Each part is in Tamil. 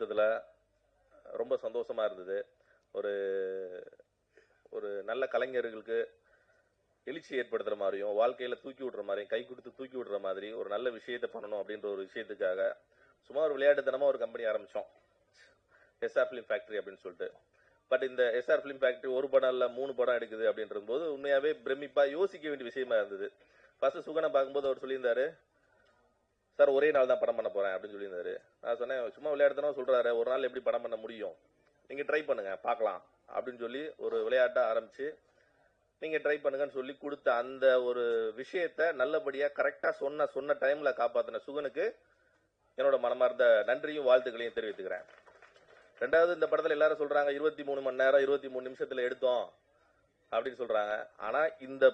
கொடுத்ததுல ரொம்ப சந்தோஷமா இருந்தது. ஒரு ஒரு நல்ல கலைஞர்களுக்கு எழுச்சி ஏற்படுத்துற மாதிரியும், வாழ்க்கையில தூக்கி விடுற மாதிரியும், கை கொடுத்து தூக்கி விடுற மாதிரி ஒரு நல்ல விஷயத்தை பண்ணணும் அப்படின்ற ஒரு விஷயத்துக்காக சும்மா ஒரு விளையாட்டுத்தனமா ஒரு கம்பெனி ஆரம்பிச்சோம், எஸ்ஆர் ஃபிலிம் ஃபேக்டரி அப்படின்னு சொல்லிட்டு. பட் இந்த எஸ்ஆர் ஃபிலிம் ஃபேக்டரி ஒரு படம் இல்ல 3 படம் எடுக்குது அப்படின்ற போது உண்மையாவே பிரமிப்பா யோசிக்க வேண்டிய விஷயமா இருந்தது. ஃபர்ஸ்ட் சுகனை பார்க்கும்போது அவர் சொல்லியிருந்தாரு, சார் ஒரே நாள் தான் படம் பண்ண போறேன் அப்படின்னு சொல்லியிருந்தாரு. நான் சொன்னேன், சும்மா விளையாடுறதுனா சொல்றாரு, ஒரு நாள் எப்படி படம் பண்ண முடியும், நீங்க ட்ரை பண்ணுங்க பார்க்கலாம் அப்படின்னு சொல்லி ஒரு விளையாட்டா ஆரம்பிச்சு நீங்க ட்ரை பண்ணுங்கன்னு சொல்லி கொடுத்த அந்த ஒரு விஷயத்த நல்லபடியா கரெக்டா சொன்ன டைம்ல காப்பாத்தின சுகனுக்கு என்னோட மனமார்ந்த நன்றியும் வாழ்த்துக்களையும் தெரிவித்துக்கிறேன். ரெண்டாவது, இந்த படத்துல எல்லாரும் சொல்றாங்க 23 மணி நேரம் 23 நிமிஷத்துல எடுத்தோம் அப்படின்னு சொல்றாங்க. ஆனா இந்த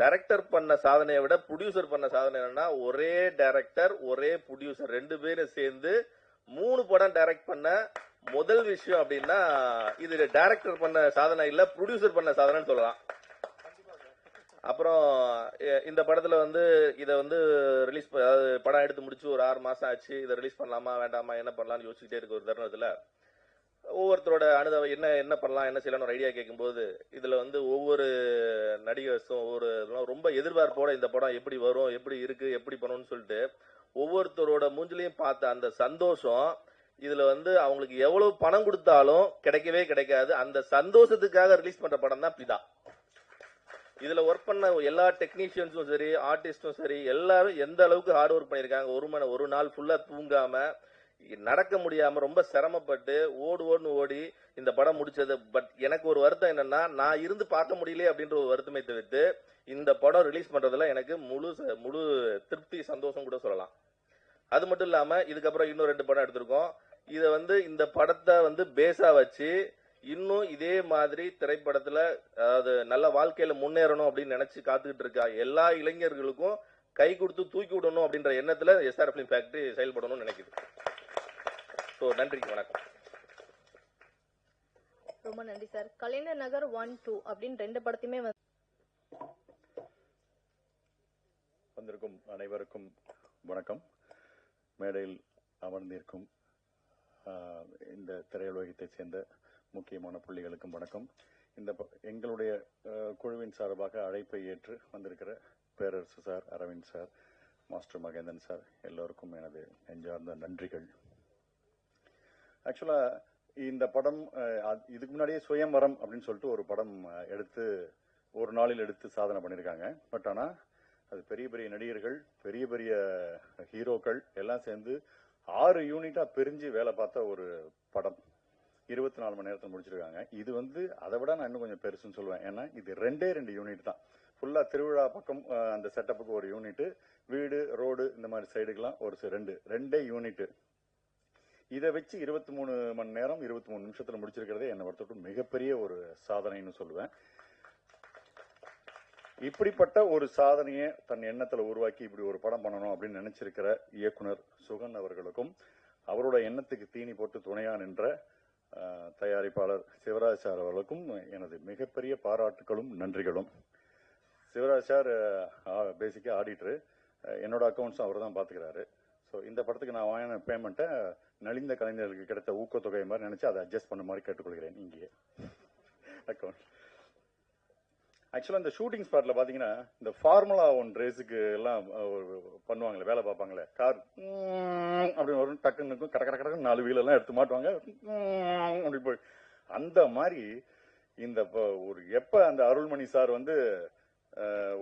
டைரக்டர் பண்ண சாதனையை விட ப்ரொடியூசர் பண்ண சாதனை என்னன்னா, ஒரே டைரக்டர் ஒரே ப்ரொடியூசர் 2 பேரும் சேர்ந்து 3 படம் டைரக்ட் பண்ண முதல் விஷயம் அப்படின்னா இது டைரக்டர் பண்ண சாதனை இல்ல, ப்ரொடியூசர் பண்ண சாதனைன்னு சொல்லலாம். அப்புறம் இந்த படத்துல வந்து இதை வந்து ரிலீஸ் படம் எடுத்து முடிச்சு ஒரு 6 மாசம் ஆச்சு. இதை ரிலீஸ் பண்ணலாமா வேண்டாமா என்ன பண்ணலாம்னு யோசிச்சுட்டே இருக்க ஒரு தருணத்துல ஒவ்வொருத்தரோட அனுபவம் என்ன பண்ணலாம் என்ன செய்யலாம் ஒரு ஐடியா கேட்கும்போது இதுல வந்து ஒவ்வொரு நடிகர்ஸும் ஒவ்வொரு ரொம்ப எதிர்பார்ப்போட இந்த படம் எப்படி வரும், எப்படி இருக்கு, எப்படி பண்ணணும்னு சொல்லிட்டு ஒவ்வொருத்தரோட மூஞ்சிலையும் பார்த்த அந்த சந்தோஷம் இதுல வந்து அவங்களுக்கு எவ்வளவு பணம் கொடுத்தாலும் கிடைக்கவே கிடைக்காது. அந்த சந்தோஷத்துக்காக ரிலீஸ் பண்ற படம் தான் பிதா. இதுல ஒர்க் பண்ண எல்லா டெக்னீஷியன்ஸும் சரி, ஆர்டிஸ்டும் சரி, எல்லாரும் எந்த அளவுக்கு ஹார்ட் ஒர்க் பண்ணிருக்காங்க. ஒரு நாள் ஃபுல்லா தூங்காம, நடக்க முடியாம ரொம்ப சிரமப்பட்டு ஓடி இந்த படம் முடிச்சது. பட் எனக்கு ஒரு வருத்தம் என்னன்னா, நான் இருந்து பார்க்க முடியல அப்படின்ற ஒரு வருத்தமே தவிர்த்து இந்த படம் ரிலீஸ் பண்றதுல எனக்கு முழு திருப்தி சந்தோஷம் கூட சொல்லலாம். அது மட்டும் இல்லாம இதுக்கப்புறம் இன்னும் 2 படம் எடுத்திருக்கோம். இத வந்து இந்த படத்தை வந்து பேஸா வச்சு இன்னும் இதே மாதிரி திரைப்படத்துல அதாவது நல்ல வாழ்க்கையில முன்னேறணும் அப்படின்னு நினைச்சு காத்துக்கிட்டு இருக்கா எல்லா இளைஞர்களுக்கும் கை கொடுத்து தூக்கி விடணும் அப்படின்ற எண்ணத்துல எஸ்ஆர் ஃபிலிம் ஃபேக்டரி செயல்படணும்னு நினைக்குது. நன்றி, வணக்கம். ரொம்ப நன்றி சார். கலைஞர் நகர் 1, 2 அப்படின்னு 2 படத்தையுமே வந்திருக்கும் அனைவருக்கும் வணக்கம். மேடையில் அமர்ந்திருக்கும் இந்த திரையுலகத்தை சேர்ந்த முக்கியமான புள்ளிகளுக்கும் வணக்கம். இந்த எங்களுடைய குழுவின் சார்பாக அழைப்பை ஏற்று வந்திருக்கிற Perarasu sir, Arvind sir, master Mahendran sir எல்லோருக்கும் எனது நெஞ்சார்ந்த நன்றிகள். ஆக்சுவலா இந்த படம் இதுக்கு முன்னாடியே சுயம்வரம் அப்படின்னு சொல்லிட்டு ஒரு படம் எடுத்து ஒரு நாளில் எடுத்து சாதனை பண்ணியிருக்காங்க. பட் ஆனால் அது பெரிய பெரிய நடிகர்கள், பெரிய பெரிய ஹீரோக்கள் எல்லாம் சேர்ந்து 6 யூனிட்டா பிரிஞ்சு வேலை பார்த்த ஒரு படம் 24 மணி நேரத்தில் முடிச்சிருக்காங்க. இது வந்து அதை விட நான் இன்னும் கொஞ்சம் பெருசுன்னு சொல்லுவேன். ஏன்னா இது 2 யூனிட் தான். ஃபுல்லா திருவிழா பக்கம் அந்த செட்டப்புக்கு ஒரு யூனிட், வீடு ரோடு இந்த மாதிரி சைடுக்கெல்லாம் ஒரு 2 யூனிட். இதை வச்சு 23 மணி நேரம் 23 நிமிஷத்துல முடிச்சிருக்கிறதே என்னை பொறுத்தவரைக்கும் மிகப்பெரிய ஒரு சாதனைன்னு சொல்லுவேன். இப்படிப்பட்ட ஒரு சாதனையை தன் எண்ணத்துல உருவாக்கி இப்படி ஒரு படம் பண்ணணும் அப்படின்னு நினைச்சிருக்கிற இயக்குனர் சுகன் அவர்களுக்கும், அவரோட எண்ணத்துக்கு தீனி போட்டு துணையா நின்ற தயாரிப்பாளர் சிவராஜ் சார் அவர்களுக்கும் எனது மிகப்பெரிய பாராட்டுகளும் நன்றிகளும். சிவராஜ் சார் பேசிக்கா ஆடிட்டரு, என்னோட அக்கௌண்ட்ஸும் அவர் தான் பாத்துக்கிறாரு. ஸோ இந்த படத்துக்கு நான் வாங்கின பேமெண்ட்டை நலிந்த கலைஞர்களுக்கு கிடைத்த ஊக்கத்தொகை மாதிரி நினைச்சு அதை அட்ஜஸ்ட் பண்ண மாதிரி கேட்டுக்கொள்கிறேன். இங்கே அக்கௌண்ட் ஆக்சுவலா இந்த ஷூட்டிங் ஸ்பாட்ல பாத்தீங்கன்னா இந்த ஃபார்முலா 1 ரேஸுக்கு எல்லாம் பண்ணுவாங்களே, வேலை பார்ப்பாங்களே, கார் அப்படின்னு வரும், டக்குன்னு இருக்கும், கடக்கு 4 வீல் எல்லாம் எடுத்து மாட்டுவாங்க அப்படி போய் அந்த மாதிரி இந்த ஒரு எப்ப அந்த அருள்மணி சார் வந்து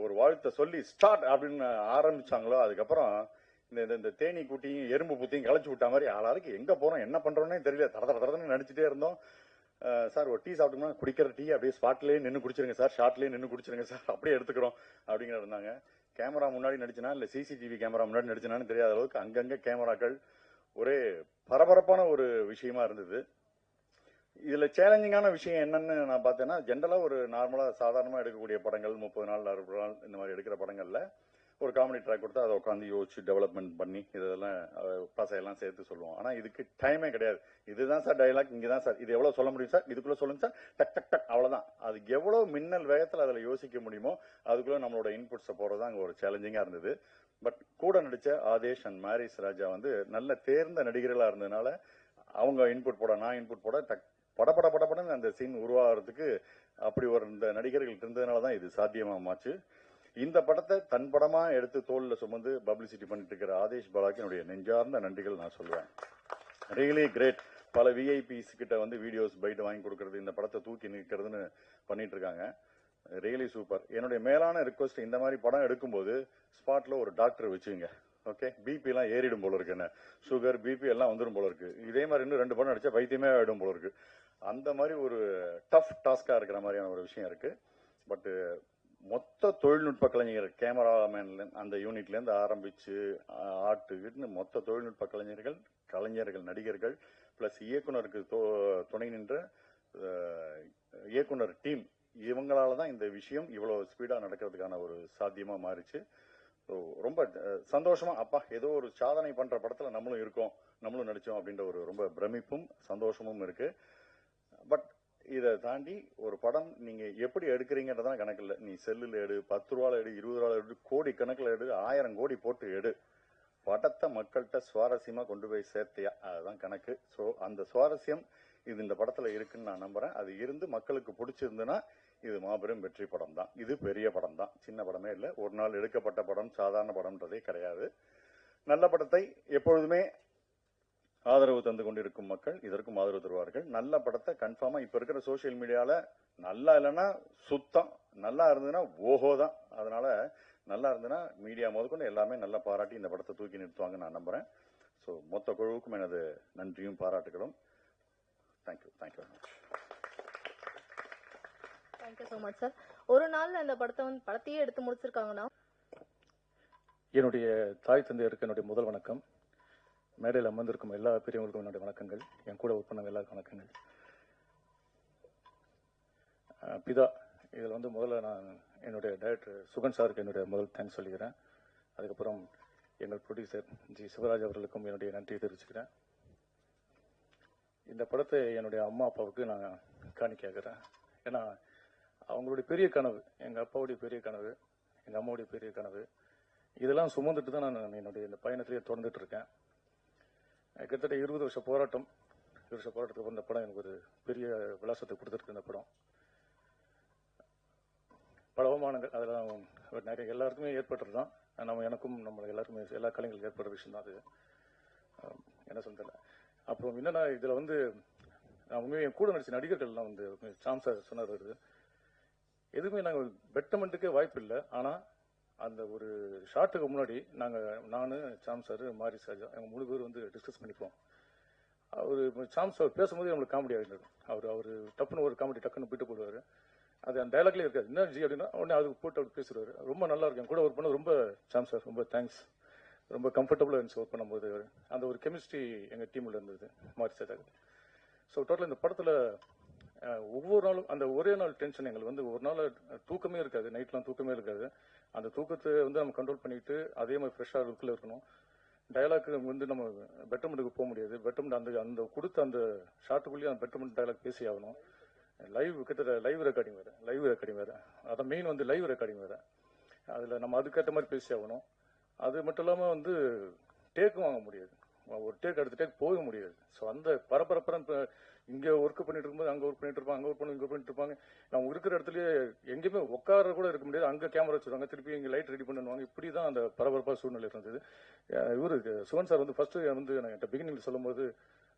ஒரு வாழ்த்தை சொல்லி ஸ்டார்ட் அப்படின்னு ஆரம்பிச்சாங்களோ அதுக்கப்புறம் இந்த தேனி குட்டியும் எறும்பு புத்தியும் களைச்சு விட்ட மாதிரி ஆளாளுக்கு எங்க போறோம் என்ன பண்றோம்னே தெரியல, தரதரன்னு நடிச்சுட்டே இருந்தோம். சார் ஒரு டீ சாப்பிட்டோம்னா குடிக்கிற டீ அப்படியே ஸ்பாட்லேயே நின்று குடிச்சிருங்க சார், ஷார்ட்லேயே நின்று குடிச்சிருங்க சார், அப்படியே எடுத்துக்கிறோம் அப்படிங்கிற இருந்தாங்க. கேமரா முன்னாடி நடிச்சனா இல்லை சிசிடிவி கேமரா முன்னாடி நடிச்சனான்னு தெரியாத அளவுக்கு அங்கங்க கேமராக்கள் ஒரே பரபரப்பான ஒரு விஷயமா இருந்தது. இதுல சேலஞ்சிங்கான விஷயம் என்னன்னு நான் பார்த்தேன்னா, ஜென்ரலா ஒரு நார்மலா சாதாரணமா எடுக்கக்கூடிய படங்கள் 30 நாள் 60 நாள் இந்த மாதிரி எடுக்கிற படங்கள்ல ஒரு காமெடி ட்ராக் கொடுத்து அதை உட்காந்து யோசிச்சு டெவலப்மெண்ட் பண்ணி இதெல்லாம் பசையெல்லாம் சேர்த்து சொல்லுவோம். ஆனா இதுக்கு டைமே கிடையாது. இதுதான் சார் டைலாக், இங்கதான் சார், இது எவ்வளவு சொல்ல முடியும் சார், இதுக்குள்ள சொல்லுங்க சார், டக் டக் டக் அவ்வளவுதான். அது எவ்வளவு மின்னல் வேகத்தில் அதுல யோசிக்க முடியுமோ அதுக்குள்ள நம்மளோட இன்புட்ஸை போறதா அங்க ஒரு சேலஞ்சிங்கா இருந்தது. பட் கூட நடிச்ச ஆதேஷ் அண்ட் மாரிஸ் ராஜா வந்து நல்ல தேர்ந்த நடிகர்களா இருந்ததுனால அவங்க இன்புட் போட, நான் இன்புட் போட, படன்னு அந்த சீன் உருவாகிறதுக்கு அப்படி ஒரு இந்த நடிகர்கள் இருந்ததுனால தான் இது சாத்தியமாச்சு. இந்த படத்தை தன் படமா எடுத்து தோல்ல சுமந்து பப்ளிசிட்டி பண்ணிட்டு இருக்கிற ஆதேஷ் பாலாக்கு என்னுடைய நெஞ்சார்ந்த நன்றிகள் நான் சொல்லுவேன். Really great. பல விஐபிஸ் கிட்ட வந்து வீடியோஸ் பைட் வாங்கி கொடுக்கறது, இந்த படத்தை தூக்கி நிற்கிறதுன்னு பண்ணிட்டு இருக்காங்க. Really super. என்னுடைய மேலான ரிக்வஸ்ட், இந்த மாதிரி படம் எடுக்கும்போது ஸ்பாட்ல ஒரு டாக்டர் வச்சுங்க. ஓகே, பிபி எல்லாம் ஏறிடும் போல இருக்கு, என்ன சுகர் பிபி எல்லாம் வந்துடும் போல இருக்கு. இதே மாதிரி இன்னும் 2 படம் அடிச்சா பைத்தியமே ஆயிடும் போல இருக்கு. அந்த மாதிரி ஒரு டஃப் டாஸ்கா இருக்கிற மாதிரியான ஒரு விஷயம் இருக்கு. பட் மொத்த தொழில்நுட்ப கலைஞர்கள், கேமராமேன்ல அந்த யூனிட்ல இருந்து ஆரம்பிச்சு ஆர்ட் மொத்த தொழில்நுட்ப கலைஞர்கள், நடிகர்கள் பிளஸ் இயக்குனருக்கு துணை நின்ற இயக்குனர் டீம், இவங்களால தான் இந்த விஷயம் இவ்வளவு ஸ்பீடா நடக்கிறதுக்கான ஒரு சாத்தியமா மாறிச்சு. ரொம்ப சந்தோஷமா, அப்பா ஏதோ ஒரு சாதனை பண்ற படத்துல நம்மளும் இருக்கோம், நம்மளும் நடிச்சோம் அப்படின்ற ஒரு ரொம்ப பிரமிப்பும் சந்தோஷமும் இருக்கு. பட் இதை தாண்டி ஒரு படம் நீங்க எப்படி எடுக்கிறீங்கன்றதான் கணக்கு இல்லை. நீ செல்லுல எடு, 10 ரூபால எடு, 20 ரூபால எடு, கோடி கணக்கில் எடு, 1000 கோடி போட்டு எடு, படத்தை மக்கள்கிட்ட சுவாரஸ்யமா கொண்டு போய் சேர்த்தியா, அதுதான் கணக்கு. ஸோ அந்த சுவாரஸ்யம் இது இந்த படத்துல இருக்குன்னு நான் நம்புறேன். அது இருந்து மக்களுக்கு பிடிச்சிருந்துன்னா இது மாபெரும் வெற்றி படம் தான். இது பெரிய படம் தான், சின்ன படமே இல்லை. ஒரு நாள் எடுக்கப்பட்ட படம், சாதாரண படம்ன்றதே கிடையாது. நல்ல படத்தை எப்பொழுதுமே ஆதரவு தந்து கொண்டிருக்கும் மக்கள் இதற்கும் ஆதரவு தருவார்கள். நல்ல படத்தை கன்ஃபார்மா இப்ப இருக்கிற சோசியல் மீடியால நல்லா இல்லைன்னா சுத்தம், நல்லா இருந்ததுன்னா ஓஹோ தான். அதனால நல்லா இருந்ததுன்னா மீடியா முதற்கொண்டு எல்லாமே நல்லா பாராட்டி இந்த படத்தை தூக்கி நிறுத்துவாங்க நான் நம்புறேன். ஸோ மொத்த குழுவுக்கும் எனது நன்றியும் பாராட்டுகளும். Thank you very much. Thank you so much sir. ஒரு நாள்ல அந்த படத்தையே எடுத்து முடிச்சிருக்காங்கன்னா, என்னுடைய தாய் தந்தையருக்கு என்னுடைய முதல் வணக்கம். மேடையில் அமர்ந்திருக்கும் எல்லா பெரியவங்களுக்கும் என்னுடைய வணக்கங்கள். என் கூட ஒர்க் பண்ண எல்லாருக்கும் வணக்கங்கள். பிதா, இதில் வந்து முதல்ல நான் என்னுடைய டைரக்டர் சுகன் சாருக்கு என்னுடைய முதல் தேங்க்ஸ் சொல்லிக்கிறேன். அதுக்கப்புறம் எங்கள் ப்ரொடியூசர் ஜி சிவராஜ் அவர்களுக்கும் என்னுடைய நன்றியை தெரிவிச்சுக்கிறேன். இந்த படத்தை என்னுடைய அம்மா அப்பாவுக்கு நான் காணிக்கையாகிறேன். ஏன்னா அவங்களுடைய பெரிய கனவு, எங்கள் அப்பாவுடைய பெரிய கனவு, எங்கள் அம்மாவுடைய பெரிய கனவு, இதெல்லாம் சுமந்துட்டு தான் நான் என்னுடைய இந்த பயணத்திலேயே தொடர்ந்துட்டு இருக்கேன். கிட்டத்தட்ட 20 வருஷ போராட்டம். 20 வருஷ போராட்டத்துக்கு இந்த படம் எனக்கு ஒரு பெரிய விலாசத்தை கொடுத்துருக்கு. இந்த படம் பல அவமானங்கள் அதெல்லாம் நிறைய எல்லாருக்குமே ஏற்பட்டது தான். நம்ம எனக்கும் நம்ம எல்லாருக்குமே எல்லா கலைஞர்களுக்கும் ஏற்படுற விஷயம் தான் அது. என்ன சொல்ல, அப்புறம் என்னன்னா இதில் வந்து நான் உண்மையை என் கூட நடிச்ச நடிகர்கள்லாம் வந்து சாம்சா சொன்னார், எதுவுமே நாங்கள் பெட்டமெண்ட்டுக்கே வாய்ப்பு இல்லை. ஆனால் அந்த ஒரு ஷார்ட்டுக்கு முன்னாடி நான் சாம் சார், மாரி சாஜா, எங்கள் 3 பேர் வந்து டிஸ்கஸ் பண்ணிப்போம். அவர் சாம் சார் பேசும்போது நம்மளுக்கு காமெடி ஆகிடுது. அவர் டப்புன்னு ஒரு காமெடி டக்குன்னு போயிட்டு போடுவார். அது அந்த டைலாக்லேயே இருக்காது. என்ன ஜி அப்படின்னா உடனே அதுக்கு போட்டு அப்படி பேசுவார். ரொம்ப நல்லா இருக்கும். என் கூட ஒர்க் பண்ண ரொம்ப சாம் சார் ரொம்ப தேங்க்ஸ். ரொம்ப கம்ஃபர்டபுளாக இருந்துச்சு ஒர்க் பண்ணும்போது. அந்த ஒரு கெமிஸ்ட்ரி எங்கள் டீமில் இருந்தது மாரி சாஜாக்கு. ஸோ டோட்டலாக இந்த படத்தில் ஒவ்வொரு நாளும் அந்த ஒரே நாள் டென்ஷன் எங்களுக்கு வந்து ஒரு நாள் தூக்கமே இருக்காது. நைட்லாம் தூக்கமே இருக்காது. அந்த தூக்கத்தை வந்து நம்ம கண்ட்ரோல் பண்ணிட்டு அதே மாதிரி ஃப்ரெஷ்ஷாக லுக்கில் இருக்கணும். டயலாக்கு வந்து நம்ம பெட்டர்மெண்ட்டுக்கு போக முடியாது. பெட்டர்மெண்ட் அந்த கொடுத்த அந்த ஷார்ட்டுக்குள்ளேயே அந்த பெட்டர்மெண்ட் டயலாக் பேசி ஆகணும். கிட்டத்தட்ட லைவ் ரெக்கார்டிங் வேறு. அதான் மெயின் வந்து லைவ் ரெக்கார்டிங் வேறு. அதில் நம்ம அதுக்கேற்ற மாதிரி பேசி ஆகணும். அது மட்டும் இல்லாமல் வந்து டேக்கும் வாங்க முடியாது. ஒரு டேக் அடுத்த டேக் போக முடியாது. ஸோ அந்த பரபரப்புறம் இப்போ இங்கே ஒர்க் பண்ணிட்டு இருக்கும்போது அங்கே ஒர்க் பண்ணிட்டு இருப்பாங்க, அங்கே ஒர்க் பண்ணி இங்கே பண்ணிட்டு இருப்பாங்க. நம்ம இருக்கிற இடத்துலயே எங்கேயுமே உட்கார கூட இருக்க முடியாது. அங்கே கேமரா வச்சுருவாங்க, திருப்பி இங்கே லைட் ரெடி பண்ணுவாங்க. இப்படி தான் அந்த பரபரப்பாக சூழ்நிலை இருந்தது. இவருக்கு சுவன் சார் வந்து ஃபர்ஸ்ட் வந்து என்கிட்ட பிகினிங்ல சொல்லும்போது,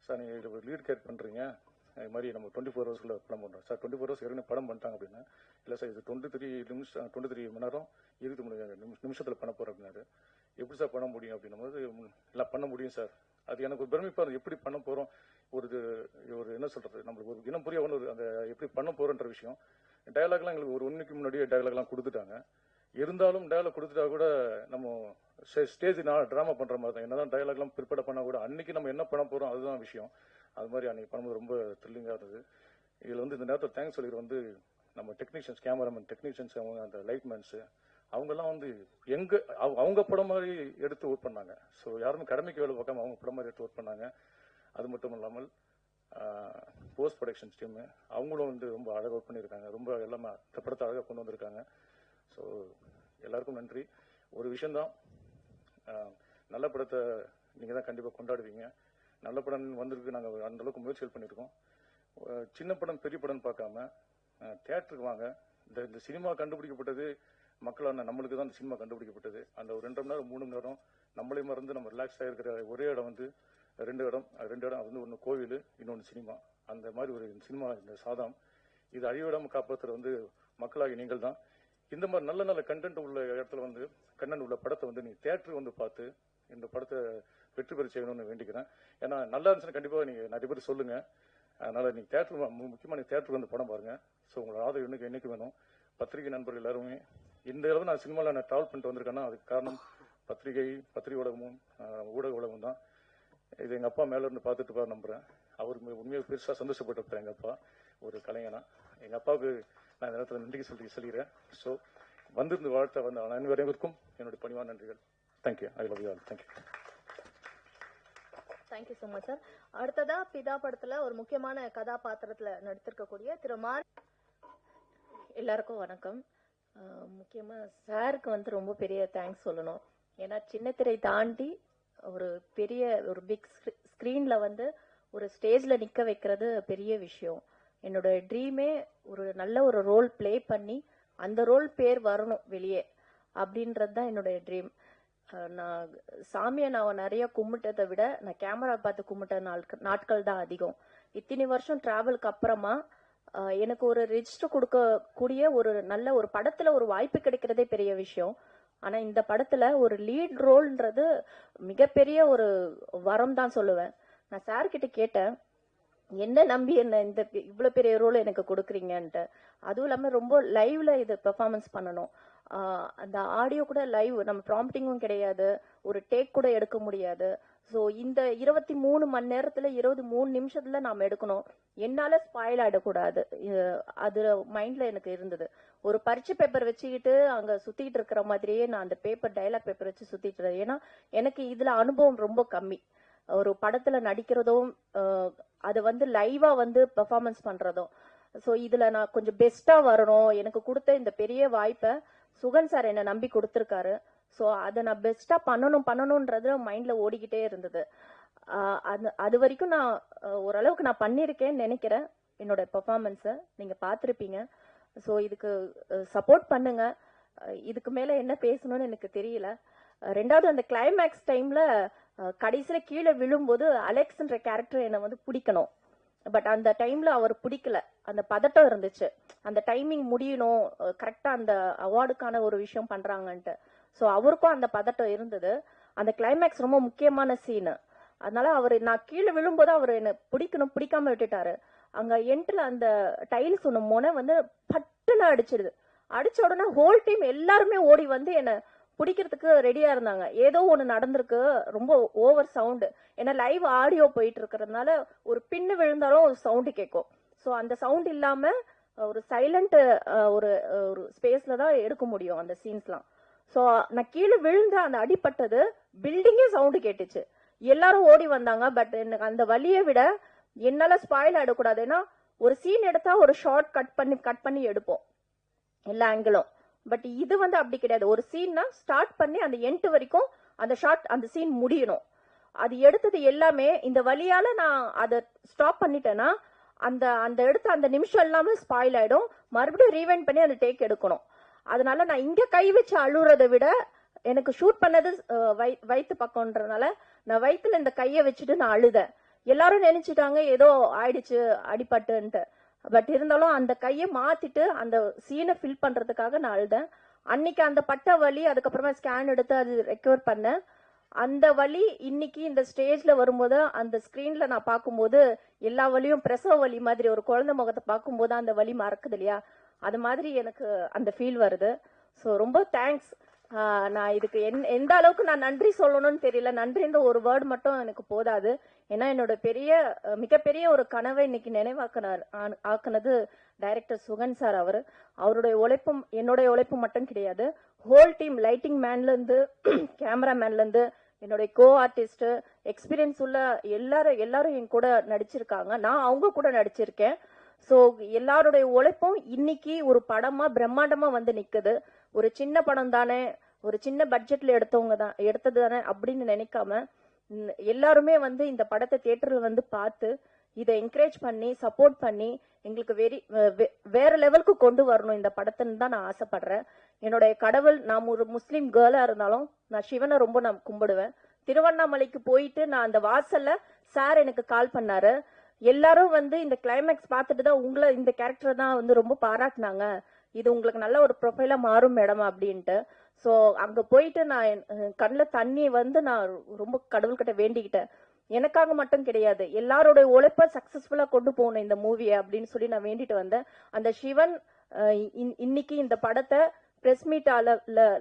சார் நீங்கள் ஒரு லீட் கேர் பண்ணுறீங்க, இது மாதிரி நம்ம 24 ஹவர்ஸ்க்குள்ள படம் பண்ணுறோம் சார். 24 ஹவர்ஸ் ஏற்கனவே படம் பண்ணிட்டாங்க அப்படின்னா, இல்லை சார் இது 23 மணி நேரம் 23 நிமிஷத்தில் பண்ண போகிறோம் அப்படின்னாரு. எப்படி சார் பண்ண முடியும் அப்படின்னும் போது, எல்லாம் பண்ண முடியும் சார். அது எனக்கு ஒரு பெருமைப்பாக எப்படி பண்ண போகிறோம், ஒரு என்ன சொல்றது, நம்மளுக்கு ஒரு இனம் புரிய ஒன்று அந்த எப்படி பண்ண போறோன்ற விஷயம். டயலாக்லாம் எங்களுக்கு ஒரு 1 வீக் முன்னாடியே டயலாக்லாம் கொடுத்துட்டாங்க. இருந்தாலும் டயலாக் கொடுத்துட்டா கூட நம்ம ஸ்டேஜ் ட்ராமா பண்ற மாதிரி தான். என்னதான் டயலாக்லாம் ப்ரிப்பேர் பண்ணா கூட அன்னைக்கு நம்ம என்ன பண்ண போறோம் அதுதான் விஷயம். அது மாதிரி அன்னைக்கு பண்ணும்போது ரொம்ப த்ரில்லிங்காக இருந்தது. இதில் வந்து இந்த நேரத்தில் தேங்க்ஸ் சொல்லிக்கிற வந்து நம்ம டெக்னீஷியன்ஸ், கேமராமேன் டெக்னீஷியன்ஸ், அவங்க அந்த லைட்மேன்ஸு, அவங்கெல்லாம் வந்து அவங்க படம் மாதிரி எடுத்து ஒர்க் பண்ணாங்க. ஸோ யாருமே கடமைக்கு வேலை பார்க்காம அவங்க படம் மாதிரி எடுத்து ஒர்க் பண்ணாங்க. அது மட்டும் இல்லாமல் போஸ்ட் ப்ரொடக்ஷன்ஸ் டீமு அவங்களும் வந்து ரொம்ப அழகாக ஒர்க் பண்ணியிருக்காங்க. ரொம்ப எல்லாமே இந்த படத்தை அழகாக கொண்டு வந்திருக்காங்க. ஸோ எல்லாருக்கும் நன்றி. ஒரு விஷயந்தான், நல்ல படத்தை நீங்கள் தான் கண்டிப்பாக கொண்டாடுவீங்க. நல்ல படம் வந்திருக்கு. நாங்கள் அந்த அளவுக்கு முயற்சிகள் பண்ணியிருக்கோம். சின்ன படம் பெரிய படம் பார்க்காம தியேட்டருக்கு வாங்க. இந்த சினிமா கண்டுபிடிக்கப்பட்டது மக்களான நம்மளுக்கு தான். இந்த சினிமா கண்டுபிடிக்கப்பட்டது அந்த ஒரு 2 மணி நேரம் 3 மணி நேரம் நம்மளே மறந்து நம்ம ரிலாக்ஸ் ஆகிருக்கிற ஒரே இடம் வந்து 2 இடம். அது வந்து ஒன்று கோவில், இன்னொன்று சினிமா. அந்த மாதிரி ஒரு சினிமா இந்த சாதம் இது அழிவிடாமல் காப்பாற்றுற வந்து மக்களாகி நீங்கள் தான். இந்த மாதிரி நல்ல நல்ல கண்டென்ட் உள்ள இடத்துல வந்து கண்டென்ட் உள்ள படத்தை வந்து நீ தியேட்டருக்கு வந்து பார்த்து இந்த படத்தை வெற்றி பெற செய்யணும்னு வேண்டிக்கிறேன். ஏன்னா நல்லா இருந்துச்சுன்னா கண்டிப்பாக நீங்கள் நிறைய பேர் சொல்லுங்க. அதனால நீங்க தியேட்டர் முக்கியமாக நீங்க தியேட்டருக்கு வந்து படம் பாருங்க. ஸோ உங்களோட ஆதரவு என்னைக்கு வேணும். பத்திரிகை நண்பர்கள் எல்லாருமே இந்த அளவு நான் சினிமாவில் நான் டிராவல் பண்ணிட்டு வந்திருக்கேன்னா அதுக்கு காரணம் பத்திரிகை ஊடகமும் ஊடக உலகமும் தான். இது எங்கள் அப்பா மேல இருந்து பார்த்துட்டு பாரு நம்புறேன். அவர் உண்மையாக பெருசாக சந்தோஷப்பட்டிருப்பார். எங்கள் அப்பா ஒரு கலைஞனா. எங்கள் அப்பாவுக்கு நான் இந்த நேரத்தில் நன்றி சொல்லிக்கிறேன். ஸோ வந்திருந்து வாழ்த்த வந்த அனைவருக்கும் என்னுடைய பணிவான நன்றிகள். Thank you. I love you all. Thank you. Thank you so much sir. அடுத்ததா பிதா படத்துல ஒரு முக்கியமான கதாபாத்திரத்துல நடித்திருக்கக்கூடிய திரு எல்லாருக்கும் வணக்கம். முக்கியமா சாருக்கு வந்து ரொம்ப பெரிய தேங்க்ஸ் சொல்லணும். ஏன்னா சின்ன திரை தாண்டி ஒரு பெரிய ஒரு பிக் ஸ்கிரீன்ல வந்து ஒரு ஸ்டேஜ்ல நிக்க வைக்கிறது பெரிய விஷயம். என்னோட ட்ரீமே ஒரு நல்ல ஒரு ரோல் பிளே பண்ணி அந்த ரோல் பேர் வரணும் வெளியே அப்படின்றது தான் என்னுடைய ட்ரீம். நான் சாமியை நான் நிறைய கும்பிட்டதை விட நான் கேமரா பார்த்து கும்பிட்ட நாட்கள் தான் அதிகம். இத்தனை வருஷம் டிராவலுக்கு அப்புறமா எனக்கு ஒரு ரெஜிஸ்டர் கொடுக்கக்கூடிய ஒரு நல்ல ஒரு படத்துல ஒரு வாய்ப்பு கிடைக்கிறதே பெரிய விஷயம். ஆனா இந்த படத்துல ஒரு லீட் ரோல்ன்றது மிகப்பெரிய ஒரு வரம் தான் சொல்லுவேன். நான் சார் கிட்ட கேட்டேன், என்ன நம்பி என்ன இந்த இவ்வளவு பெரிய ரோல் எனக்கு கொடுக்குறீங்கன்ட்டு. அதுவும் இல்லாம ரொம்ப லைவ்ல இது பெர்ஃபார்மன்ஸ் பண்ணணும். அந்த ஆடியோ கூட லைவ், நம்ம ப்ராம்ப்டிங்கும் கிடையாது, ஒரு டேக் கூட எடுக்க முடியாது. ஸோ இந்த 23 மணி நேரத்துல 23 நிமிஷத்துல நாம எடுக்கணும். என்னால ஸ்பாயில் ஆயிடக்கூடாது. அது மைண்ட்ல எனக்கு இருந்தது. ஒரு பரீட்சை பேப்பர் வச்சுக்கிட்டு அங்க சுத்திட்டு இருக்கிற மாதிரியே நான் அந்த டைலாக் பேப்பர் வச்சு சுத்திட்டு இருந்தேன். ஏன்னா எனக்கு இதுல அனுபவம் ரொம்ப கம்மி. ஒரு படத்துல நடிக்கிறதும் அது வந்து லைவா வந்து பெர்ஃபார்மன்ஸ் பண்றதும். ஸோ இதுல நான் கொஞ்சம் பெஸ்டா வரணும். எனக்கு கொடுத்த இந்த பெரிய வாய்ப்பை சுகன் சார் என்ன நம்பி கொடுத்துருக்காரு. ஸோ அதை நான் பெஸ்டா பண்ணணும்ன்றது மைண்ட்ல ஓடிக்கிட்டே இருந்தது. அது வரைக்கும் நான் ஓரளவுக்கு நான் பண்ணியிருக்கேன்னு நினைக்கிறேன். என்னோட பெர்ஃபார்மன்ஸை நீங்க பார்த்துருப்பீங்க. ஸோ இதுக்கு சப்போர்ட் பண்ணுங்க. இதுக்கு மேல என்ன பேசணும்னு எனக்கு தெரியல. ரெண்டாவது, அந்த கிளைமேக்ஸ் டைம்ல கடைசியில கீழே விழும்போது அலெக்ஸ்ன்ற கேரக்டர் என்னை வந்து பிடிக்கணும். பட் அந்த டைம்ல அவர் பிடிக்கல. அந்த பதட்டம் இருந்துச்சு. அந்த டைமிங் முடியணும், கரெக்டா அந்த அவார்டுக்கான ஒரு விஷயம் பண்றாங்கன்ட்டு. ஸோ அவருக்கும் அந்த பதட்டம் இருந்தது. அந்த கிளைமேக்ஸ் ரொம்ப முக்கியமான சீனு. அதனால நான் கீழே விழும்போது அவர் என்ன பிடிக்காம விட்டுட்டாரு. அங்க என்ட்ல அந்த டைல்ஸ் ஒண்ணு முனை வந்து பட்டுன்னு அடிச்சிடுது. அடிச்ச உடனே ஹோல் டீம் எல்லாருமே ஓடி வந்து என்ன பிடிக்கிறதுக்கு ரெடியா இருந்தாங்க. ஏதோ ஒண்ணு நடந்திருக்கு, ரொம்ப ஓவர் சவுண்டு. ஏன்னா லைவ் ஆடியோ போயிட்டு இருக்கிறதுனால ஒரு பின்னு விழுந்தாலும் ஒரு சவுண்டு கேட்கும். ஸோ அந்த சவுண்ட் இல்லாம ஒரு சைலண்ட் ஒரு ஸ்பேஸ்ல தான் எடுக்க முடியும் அந்த சீன்ஸ்லாம். ஸோ நான் கீழே விழுந்த அந்த அடிப்பட்டது பில்டிங்கே சவுண்டு கேட்டுச்சு. எல்லாரும் ஓடி வந்தாங்க. பட் எனக்கு அந்த வலியை விட என்னால ஸ்பாயில் ஆயிடக்கூடாது. ஏன்னா ஒரு சீன் எடுத்தா ஒரு ஷார்ட் கட் பண்ணி எடுப்போம் எல்லா ஆங்கிளும். பட் இது வந்து அப்படி கிடையாது. ஒரு சீன்னா ஸ்டார்ட் பண்ணி அந்த எண்ட் வரைக்கும் அந்த சீன் முடியணும். அது எடுத்தது எல்லாமே இந்த வழியால நான் அதை ஸ்டாப் பண்ணிட்டேன்னா அந்த எடுத்த அந்த நிமிஷம் எல்லாமே ஸ்பாயில் ஆயிடும். மறுபடியும் ரீவைண்ட் பண்ணி அந்த டேக் எடுக்கணும். அதனால நான் இங்க கை வச்சு அழுறதை விட எனக்கு ஷூட் பண்ணது வயிற்று பக்கம்ன்றதுனால நான் வயிற்றுல இந்த கையை வச்சுட்டு நான் அழுதேன். எல்லாரும் நினைச்சிட்டாங்க ஏதோ ஆயிடுச்சு அடிபட்டுன்ட்டு. பட் இருந்தாலும் அந்த கையை மாத்திட்டு அந்த சீனை ஃபில் பண்றதுக்காக நான் அழுதேன். அன்னைக்கு அந்த பட்ட வலி, அதுக்கப்புறமா ஸ்கேன் எடுத்து அது ரெக்கவர் பண்ணேன். அந்த வலி இன்னைக்கு இந்த ஸ்டேஜ்ல வரும்போது அந்த ஸ்கிரீன்ல நான் பார்க்கும்போது எல்லா வலியும் பிரசவ வலி மாதிரி, ஒரு குழந்தை முகத்தை பார்க்கும்போது அந்த வலி மறக்குது இல்லையா, அது மாதிரி எனக்கு அந்த ஃபீல் வருது. ஸோ ரொம்ப தேங்க்ஸ். நான் இதுக்கு எந்த அளவுக்கு நான் நன்றி சொல்லணும்னு தெரியல. நன்றின்ற ஒரு வேர்டு மட்டும் எனக்கு போதாது. ஏன்னா என்னோட மிகப்பெரிய ஒரு கனவை இன்னைக்கு ஆக்குனது டைரக்டர் சுகன் சார். அவருடைய உழைப்பும் என்னுடைய உழைப்பு மட்டும் கிடையாது. ஹோல் டீம், லைட்டிங் மேன்ல இருந்து கேமராமேன்ல இருந்து என்னுடைய கோ ஆர்டிஸ்ட், எக்ஸ்பீரியன்ஸ் உள்ள எல்லாரும் என் கூட நடிச்சிருக்காங்க. நான் அவங்க கூட நடிச்சிருக்கேன். ஸோ எல்லாருடைய உழைப்பும் இன்னைக்கு ஒரு படமா பிரம்மாண்டமா வந்து நிக்குது. ஒரு சின்ன படம் தானே, ஒரு சின்ன பட்ஜெட்ல எடுத்தது தானே அப்படின்னு நினைக்காம எல்லாருமே வந்து இந்த படத்தை தியேட்டர்ல வந்து பார்த்து இதை என்கரேஜ் பண்ணி சப்போர்ட் பண்ணி எங்களுக்கு வேற லெவலுக்கு கொண்டு வரணும் இந்த படத்துன்னு தான் நான் ஆசைப்படுறேன். என்னுடைய கடவுள், நான் ஒரு முஸ்லீம் கேர்ளா இருந்தாலும் நான் சிவனை ரொம்ப நான் கும்பிடுவேன். திருவண்ணாமலைக்கு போயிட்டு நான் அந்த வாசல்ல சார் எனக்கு கால் பண்ணாரு. எல்லாரும் வந்து இந்த கிளைமேக்ஸ் பார்த்துட்டு தான் உங்களை இந்த கேரக்டர் தான் வந்து ரொம்ப பாராட்டினாங்க, இது உங்களுக்கு நல்ல ஒரு ப்ரொஃபைலா மாறும் மேடம் அப்படின்ட்டு. ஸோ அங்க போயிட்டு நான் கண்ணில் தண்ணி வந்து நான் ரொம்ப கடவுள்கிட்ட வேண்டிக்கிட்டேன். எனக்காக மட்டும் கிடையாது, எல்லாரோட உழைப்ப சக்சஸ்ஃபுல்லா கொண்டு போகணும் இந்த மூவியை அப்படின்னு சொல்லி நான் வேண்டிட்டு வந்தேன். அந்த சிவன் இன்னைக்கு இந்த படத்தை பிரஸ் மீட்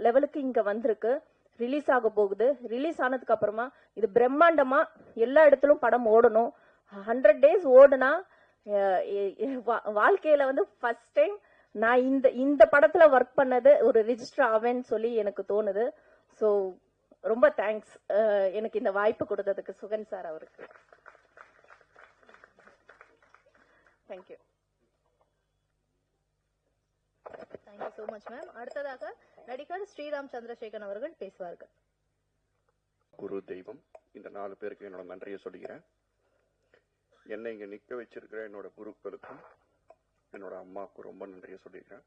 லெவலுக்கு இங்க வந்திருக்கு, ரிலீஸ் ஆக போகுது. ரிலீஸ் ஆனதுக்கு அப்புறமா இது பிரம்மாண்டமா எல்லா இடத்திலும் படம் ஓடணும். 100 days ஓடுனா வாழ்க்கையில வந்து ஃபர்ஸ்ட் டைம் நான் இந்த படத்துல ஒர்க் பண்ணது ஒரு ரிஜிஸ்டர் ஆவேன்னு சொல்லி எனக்கு தோணுது. ஸோ ரொம்ப தேங்க்ஸ் எனக்கு இந்த வாய்ப்பு கொடுத்ததுக்கு சுகன் சார் அவருக்கு. Thank you. Thank you so much ma'am. அடுத்ததாக நடிகர் ஸ்ரீராம் சந்திரசேகரன் அவர்கள் பேசுவார்கள். குரு தெய்வம், இந்த 4 பேருக்கு என்னோட நன்றியை சொல்லிக்கிறேன். என்னை இங்க நிக்க வச்சிருக்கிற என்னோட குருக்களுக்கும் என்னோட அம்மாவுக்கும் ரொம்ப நன்றியை சொல்லிக்கிறேன்.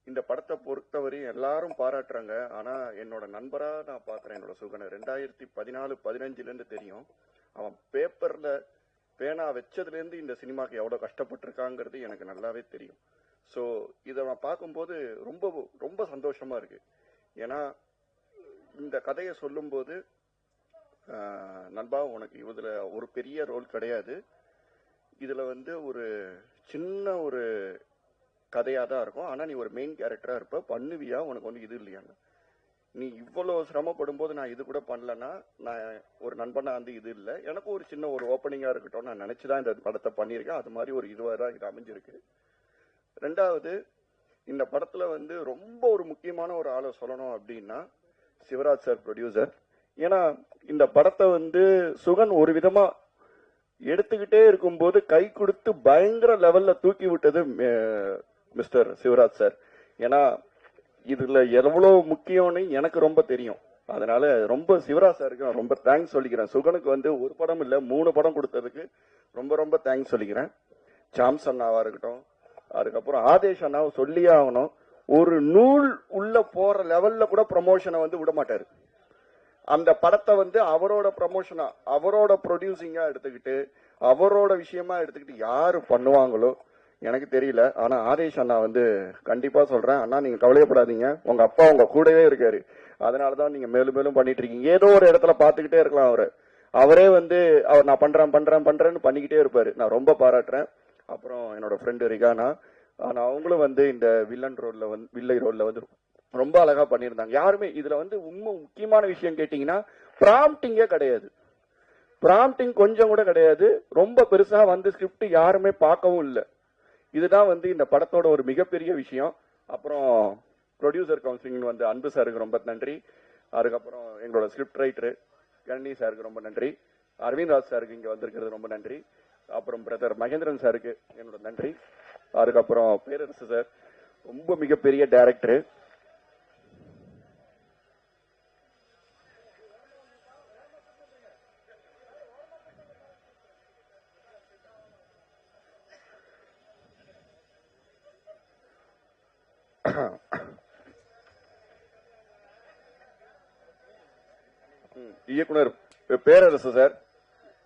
இந்த படத்தை பொறுத்தவரை எல்லாரும் பாராட்டுறாங்க, ஆனா என்னோட நண்பரா நான் பாக்குறேன் என்னோட சுகனை. 2014-15 தெரியும். அவன் பேப்பர்ல பேனா வச்சதுல இருந்து இந்த சினிமாக்கு எவ்வளவு கஷ்டப்பட்டிருக்காங்கிறது எனக்கு நல்லாவே தெரியும். ஸோ இதை நான் பார்க்கும்போது ரொம்ப ரொம்ப சந்தோஷமா இருக்கு. ஏன்னா இந்த கதையை சொல்லும்போது நண்பா, உனக்கு இதுல ஒரு பெரிய ரோல் கிடையாது, இதுல வந்து ஒரு சின்ன ஒரு கதையா தான் இருக்கும், ஆனா நீ ஒரு மெயின் கேரக்டரா இருப்ப, பண்ணுவியா, உனக்கு வந்து இது இல்லையான்னு. நீ இவ்வளவு சிரமப்படும் போது நான் இது கூட பண்ணலன்னா நான் ஒரு நண்பனா வந்து இது இல்லை, எனக்கு ஒரு சின்ன ஒரு ஓப்பனிங்கா இருக்கட்டும் நான் நினைச்சுதான் இந்த படத்தை பண்ணியிருக்கேன். அது மாதிரி ஒரு இதுவாக தான் இது அமைஞ்சிருக்கு. 2வது, இந்த படத்துல வந்து ரொம்ப ஒரு முக்கியமான ஒரு ஆளை சொல்லணும் அப்படின்னா சிவராஜ் சார், ப்ரொடியூசர். ஏன்னா இந்த படத்தை வந்து சுகன் ஒரு விதமா எடுத்துக்கிட்டே இருக்கும்போது கை கொடுத்து பயங்கர லெவல்ல தூக்கி விட்டது மிஸ்டர் சிவராஜ் சார். ஏன்னா இதுல எவ்வளவு முக்கியம்னு எனக்கு ரொம்ப தெரியும். அதனால ரொம்ப சிவராஜ் சாருக்கு நான் ரொம்ப தேங்க்ஸ் சொல்லிக்கிறேன். சுகனுக்கு வந்து ஒரு படம் இல்ல 3 படம் கொடுத்ததுக்கு ரொம்ப ரொம்ப தேங்க்ஸ் சொல்லிக்கிறேன். சாம்ஸ் அண்ணாவா இருக்கட்டும், அதுக்கப்புறம் ஆதேஷ் அண்ணாவை சொல்லியே ஆகணும். ஒரு நூல் உள்ள போற லெவல்ல கூட ப்ரமோஷனை வந்து விட மாட்டாரு. அந்த படத்தை வந்து அவரோட ப்ரமோஷனா, அவரோட ப்ரொடியூசிங்கா எடுத்துக்கிட்டு, அவரோட விஷயமா எடுத்துக்கிட்டு யாரு பண்ணுவாங்களோ எனக்கு தெரியல. ஆனா ஆதேஷ் அண்ணா வந்து கண்டிப்பா சொல்றேன், அண்ணா நீங்க கவலையப்படாதீங்க, உங்க அப்பா உங்க கூடவே இருக்காரு, அதனாலதான் நீங்க மேலும் மேலும் பண்ணிட்டு இருக்கீங்க. ஏதோ ஒரு இடத்துல பாத்துக்கிட்டே இருக்கலாம் அவரே வந்து அவர் நான் பண்றேன்னு பண்ணிக்கிட்டே இருப்பாரு. நான் ரொம்ப பாராட்டுறேன். அப்புறம் என்னோட ஃப்ரெண்டு ரிகானா, ஆனா அவங்களும் வந்து இந்த வில்லை ரோல்ல வந்து ரொம்ப அழகா பண்ணியிருந்தாங்க. யாருமே இதுல வந்து உண்மை முக்கியமான விஷயம் கேட்டீங்கன்னா பிராம்டிங்கே கிடையாது. பிராம்டிங் கொஞ்சம் கூட கிடையாது. ரொம்ப பெருசா வந்து ஸ்கிரிப்ட் யாருமே பார்க்கவும் இல்லை. இதுதான் வந்து இந்த படத்தோட ஒரு மிகப்பெரிய விஷயம். அப்புறம் ப்ரொடியூசர் கவுன்சிலிங் வந்து அன்பு சாருக்கு ரொம்ப நன்றி. அதுக்கப்புறம் எங்களோட ஸ்கிரிப்ட் ரைட்டரு கணனி சாருக்கு ரொம்ப நன்றி. அரவிந்த் ராஜ் சாருக்கு இங்க வந்திருக்கிறது ரொம்ப நன்றி. அப்புறம் பிரதர் மகேந்திரன் சாருக்கு என்னோட நன்றி. அதுக்கப்புறம் பேரரசு சார் ரொம்ப மிகப்பெரிய டைரக்டரு. இயக்குனர் பேரரசு சார்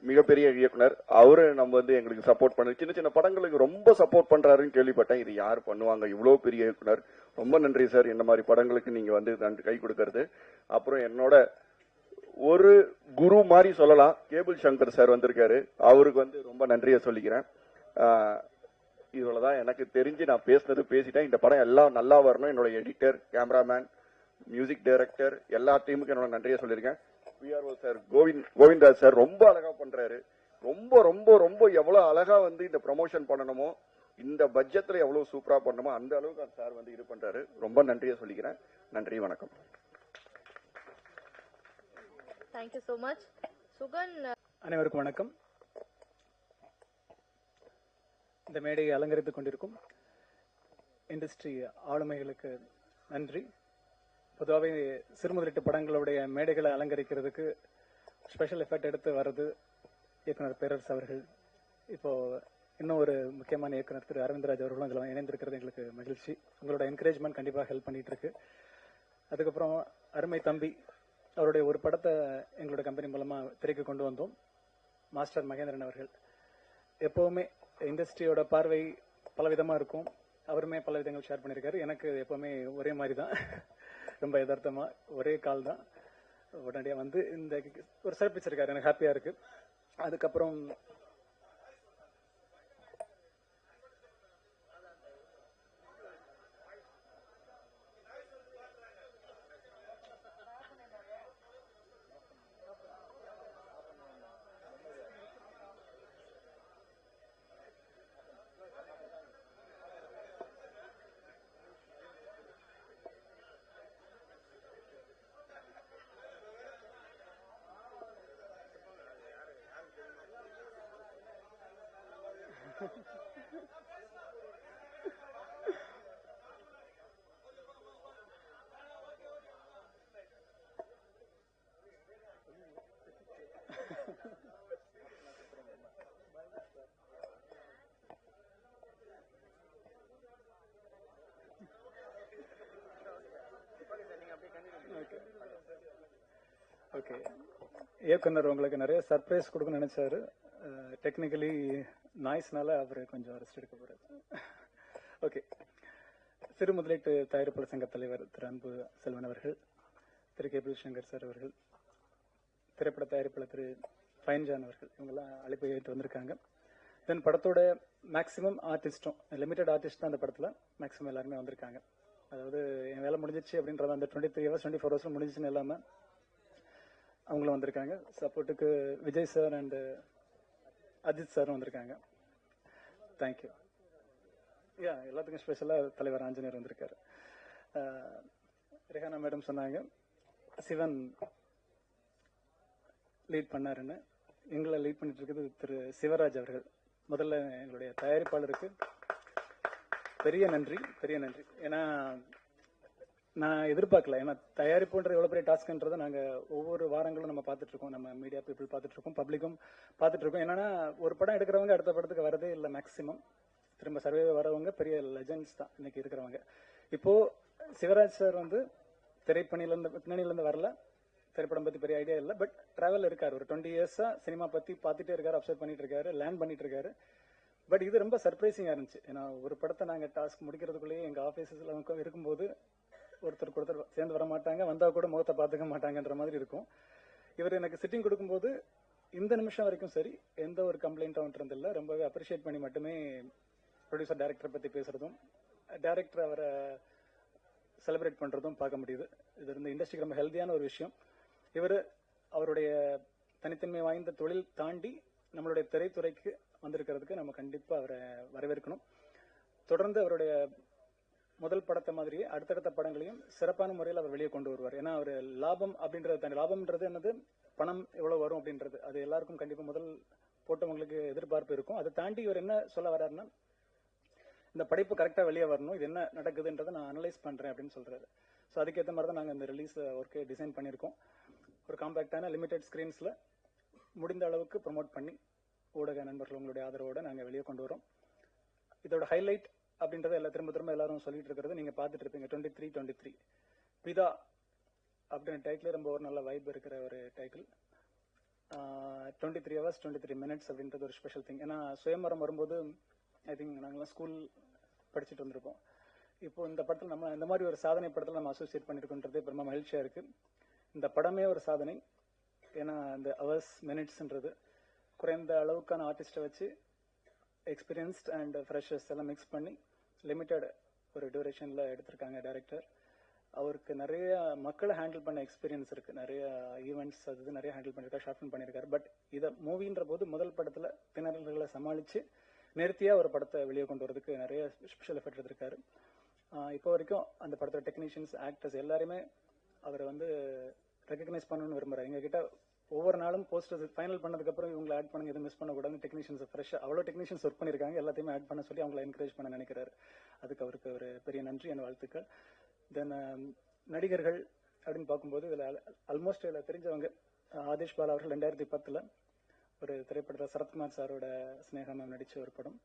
மிகப்பெரிய இயக்குனர். அவரு நம்ம வந்து எங்களுக்கு சப்போர்ட் பண்ண சின்ன சின்ன படங்களுக்கு ரொம்ப சப்போர்ட் பண்றாருன்னு கேள்விப்பட்டேன். இது யார் பண்ணுவாங்க, இவ்வளவு பெரிய இயக்குனர். ரொம்ப நன்றி சார், இந்த மாதிரி படங்களுக்கு நீங்க வந்து கை கொடுக்கறது. அப்புறம் என்னோட ஒரு குரு மாதிரி சொல்லலாம், கேபிள் சங்கர் சார் வந்திருக்காரு, அவருக்கு வந்து ரொம்ப நன்றியை சொல்லிக்கிறேன். இவ்வளவுதான் எனக்கு தெரிஞ்சு நான் பேசிட்டேன். இந்த படம் எல்லாம் நல்லா வரணும். என்னோட எடிட்டர், கேமராமேன், மியூசிக் டைரக்டர் எல்லா டீமுக்கும் என்னோட நன்றியை சொல்லியிருக்கேன். பிஆர்ஓ சார் கோவிந்தராஜ் சார் ரொம்ப அழகா பண்றாரு. ரொம்ப ரொம்ப ரொம்ப எவ்வளவு அழகா வந்து இந்த ப்ரமோஷன் பண்ணணுமோ, இந்த பட்ஜெட்ல எவ்வளவு சூப்பரா பண்ணணுமோ அந்த அளவுக்கு சார் வந்து இது பண்றாரு. ரொம்ப நன்றியை சொல்லிக்கிறேன். நன்றி, வணக்கம். Thank you so much. சுகன். அனைவருக்கும் வணக்கம். இந்த மேடையை அலங்கரித்துக் கொண்டிருக்கும் இண்டஸ்ட்ரி ஆளுமைகளுக்கு நன்றி. பொதுவாகவே சிறுமுதலீட்டு படங்களுடைய மேடைகளை அலங்கரிக்கிறதுக்கு ஸ்பெஷல் எஃபெக்ட் எடுத்து வர்றது இயக்குனர் பேரரசு அவர்கள். இப்போ இன்னும் ஒரு முக்கியமான இயக்குனர் திரு அரவிந்தராஜ் அவர்களும் அதில் இணைந்திருக்கிறது எங்களுக்கு மகிழ்ச்சி. உங்களோட என்கரேஜ்மெண்ட் கண்டிப்பாக ஹெல்ப் பண்ணிட்டு இருக்கு. அதுக்கப்புறம் அருமை தம்பி அவருடைய ஒரு படத்தை எங்களோட கம்பெனி மூலமா திரைக்கு கொண்டு வந்தோம். மாஸ்டர் மகேந்திரன் அவர்கள். எப்பவுமே இண்டஸ்ட்ரியோட பார்வை பலவிதமா இருக்கும். அவருமே பல விதங்கள் ஷேர் பண்ணியிருக்காரு. எனக்கு எப்பவுமே ஒரே மாதிரி தான், ரொம்ப யதார்த்தமா ஒரே கால் தான். உடனடியாக வந்து இந்த ஒரு சிறப்பிச்சிருக்காரு, எனக்கு ஹாப்பியா இருக்கு. அதுக்கப்புறம் ஓகே, இயக்குனர் உங்களுக்கு நிறைய சர்ப்ரைஸ் கொடுக்கணும்னு நினைச்சாரு. டெக்னிக்கலி நாய்ஸ்னால அவர் கொஞ்சம் ரெஸ்ட் எடுக்க போறாரு. ஓகே, சிறு முதலீட்டு தயாரிப்பாளர் சங்க தலைவர் திரு அன்பு செல்வன் அவர்கள், திரு கே பி சங்கர் சார் அவர்கள், திரைப்பட தயாரிப்பாளர் திரு ஃபைன்ஜான் அவர்கள், இவங்கெல்லாம் அழைப்பு ஏற்று வந்திருக்காங்க. தென் படத்தோட மேக்ஸிமம் ஆர்டிஸ்டும், லிமிடெட் ஆர்டிஸ்ட் தான் அந்த படத்தில் மேக்ஸிமம் எல்லாருமே வந்திருக்காங்க. அதாவது என் வேலை முடிஞ்சிச்சு அப்படின்றத அந்த 23 hours 24 hours முடிஞ்சிச்சுன்னு இல்லாமல் அவங்களும் வந்திருக்காங்க. சப்போர்ட்டுக்கு விஜய் சார் அண்ட் அஜித் சாரும் வந்திருக்காங்க. தேங்க்யூ. எல்லாத்துக்கும் ஸ்பெஷலாக தலைவர் ஆஞ்சநேயர் வந்திருக்காரு. ரெஹானா மேடம் சொன்னாங்க சிவன் லீட் பண்ணாருன்னு. எங்களை லீட் பண்ணிட்டு இருக்குது திரு சிவராஜ் அவர்கள். முதல்ல எங்களுடைய தயாரிப்பாளருக்கு பெரிய நன்றி, பெரிய நன்றி. ஏன்னா நான் எதிர்பார்க்கல. ஏன்னா தயாரிப்புன்ற எவ்வளோ பெரிய டாஸ்க்ன்றதை நாங்கள் ஒவ்வொரு வாரங்களும் நம்ம பார்த்துட்டு இருக்கோம். நம்ம மீடியா பீப்புள் பார்த்துட்டு இருக்கோம், பப்ளிக்கும் பார்த்துட்டு இருக்கோம். என்னன்னா ஒரு படம் எடுக்கிறவங்க அடுத்த படத்துக்கு வரதே இல்லை. மேக்ஸிமம் திரும்ப சர்வே வரவங்க பெரிய லெஜண்ட்ஸ் தான் இன்னைக்கு இருக்கிறவங்க. இப்போ சிவராஜ் சார் வந்து பின்னணியிலேருந்து வரல, திரைப்படம் பற்றி பெரிய ஐடியா இல்லை, பட் டிராவல் இருக்காரு. ஒரு 20 years சினிமா பற்றி பார்த்துட்டே இருக்காரு, அப்சர்வ் பண்ணிட்டு இருக்காரு, லேர்ன் பண்ணிட்டு இருக்காரு. பட் இது ரொம்ப சர்ப்ரைசிங்காக இருந்துச்சு. ஏன்னா ஒரு படத்தை நாங்கள் டாஸ்க் முடிக்கிறதுக்குள்ளேயே எங்கள் ஆஃபீஸில் இருக்கும்போது ஒருத்தருக்கு ஒருத்தர் சேர்ந்து வர மாட்டாங்க, வந்தா கூட முகத்தை பார்த்துக்க மாட்டாங்கன்ற மாதிரி இருக்கும். இவர் எனக்கு சிட்டிங் கொடுக்கும்போது இந்த நிமிஷம் வரைக்கும் சரி எந்த ஒரு கம்ப்ளைண்ட்டும் இருந்ததில்லை. ரொம்பவே அப்ரிஷியேட் பண்ணி மட்டுமே ப்ரொடியூசர் டைரக்டரை பற்றி பேசுறதும், டைரக்டர் அவரை செலிப்ரேட் பண்றதும் பார்க்க முடியுது. இது இந்த இண்டஸ்ட்ரிக்கு ரொம்ப ஹெல்த்தியான ஒரு விஷயம். இவர் அவருடைய தனித்தன்மை வாய்ந்த தொழில் தாண்டி நம்மளுடைய திரைத்துறைக்கு வந்திருக்கிறதுக்கு நம்ம கண்டிப்பாக அவரை வரவேற்கணும். தொடர்ந்து அவருடைய முதல் படத்தை மாதிரியே அடுத்தடுத்த படங்களையும் சிறப்பான முறையில் அவர் வெளியே கொண்டு வருவார். ஏன்னா அவர் லாபம் அப்படின்றது தாண்டி, லாபம்ன்றது என்னது, பணம் எவ்வளவு வரும் அப்படின்றது அது எல்லாருக்கும் கண்டிப்பாக முதல் போட்டவங்களுக்கு எதிர்பார்ப்பு இருக்கும். அதை தாண்டி இவர் என்ன சொல்ல வர்றாருன்னா, இந்த படைப்பு கரெக்டாக வெளியே வரணும், இது என்ன நடக்குதுன்றதை நான் அனலைஸ் பண்றேன் அப்படின்னு சொல்றாரு. ஸோ அதுக்கேற்ற மாதிரி தான் நாங்கள் இந்த ரிலீஸ் ஒர்க்கை டிசைன் பண்ணியிருக்கோம். ஒரு காம்பேக்டான லிமிடெட் ஸ்கிரீன்ஸ்ல முடிந்த அளவுக்கு ப்ரொமோட் பண்ணி ஊடக நண்பர்கள் உங்களுடைய ஆதரவோட நாங்கள் வெளியே கொண்டு வரோம். இதோட ஹைலைட் அப்படின்றத எல்லாம் திரும்ப எல்லாரும் சொல்லிட்டு இருக்கிறது நீங்க பார்த்துட்டு இருப்பீங்க. 23 பிதா அப்படின்னு டைட்டில் ரொம்ப ஒரு நல்ல வைப் இருக்கிற ஒரு டைட்டில். 23 hours 23 minutes அப்படின்றது ஒரு ஸ்பெஷல் திங். ஏன்னா சுயமரம் வரும்போது ஐ திங்க் நாங்களாம் ஸ்கூல் படிச்சுட்டு வந்திருப்போம். இப்போ இந்த படத்தில் நம்ம இந்த மாதிரி ஒரு சாதனை படத்தில் நம்ம அசோசியேட் பண்ணிருக்கோன்றதே ரொம்ப மகிழ்ச்சியா இருக்கு. இந்த படமே ஒரு சாதனை. ஏன்னா இந்த ஹவர்ஸ் மினிட்ஸ்ன்றது குறைந்த அளவுக்கான ஆர்டிஸ்டை வச்சு எக்ஸ்பீரியன்ஸ்ட் அண்ட் ஃப்ரெஷர்ஸ் எல்லாம் மிக்ஸ் பண்ணி லிமிட்டட் ஒரு டியூரேஷன்ல எடுத்திருக்காங்க டைரக்டர். அவருக்கு நிறைய மக்களை ஹேண்டில் பண்ண எக்ஸ்பீரியன்ஸ் இருக்கு, நிறைய ஈவெண்ட்ஸ் அது நிறைய ஹேண்டில் பண்ணியிருக்காரு, ஷார்ட் ஃபிலிம் பண்ணியிருக்காரு. பட் இதை மூவின்ற போது முதல் படத்துல திணறல்களை சமாளிச்சு நேர்த்தியா ஒரு படத்தை வெளியே கொண்டு வரதுக்கு நிறைய ஸ்பெஷல் எஃபெக்ட் எடுத்திருக்காரு. இப்போ வரைக்கும் அந்த படத்தோட டெக்னீஷியன்ஸ், ஆக்டர்ஸ் எல்லாருமே அவரை வந்து ரெகக்னைஸ் பண்ணணும்னு விரும்புறாரு. எங்ககிட்ட ஒவ்வொரு நாளும் போஸ்டர்ஸ் ஃபைனல் பண்ணதுக்கு அப்புறம் இவங்களை ஆட் பண்ணுங்க, எதுவும் மிஸ் பண்ணக்கூடாது, டெக்னீஷியன்ஸ் ஃப்ரெஷ்ஷாக அவ்வளோ டெக்னீஷியன்ஸ் ஒர்க் பண்ணியிருக்காங்க, எல்லாத்தையுமே ஆட் பண்ண சொல்லி அவங்களை என்கரேஜ் பண்ண நினைக்கிறாரு. அதுக்கு அவருக்கு ஒரு பெரிய நன்றி, என் வாழ்த்துக்கள். தென் நடிகர்கள் அப்படின்னு பார்க்கும்போது இதில் ஆல்மோஸ்ட் இதில் தெரிஞ்சவங்க ஆதிஷ் பாலா அவர்கள் 2010 ஒரு திரைப்படத்தில் சரத்குமார் சாரோட ஸ்னேகா மேம் நடித்த ஒரு படம்.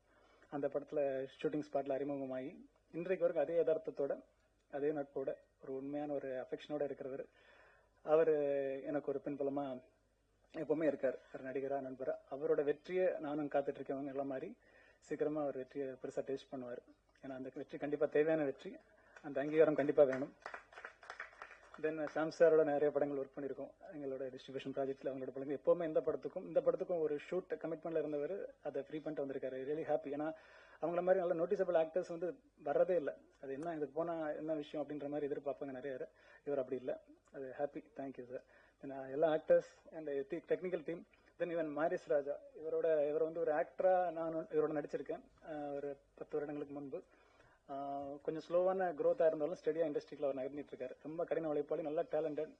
அந்த படத்தில் ஷூட்டிங் ஸ்பாட்டில் அறிமுகமாகி இன்றைக்கு வரைக்கும் அதே யதார்த்தத்தோட அதே நட்போட ஒரு உண்மையான ஒரு அஃபெக்ஷனோட இருக்கிறவர். அவர் எனக்கு ஒரு பின்புலமாக எப்பவுமே இருக்கார், ஒரு நடிகராக, நண்பராக. அவரோட வெற்றியை நானும் காத்துட்டு இருக்கவங்க எல்லாம் மாதிரி சீக்கிரமாக அவர் வெற்றியை பெருசாக டேஸ்ட் பண்ணுவார். ஏன்னா அந்த வெற்றி கண்டிப்பாக தேவையான வெற்றி, அந்த அங்கீகாரம் கண்டிப்பாக வேணும். தென் ஷாம் சாரோட நிறைய படங்கள் ஒர்க் பண்ணியிருக்கோம். எங்களோட டிஸ்ட்ரிபியூஷன் ப்ராஜெக்ட்ல அவங்களோட படங்கள் எப்பவுமே இந்த படத்துக்கும் ஒரு ஷூட் கமிட்மெண்ட்ல இருந்தவர் அதை ஃப்ரீ பண்ணிட்டு வந்திருக்காரு. Really happy. ஏன்னா அவங்கள மாதிரி நல்ல நோட்டிசபிள் ஆக்டர்ஸ் வந்து வர்றதே இல்லை. அது என்ன இதுக்கு போனா என்ன விஷயம் அப்படின்ற மாதிரி எதிர்பார்ப்பாங்க நிறைய பேர். இவர் அப்படி இல்லை. அது ஹாப்பி. Thank you sir. எல்லா actors and technical team. Then even Maris Raja, இவர் வந்து ஒரு ஆக்டரா நான் இவரோட நடிச்சிருக்கேன் ஒரு 10 வருடங்களுக்கு முன்பு. கொஞ்சம் ஸ்லோவான க்ரோத்தாக இருந்தாலும் ஸ்டெடியாக இண்டஸ்ட்ரியில் அவர் நகர்ந்துட்டு இருக்காரு. ரொம்ப கடின உழைப்பாளி, நல்லா டேலண்டட்.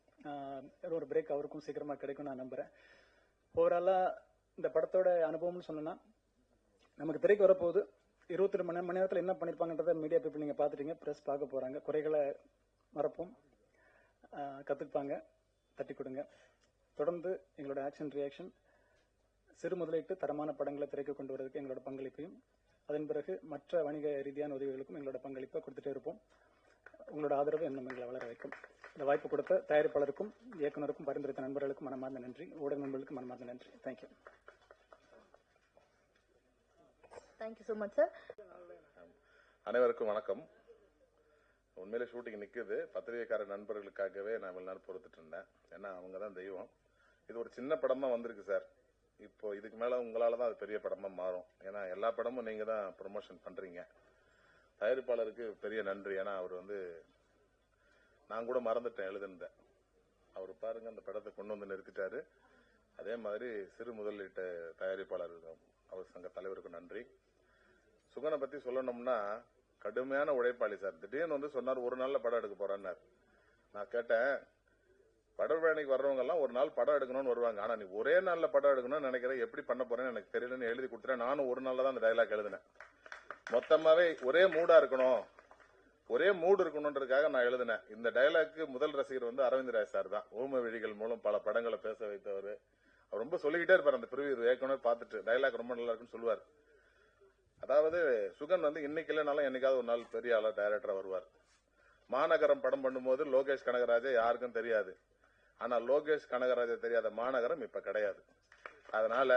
ஒரு பிரேக் அவருக்கும் சீக்கிரமாக கிடைக்கும் நான் நம்புறேன். ஓவராலாக இந்த படத்தோட அனுபவம்னு சொன்னோன்னா, நமக்கு திரைக்கு வரப்போகுது. 22 மணி நேரத்தில் என்ன பண்ணியிருப்பாங்கன்றத மீடியா பீப்புள் நீங்கள் பார்த்துட்டீங்க, ப்ரெஸ் பார்க்க போகிறாங்க. குறைகளை மறப்போம், கற்றுப்பாங்க, தட்டி கொடுங்க. தொடர்ந்து எங்களோட ஆக்ஷன் ரியாக்ஷன், சிறு முதலீட்டு தரமான படங்களை திரைக்கு கொண்டு வரதுக்கு எங்களோட பங்களிப்பையும், அதன் பிறகு மற்ற வணிக ரீதியான உதவிகளுக்கும் எங்களோட பங்களிப்பை கொடுத்துட்டே இருப்போம். உங்களோட ஆதரவு இன்னும் எங்களை வளர வைக்கும். இந்த வாய்ப்பு கொடுத்த தயாரிப்பாளருக்கும் இயக்குனருக்கும் பரிந்துரைத்த நண்பர்களுக்கும் மனமார்ந்த நன்றி. ஊடக நண்பர்களுக்கும் மனமார்ந்த நன்றி. Thank you. Thank you so much sir. அனைவருக்கும் வணக்கம். உண்மையிலே ஷூட்டிங் நிற்குது. பத்திரிகைக்கார நண்பர்களுக்காகவே நான் இவ்வளவு நேரம் பொறுத்துட்டு இருந்தேன். ஏன்னா அவங்க தான் தெய்வம். இது ஒரு சின்ன படமா வந்திருக்கு சார். இப்போ இதுக்கு மேல உங்களால தான் அது பெரிய படமா மாறும். ஏன்னா எல்லா படமும் நீங்க தான் ப்ரொமோஷன் பண்றீங்க. தயாரிப்பாளருக்கு பெரிய நன்றி. ஏன்னா அவர் வந்து நான் கூட மறந்துட்டேன் எழுதுனேன். அவர் பாருங்க அந்த படத்தை கொண்டு வந்து நிறுத்திட்டாரு. அதே மாதிரி சிறு முதலீட்டு தயாரிப்பாளர் அவர் சங்க தலைவருக்கு நன்றி. சுகனை பத்தி சொல்லணும்னா கடுமையான உழைப்பாளி சார். திடீர்னு வந்து சொன்னார் ஒரு நாள்ல படம் எடுக்க போறான்னார். நான் கேட்டேன், படப்பயணிக்கு வர்றவங்க எல்லாம் ஒரு நாள் படம் எடுக்கணும்னு வருவாங்க. ஆனா நீ ஒரே நாள்ல படம் எடுக்கணும்னு நினைக்கிறேன், எப்படி பண்ண போறேன்னு எனக்கு தெரியலன்னு எழுதி கொடுத்துட்டேன். நானும் ஒரு நாள்ல தான் அந்த டைலாக் எழுதினேன். மொத்தமாவே ஒரே மூடா இருக்கணும், ஒரே மூடு இருக்கணும்ன்றதுக்காக நான் எழுதினேன். இந்த டைலாக்கு முதல் ரசிகர் வந்து அரவிந்த் ராய் சார் தான். ஊம விழிகள் மூலம் பல படங்களை பேச வைத்தவர். அவர் ரொம்ப சொல்லிக்கிட்டே இருப்பார். அந்த பிரிவு ஏற்கனவே பார்த்துட்டு டைலாக் ரொம்ப நல்லா இருக்குன்னு சொல்லுவார். அதாவது சுகன் வந்து இன்னைக்கு இல்லைனாலும் என்னைக்காவது ஒரு நாள் பெரிய ஆளா டைரக்டரா வருவார். மாநகரம் படம் பண்ணும்போது லோகேஷ் கனகராஜா யாருக்கும் தெரியாது. ஆனா லோகேஷ் கனகராஜா தெரியாத மாநகரம் இப்ப கிடையாது. அதனால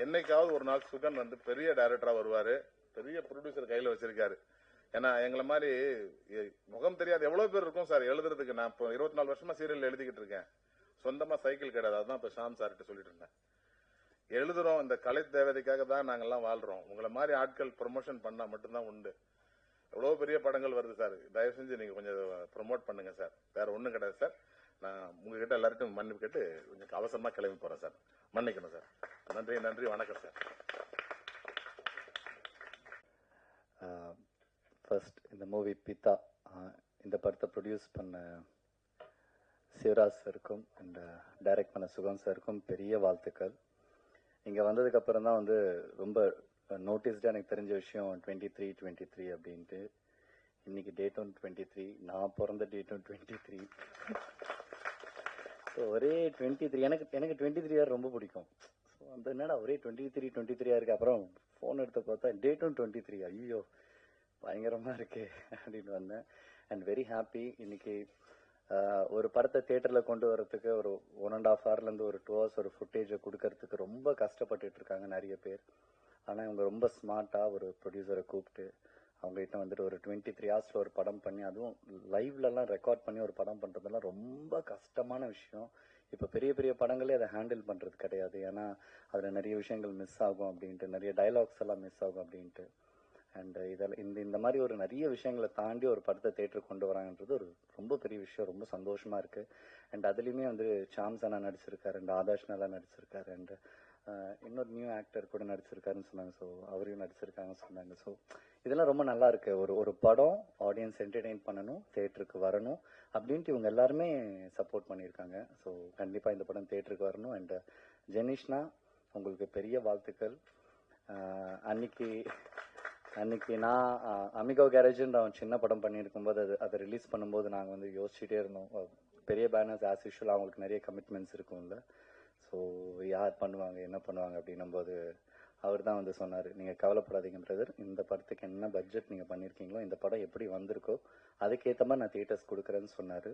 என்னைக்காவது ஒரு நாள் சுகன் வந்து பெரிய டைரக்டரா வருவாரு. பெரிய ப்ரொடியூசர் கையில வச்சிருக்காரு. ஏன்னா எங்களை மாதிரி முகம் தெரியாது எவ்வளவு பேர் இருக்கும் சார் எழுதுறதுக்கு. நான் இப்போ 24 வருஷமா சீரியல் எழுதிக்கிட்டு இருக்கேன். சொந்தமா சைக்கிள் கிடையாது. அதுதான் இப்ப ஷாம் சார்கிட்ட சொல்லிட்டு இருந்தேன். எழுதுறோம், இந்த கலை தேவதைக்காக தான் நாங்கெல்லாம் வாழ்றோம். உங்களை மாதிரி ஆட்கள் ப்ரொமோஷன் பண்ணா மட்டும்தான் உண்டு. எவ்வளவு பெரிய படங்கள் வருது சார். தயவு செஞ்சு நீங்க கொஞ்சம் ப்ரொமோட் பண்ணுங்க சார். வேற ஒண்ணும் கிடையாது சார். நான் உங்ககிட்ட எல்லாருக்கும் மன்னிப்பு கேட்டு கொஞ்சம் அவசரமா கிளம்பி போறேன் சார். மன்னிக்கணும் சார். நன்றி நன்றி, வணக்கம் சார். ஃபர்ஸ்ட் இந்த மூவி பிதா, இந்த படத்தை ப்ரொடியூஸ் பண்ண சிவராஜ் சாருக்கும் அண்ட் டைரக்ட் பண்ண சுகம் சாருக்கும் பெரிய வாழ்த்துக்கள். இங்கே வந்ததுக்கு அப்புறம் தான் வந்து ரொம்ப நோட்டீஸ்டாக எனக்கு தெரிஞ்ச விஷயம் 23 அப்படின்ட்டு. இன்னைக்கு டேட்டும் 23, நான் பிறந்த டேட்டும் 23. ஸோ ஒரே 23. எனக்கு 23 இயர் ரொம்ப பிடிக்கும். ஸோ அந்த என்னடா ஒரே 23 இருக்கு. அப்புறம் ஃபோன் எடுத்து பார்த்தா டேட்டும் 23. ஐயோ பயங்கரமாக இருக்கு அப்படின்னு வந்தேன். And very happy. இன்னைக்கு ஒரு படத்தை தியேட்டரில் கொண்டு வரதுக்கு ஒரு 1.5 ஹவர்லேருந்து ஒரு 2 ஹவர்ஸ் ஒரு ஃபுட்டேஜை கொடுக்கறதுக்கு ரொம்ப கஷ்டப்பட்டுட்டு இருக்காங்க நிறைய பேர். ஆனால் இவங்க ரொம்ப ஸ்மார்ட்டாக ஒரு ப்ரொடியூசரை கூப்பிட்டு அவங்ககிட்ட வந்துட்டு ஒரு 23 ஹவர்ஸில் ஒரு படம் பண்ணி, அதுவும் லைவ்லலாம் ரெக்கார்ட் பண்ணி ஒரு படம் பண்ணுறதெல்லாம் ரொம்ப கஷ்டமான விஷயம். இப்போ பெரிய பெரிய படங்களே அதை ஹேண்டில் பண்ணுறது கிடையாது. ஏன்னா அதில் நிறைய விஷயங்கள் மிஸ் ஆகும் அப்படின்ட்டு, நிறைய டைலாக்ஸ் எல்லாம் மிஸ் ஆகும் அப்படின்ட்டு. அண்ட் இதெல்லாம் இந்த மாதிரி ஒரு நிறைய விஷயங்களை தாண்டி ஒரு படத்தை தேட்டருக்கு கொண்டு வராங்கன்றது ஒரு ரொம்ப பெரிய விஷயம். ரொம்ப சந்தோஷமா இருக்கு. அண்ட் அதுலேயுமே வந்து சாம்ஸ் அண்ணா நடிச்சிருக்காரு, அண்ட் ஆதாஷ் நல்லா நடிச்சிருக்காரு, அண்ட் இன்னொரு நியூ ஆக்டர் கூட நடிச்சிருக்காருன்னு சொன்னாங்க. ஸோ அவரையும் நடிச்சிருக்காங்கன்னு சொன்னாங்க. ஸோ இதெல்லாம் ரொம்ப நல்லா இருக்கு. ஒரு படம் ஆடியன்ஸ் என்டர்டெயின் பண்ணணும், தேட்டருக்கு வரணும் அப்படின்ட்டு இவங்க எல்லாருமே சப்போர்ட் பண்ணியிருக்காங்க. ஸோ கண்டிப்பாக இந்த படம் தேட்டருக்கு வரணும். அண்ட் ஜெனிஷ்னா உங்களுக்கு பெரிய வாழ்த்துக்கள். அன்னைக்கு நான் அமிகோ கேரேஜ்ன்ற அவன் சின்ன படம் பண்ணியிருக்கும் போது அதை ரிலீஸ் பண்ணும்போது நாங்கள் வந்து யோசிச்சுட்டே இருந்தோம். பெரிய பேனர்ஸ் ஆஸ் யூஷுவல் அவங்களுக்கு நிறைய கமிட்மெண்ட்ஸ் இருக்கும்ல. ஸோ யார் பண்ணுவாங்க என்ன பண்ணுவாங்க அப்படின்னும் போது அவர் தான் வந்து சொன்னார், நீங்கள் கவலைப்படாதீங்க பிரதர், இந்த படத்துக்கு என்ன பட்ஜெட் நீங்கள் பண்ணியிருக்கீங்களோ, இந்த படம் எப்படி வந்திருக்கோ அதுக்கேற்ற மாதிரி நான் தியேட்டர்ஸ் கொடுக்குறேன்னு சொன்னார்.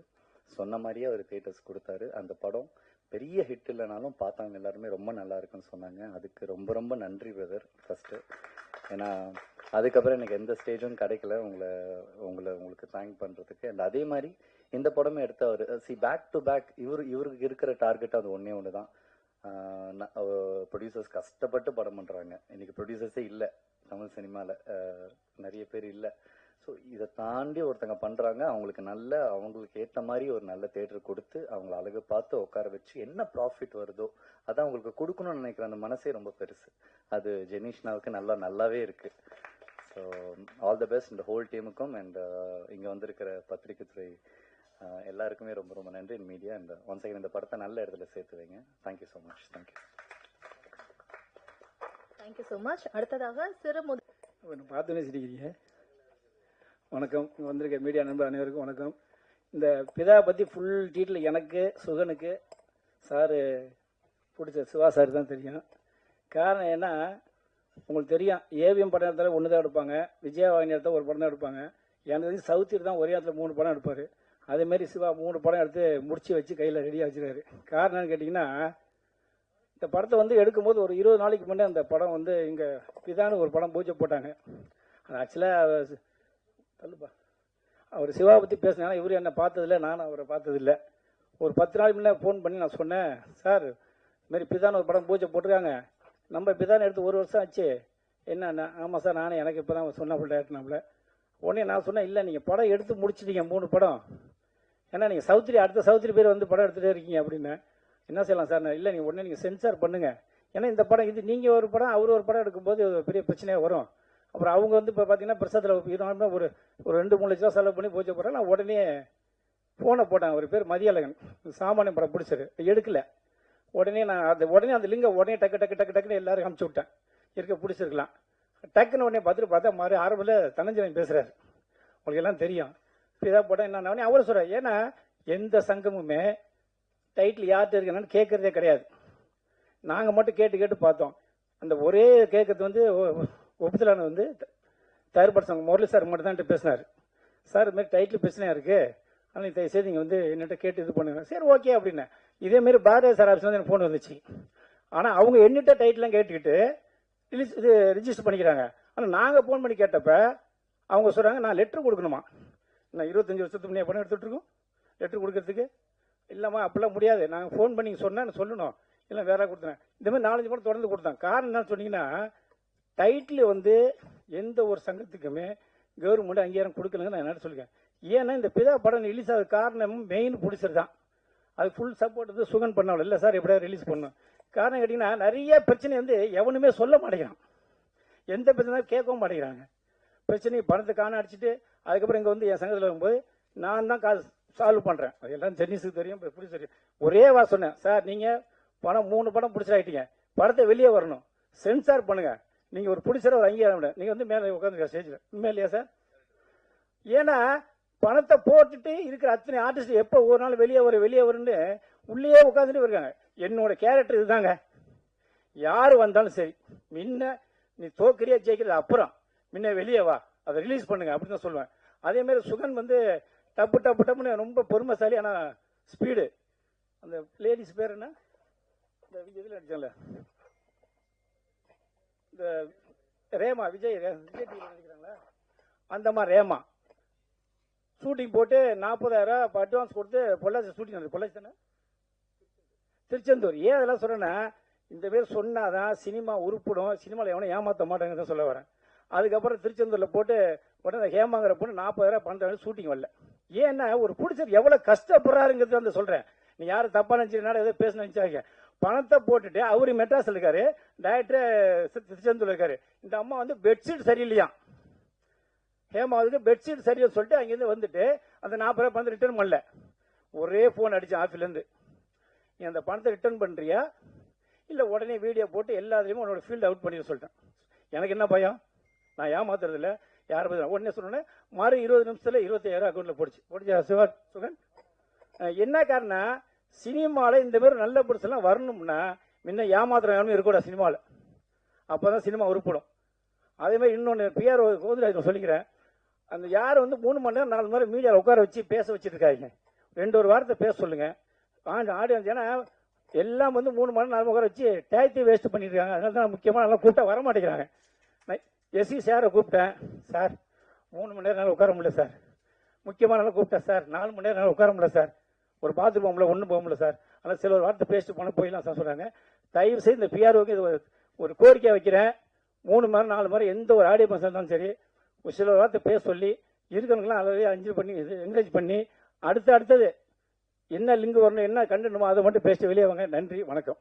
சொன்ன மாதிரியே அவர் தியேட்டர்ஸ் கொடுத்தாரு. அந்த படம் பெரிய ஹிட் இல்லைனாலும் பார்த்தவங்க எல்லாருமே ரொம்ப நல்லா இருக்குன்னு சொன்னாங்க. அதுக்கு ரொம்ப ரொம்ப நன்றி பிரதர் ஃபர்ஸ்ட். ஏன்னா அதுக்கப்புறம் எனக்கு எந்த ஸ்டேஜும் கிடைக்கல உங்களுக்கு தேங்க் பண்றதுக்கு. அண்ட் அதே மாதிரி இந்த படமே எடுத்து அவர் பேக் டு பேக் இவருக்கு இருக்கிற டார்கெட் அது ஒன்று தான். ப்ரொடியூசர்ஸ் கஷ்டப்பட்டு படம் பண்றாங்க. இன்னைக்கு ப்ரொடியூசர்ஸே இல்லை தமிழ் சினிமாவில், நிறைய பேர் இல்லை. ஸோ இதை தாண்டி ஒருத்தங்க பண்றாங்க, அவங்களுக்கு ஏற்ற மாதிரி ஒரு நல்ல தியேட்டர் கொடுத்து அவங்கள அழகு பார்த்து உட்கார வச்சு என்ன ப்ராஃபிட் வருதோ அதை அவங்களுக்கு கொடுக்கணும்னு நினைக்கிற அந்த மனசே ரொம்ப பெருசு. அது ஜெனிஷ்னாவுக்கு நல்லாவே இருக்கு. ஸோ ஆல் த பெஸ்ட் இந்த ஹோல் டீமுக்கும். அண்ட் இங்கே வந்திருக்கிற பத்திரிகை துறை எல்லாருக்குமே ரொம்ப ரொம்ப நன்றி. மீடியா அண்ட் ஒன்ஸ் அகைன் இந்த படத்தை நல்ல இடத்துல சேர்த்து வைங்க. Thank you so much. Thank you so much. அடுத்ததாக பார்த்துனே சிரிக்கிறீங்க. வணக்கம். இங்கே வந்திருக்க மீடியா நண்பர் அனைவருக்கும் வணக்கம். இந்த பிதா பற்றி ஃபுல் டீட்டெயில் எனக்கு சுகனுக்கு சாரு பிடிச்ச சிவா சார் தான் தெரியும். காரணம் ஏன்னா உங்களுக்கு தெரியும், ஏவிஎம் படம் இடத்துல ஒன்று தான் எடுப்பாங்க, விஜயவாணி இடத்துல ஒரு படம் தான் எடுப்பாங்க. எனக்கு தெரிஞ்சு சவுத்தியில் தான் ஒரே இடத்துல 3 படம் எடுப்பார். அதேமாரி சிவா 3 படம் எடுத்து முடிச்சு வச்சு கையில் ரெடியாக வச்சுருக்காரு. காரணம் என்னன்னு கேட்டிங்கன்னா, இந்த படத்தை வந்து எடுக்கும்போது ஒரு 20 நாளைக்கு முன்னே அந்த படம் வந்து இங்கே பிதான்னு ஒரு படம் பூஜை போட்டாங்க. அது ஆக்சுவலாக அவர் சிவா பற்றி பேசினா இவர் என்னை பார்த்ததில்லை, நானும் அவரை பார்த்ததில்லை. ஒரு 10 நாள் முன்னே ஃபோன் பண்ணி நான் சொன்னேன், சார் இதுமாரி பிதான்னு ஒரு படம் பூஜை போட்டிருக்காங்க, நம்ம பிதான்னு எடுத்து 1 வருஷம் ஆச்சு. என்ன? ஆமாம் சார், நானே எனக்கு இப்போ தான் சொன்னாப்புல டேரக்டர். உடனே நான் சொன்னேன், இல்லை நீங்கள் படம் எடுத்து முடிச்சிட்டீங்க 3 படம், ஏன்னா நீங்கள் அடுத்த சவுத்ரி பேர் வந்து படம் எடுத்துகிட்டே இருக்கீங்க அப்படின்னு. என்ன செய்யலாம் சார்? இல்லை நீங்கள் உடனே நீங்கள் சென்சார் பண்ணுங்கள். ஏன்னா இந்த படம் இது நீங்கள் ஒரு படம் அவர் ஒரு படம் எடுக்கும்போது பெரிய பிரச்சனையாக வரும். அப்புறம் அவங்க வந்து இப்போ பார்த்தீங்கன்னா பிரசாத்தில் ஒரு 2-3 லட்ச ரூபா செலவு பண்ணி பூஜை போடுறேன். நான் உடனே ஃபோனை போட்டேன். ஒரு பேர் மதியழகன், சாமானிய படம் பிடிச்சாரு, எடுக்கல. உடனே அந்த லிங்கை உடனே டக்குன்னு எல்லாரும் அனுப்பிச்சு விட்டேன். பிடிச்சிருக்கலாம். டக்குன்னு உடனே பார்த்தா மாதிரி ஆரம்பத்தில் தனஞ்சயன் பேசுகிறாரு, உங்களுக்கு எல்லாம் தெரியும். இதாக போட்டேன் என்ன அவரை சொல்கிறார். ஏன்னா எந்த சங்கமுமே டைட்டில் யார்கிட்ட இருக்குன்னு கேட்குறதே கிடையாது. நாங்கள் மட்டும் கேட்டு பார்த்தோம். அந்த ஒரே கேட்கறது வந்து ஒப்புதலான வந்து தயார்பட சங்கம் முரளி சார் மட்டும் தான் பேசினார். சார் இதுமாரி டைட்டில் பிரச்சனையாக இருக்குது, ஆனால் தயவுசெய்து நீங்கள் வந்து என்னட்ட கேட்டு இது பண்ணுங்க. சரி ஓகே அப்படின்னு. இதேமாரி பாரதிய சார் ஆஃபீஸ் வந்து எனக்கு ஃபோன் வந்துச்சு. ஆனால் அவங்க என்னட்ட டைட்டிலாம் கேட்டுக்கிட்டு ரிஜிஸ்டர் பண்ணிக்கிறாங்க. ஆனால் நாங்கள் ஃபோன் பண்ணி கேட்டப்ப அவங்க சொல்கிறாங்க, நான் லெட்ரு கொடுக்கணுமா. நான் 25 வருஷத்துக்கு முன்னே பணம் எடுத்துகிட்ருக்கோம், லெட்ரு கொடுக்கறதுக்கு இல்லைம்மா அப்படிலாம் முடியாது, நாங்கள் ஃபோன் பண்ணி சொன்னேன்னு சொல்லணும், இல்லை வேற கொடுத்தேன். இந்தமாதிரி 4-5 படம் தொடர்ந்து கொடுத்தேன். காரணம் என்னன்னு சொன்னீங்கன்னா, டைட்டில் வந்து எந்த ஒரு சங்கத்துக்குமே கவர்மெண்ட் அங்கீகாரம் கொடுக்கலங்க நான் என்ன சொல்லியிருக்கேன். ஏன்னா இந்த பிதா படம் ரிலீஸ் ஆகுது காரணம் மெயின் ப்ரொடியூசர் தான். அது ஃபுல் சப்போர்ட் வந்து சுகன் பண்ணாலும் இல்லை சார் எப்படியா ரிலீஸ் பண்ணணும். காரணம் கேட்டிங்கன்னா நிறைய பிரச்சனை வந்து எவனுமே சொல்ல மாட்டேங்கிறான், எந்த பிரச்சனை கேட்கவும் மாட்டேங்கிறாங்க. பிரச்சனையை பணத்தை காண அடிச்சுட்டு அதுக்கப்புறம் இங்கே வந்து என் சங்கத்தில் வரும்போது நான் தான் சால்வ் பண்ணுறேன். அது எல்லாம் ஜென்னிஸுக்கு தெரியும், ப்ரொடியூசர் ஒரே சொன்னேன், சார் நீங்கள் படம் 3 படம் பிடிச்சிட்டாயிட்டீங்க, படத்தை வெளியே வரணும், சென்சார் பண்ணுங்க. நீங்கள் ஒரு பிடிச்சர ஒரு அங்கீகாரம் நீங்கள் வந்து மேலே உட்காந்துருக்க ஸ்டேஜில் உண்மை இல்லையா சார்? ஏன்னா பணத்தை போட்டுட்டு இருக்கிற அத்தனை ஆர்டிஸ்ட் எப்போ ஒரு நாள் வெளியே வருன்னு உள்ளே உட்காந்துட்டு இருக்காங்க. என்னோட கேரக்டர் இதுதாங்க. யார் வந்தாலும் சரி, முன்ன நீ தோக்கிறியா ஜெயிக்கிறது அப்புறம், முன்ன வெளியே வா, அதை ரிலீஸ் பண்ணுங்க அப்படின்னு தான் சொல்லுவேன். அதே மாதிரி சுகன் வந்து டப்புன்னு ரொம்ப பொறுமைசாலி, ஆனால் ஸ்பீடு. அந்த லேடிஸ் பேர் என்ன, இந்த இதில் அடிச்சால இந்த ரேமா, விஜய் டிவியில் நடிக்கிறாங்களா, அந்த மாதிரி ரேமா ஷூட்டிங் போட்டு 40,000 அட்வான்ஸ் கொடுத்து பொள்ளாச்சி ஷூட்டிங், பொள்ளாச்சி தானே, திருச்செந்தூர். ஏன் அதெல்லாம் சொல்றேன்னா, இந்த பேர் சொன்னாதான் சினிமா உருப்பிடும், சினிமாவில் எவனை ஏமாற்ற மாட்டாங்கன்னு தான் சொல்ல வரேன். அதுக்கப்புறம் திருச்செந்தூரில் போட்டு உடனே ஹேமாங்கிற பொண்ணு 40,000 பணத்தை ஷூட்டிங் வரல. ஏன்னா ஒரு பிடிச்சர் எவ்வளோ கஷ்டப்படுறாருங்கிறது அந்த சொல்கிறேன். நீ யாரும் தப்பா நினச்சினாலும் ஏதோ பேச நினச்சாங்க. பணத்தை போட்டுட்டு அவரு மெட்ராஸ் இருக்காரு, டைரக்டர் திருச்செந்தூர் இருக்காரு. இந்த அம்மா வந்து பெட்ஷீட் சரியில்லையா, ஹேமாவுக்கு பெட்ஷீட் சரியில்லை சொல்லிட்டு அங்கேருந்து வந்துட்டு அந்த 40,000 பணத்தை ரிட்டர்ன் பண்ணல. ஒரே ஃபோன் அடிச்சேன் ஆஃபீஸ்லேருந்து, நீ அந்த பணத்தை ரிட்டர்ன் பண்ணுறியா இல்லை உடனே வீடியோ போட்டு எல்லாத்துலேயுமே உன்னோட ஃபீல்டு அவுட் பண்ணிட சொல்லிட்டேன். எனக்கு என்ன பயம், நான் ஏமாத்துறது இல்லை யாரை பற்றி. உடனே சொன்னோன்னே மறு 20 நிமிஷத்தில் 25,000 அக்கௌண்ட்டில் போடுச்சு சிவா சுகன். என்ன காரணம், சினிமாவில் இந்த மாதிரி நல்ல படத்தெல்லாம் வரணும்னா முன்ன ஏமாத்திரம் யாருமே இருக்கக்கூடாது சினிமாவில். அப்போ தான் சினிமா உருப்படும். அதே மாதிரி இன்னொன்று பிஆர் கோவிந்தராஜ் சொல்லிக்கிறேன், அந்த யார் வந்து 3 மணி நேரம் 4 மணி நேரம் மீடியாவில் உட்கார வச்சு பேச வச்சுருக்காங்க, 2 வாரத்தை பேச சொல்லுங்க ஆடியன்ஸ். ஏன்னா எல்லாம் வந்து 3 மணி நேரம் 4 உட்கார வச்சு டயத்தை வேஸ்ட் பண்ணியிருக்காங்க. அதனால தான் முக்கியமாக நல்லா கூப்பிட்டா வர மாட்டேங்கிறாங்க. எஸ்சி சாரை கூப்பிட்டேன், சார் 3 மணி நேரம் உட்கார முடியல சார். முக்கியமாக நல்லா கூப்பிட்டேன் சார், 4 மணி நேரம் உட்கார முடியல சார். ஒரு பாத்ரூம் போக முடியல, ஒன்றும் போக முடியல சார். ஆனால் சில ஒரு வார்த்தை பேசிட்டு போனால் போயிடலாம் சார் சொல்கிறாங்க. தயவு செய்து இந்த பிஆர்ஓக்கு இது ஒரு கோரிக்கை வைக்கிறேன். 3 மணி நேரம் 4 மணி நேரம் எந்த ஒரு ஆடியோ பஸ் இருந்தாலும் சரி, ஒரு சில வார்த்தை பேச சொல்லி இருக்கிறவங்களாம் அளவே அஞ்சு பண்ணி என்கரேஜ் பண்ணி அடுத்தது என்ன லிங்க் வரணும், என்ன கண்டனுமோ அதை மட்டும் பேசிட்டு வெளியே வாங்க. நன்றி, வணக்கம்.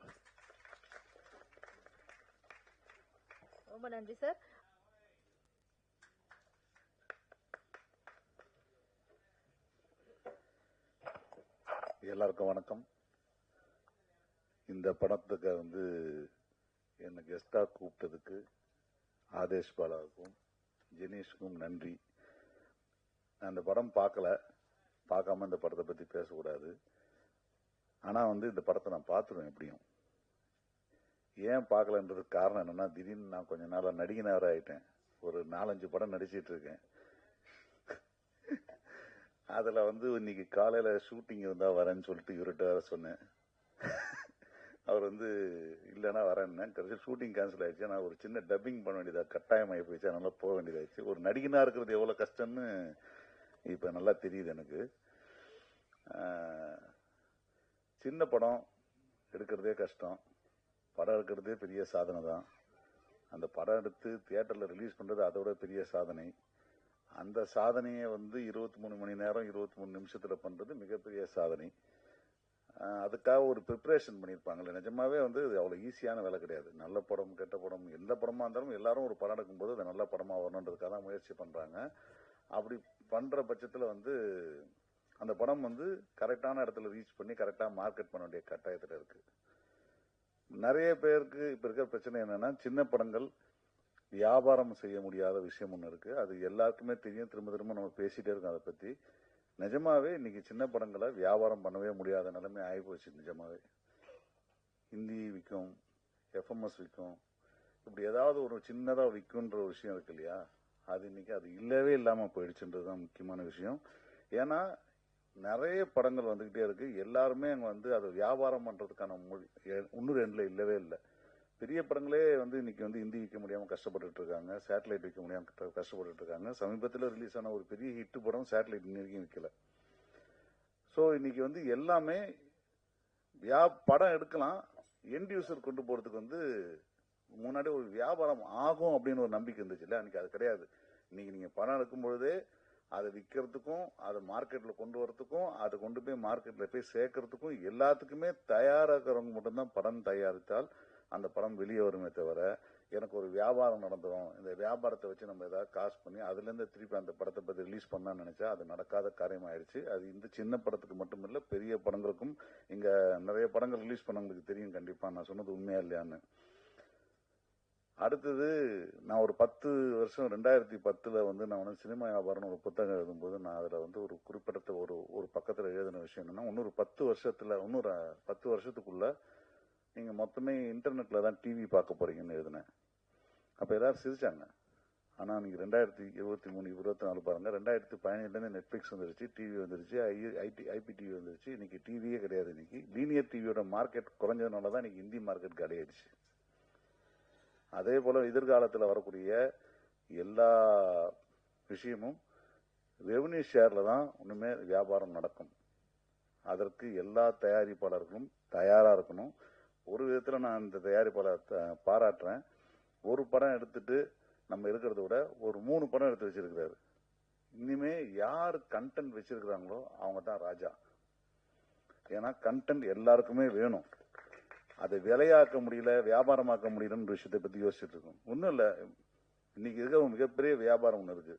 ரொம்ப நன்றி சார். எல்லாருக்கும் வணக்கம். இந்த படத்துக்கு வந்து என்னை கெஸ்டா கூப்பிட்டதுக்கு ஆதேஷ் பாலாவுக்கும் ஜெனீஷுக்கும் நன்றி. நான் இந்த படம் பார்க்காம இந்த படத்தை பற்றி பேசக்கூடாது. ஆனால் வந்து இந்த படத்தை நான் பார்த்துருவேன் எப்படியும். ஏன் பார்க்கலன்றதுக்கு காரணம் என்னன்னா, திடீர்னு நான் கொஞ்ச நாளாக நடிகனாக ஆகிட்டேன். ஒரு 4-5 படம் நடிச்சிட்டு இருக்கேன். அதில் வந்து இன்னைக்கு காலையில் ஷூட்டிங் இருந்தால் வரேன்னு சொல்லிட்டு இவர்கிட்ட வேற சொன்னேன். அவர் வந்து இல்லைன்னா வரேன்னு கடைசி ஷூட்டிங் கேன்சல் ஆயிடுச்சு. நான் ஒரு சின்ன டப்பிங் பண்ண வேண்டியதாக கட்டாயமாகி போயிடுச்சு. அதனால போக வேண்டியதாகிடுச்சு. ஒரு நடிகனாக இருக்கிறது எவ்வளோ கஷ்டம்னு இப்போ நல்லா தெரியுது எனக்கு. சின்ன படம் எடுக்கிறதே கஷ்டம், படம் எடுக்கிறதே பெரிய சாதனை தான். அந்த படம் எடுத்து தியேட்டரில் ரிலீஸ் பண்ணுறது அதோட பெரிய சாதனை. அந்த சாதனையை வந்து 23 மணி நேரம் 23 நிமிஷத்தில் பண்ணுறது மிகப்பெரிய சாதனை. அதுக்காக ஒரு ப்ரிப்ரேஷன் பண்ணியிருப்பாங்கல்ல. நிஜமாவே வந்து அது அவ்வளோ ஈஸியான வேலை கிடையாது. நல்ல படம் கெட்ட படம் எந்த படமாக இருந்தாலும் எல்லாரும் ஒரு படம் எடுக்கும்போது அது நல்ல படமாக வரணுன்றதுக்காக தான் முயற்சி பண்ணுறாங்க. அப்படி பண்ணுற பட்சத்தில் வந்து அந்த படம் வந்து கரெக்டான இடத்துல ரீச் பண்ணி கரெக்டாக மார்க்கெட் பண்ண வேண்டிய கட்டாயத்தில் இருக்குது. நிறைய பேருக்கு இப்போ இருக்கிற பிரச்சனை என்னென்னா, சின்ன படங்கள் வியாபாரம் செய்ய முடியாத விஷயம் ஒன்று இருக்குது. அது எல்லாருக்குமே தெரியும். திரும்ப திரும்ப நம்ம பேசிகிட்டே இருக்கோம் அதை பற்றி. நிஜமாவே இன்னைக்கு சின்ன படங்களை வியாபாரம் பண்ணவே முடியாத நிலைமை ஆகிப்போச்சு. நிஜமாவே ஹிந்தி விற்கும், எஃப்எம்எஸ் விற்கும், இப்படி ஏதாவது ஒரு சின்னதாக விற்குன்ற ஒரு விஷயம் இருக்கு இல்லையா, அது இன்னைக்கு அது இல்லவே இல்லாமல் போயிடுச்சுன்றது தான் முக்கியமான விஷயம். ஏன்னா நிறைய படங்கள் வந்துக்கிட்டே இருக்கு. எல்லாருமே அங்கே வந்து அதை வியாபாரம் பண்ணுறதுக்கான மொழி இன்னொரு எண்டில் இல்லவே இல்லை. பெரிய படங்களே வந்து இன்னைக்கு வந்து ஹிந்தி விற்க முடியாமல் கஷ்டப்பட்டுட்டு இருக்காங்க, சேட்டலைட் விற்க முடியாமல் கஷ்டப்பட்டுட்டு இருக்காங்க. சமீபத்தில் ரிலீஸ் ஆன ஒரு பெரிய ஹிட் படம் சேட்டலைட் இன்னைக்கும் விற்கல. ஸோ இன்னைக்கு வந்து எல்லாமே படம் எடுக்கலாம், எண்ட் யூசர் கொண்டு போகிறதுக்கு வந்து முன்னாடி ஒரு வியாபாரம் ஆகும் அப்படின்னு ஒரு நம்பிக்கை இருந்துச்சு இல்லை, அன்னைக்கு அது கிடையாது. இன்னைக்கு நீங்கள் படம் எடுக்கும் பொழுதே அதை விற்கிறதுக்கும் அதை மார்க்கெட்டில் கொண்டு வரதுக்கும் அதை கொண்டு போய் மார்க்கெட்டில் போய் சேர்க்கறதுக்கும் எல்லாத்துக்குமே தயாராகிறவங்க மட்டும்தான் படம் தயாரித்தால் அந்த படம் வெளியே வருமே தவிர, எனக்கு ஒரு வியாபாரம் நடந்துடும், இந்த வியாபாரத்தை வச்சு நம்ம ஏதாவது காசு பண்ணி அதுலேருந்து திருப்பி அந்த படத்தை பற்றி ரிலீஸ் பண்ணான்னு நினச்சா அது நடக்காத காரியமாயிடுச்சு. அது இந்த சின்ன படத்துக்கு மட்டும் இல்லை, பெரிய படங்களுக்கும் இங்கே நிறைய படங்கள் ரிலீஸ் பண்ணவங்களுக்கு தெரியும் கண்டிப்பாக நான் சொன்னது உண்மையா இல்லையான்னு. அடுத்தது நான் ஒரு 10 வருஷம் 2010 வந்து நான் வந்து சினிமா வியாபாரம்னு ஒரு புத்தகம் எழுதும்போது நான் அதில் வந்து ஒரு குறிப்பிட்ட ஒரு பக்கத்தில் எழுதின விஷயம் என்னன்னா, இன்னொரு 10 வருஷத்துக்குள்ள நீங்கள் மொத்தமே இன்டர்நெட்டில் தான் டிவி பார்க்க போறீங்கன்னு எழுதினேன். அப்போ எல்லாரும் சிரிச்சாங்க. ஆனால் நீங்கள் 2023 24 பாருங்க, 2017 நெட்ஃப்ளிக்ஸ் வந்துருச்சு, டிவி வந்துருச்சு, ஐபிடிவி வந்துருச்சு. இன்னைக்கு டிவியே கிடையாது. இன்னைக்கு லீனியர் டிவியோட மார்க்கெட் குறைஞ்சதுனால தான் இன்னைக்கு ஹிந்தி மார்க்கெட் கிடையாயிடுச்சு. அதே போல எதிர்காலத்தில் வரக்கூடிய எல்லா விஷயமும் ரெவன்யூ ஷேர்ல தான் ஒண்ணுமே வியாபாரம் நடக்கும். அதற்கு எல்லா தயாரிப்பாளர்களும் தயாரா இருக்கணும். ஒரு விதத்தில் நான் இந்த தயாரிப்பாளர் பாராட்டுறேன். ஒரு படம் எடுத்துட்டு நம்ம இருக்கிறத விட ஒரு 3 படம் எடுத்து வச்சிருக்கிறாரு. இனிமே யார் கண்டென்ட் வச்சிருக்கிறாங்களோ அவங்க தான் ராஜா. ஏன்னா கண்டென்ட் எல்லாருக்குமே வேணும். அதை விலையாக்க முடியல, வியாபாரமாக்க முடியலன்ற விஷயத்தை பத்தி யோசிச்சுட்டு இருக்கோம். ஒன்றும் இல்லை, இன்னைக்கு இருக்க மிகப்பெரிய வியாபாரம் ஒன்று இருக்கு.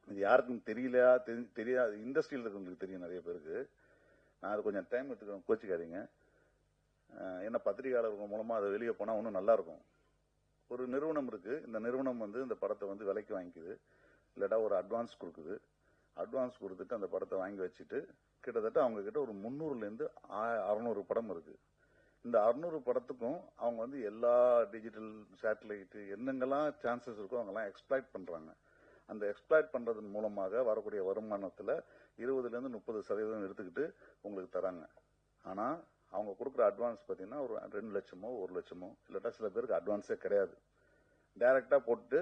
இது யாருக்கும் தெரியலையா, தெரியாது. இண்டஸ்ட்ரியில் இருக்கவங்களுக்கு தெரியும் நிறைய பேருக்கு. நான் அது கொஞ்சம் டைம் எடுத்துக்கிறேன், கோச்சிக்காதீங்க. ஏன்னா பத்திரிகையாளர்கள் மூலமா அதை வெளியே போனால் இன்னும் நல்லா இருக்கும். ஒரு நிறுவனம் இருக்கு. இந்த நிறுவனம் வந்து இந்த படத்தை வந்து விலைக்கு வாங்கிக்குது, இல்லாட்டா ஒரு அட்வான்ஸ் கொடுக்குது. அட்வான்ஸ் கொடுத்துட்டு அந்த படத்தை வாங்கி வச்சுட்டு கிட்டத்தட்ட அவங்க கிட்ட ஒரு 300லேருந்து 600 படம் இருக்கு. இந்த 600 படத்துக்கும் அவங்க வந்து எல்லா டிஜிட்டல் சேட்டலைட்டு என்னங்கெல்லாம் சான்சஸ் இருக்கோ அவங்கெல்லாம் எக்ஸ்ப்ளாய்ட் பண்றாங்க. அந்த எக்ஸ்ப்ளாய்ட் பண்றதன் மூலமாக வரக்கூடிய வருமானத்துல 20லேருந்து 30% எடுத்துக்கிட்டு உங்களுக்கு தராங்க. ஆனா அவங்க கொடுக்குற அட்வான்ஸ் பார்த்தீங்கன்னா ஒரு 2 லட்சமோ 1 லட்சமோ இல்லாட்டா சில பேருக்கு அட்வான்ஸே கிடையாது. டைரக்டா போட்டு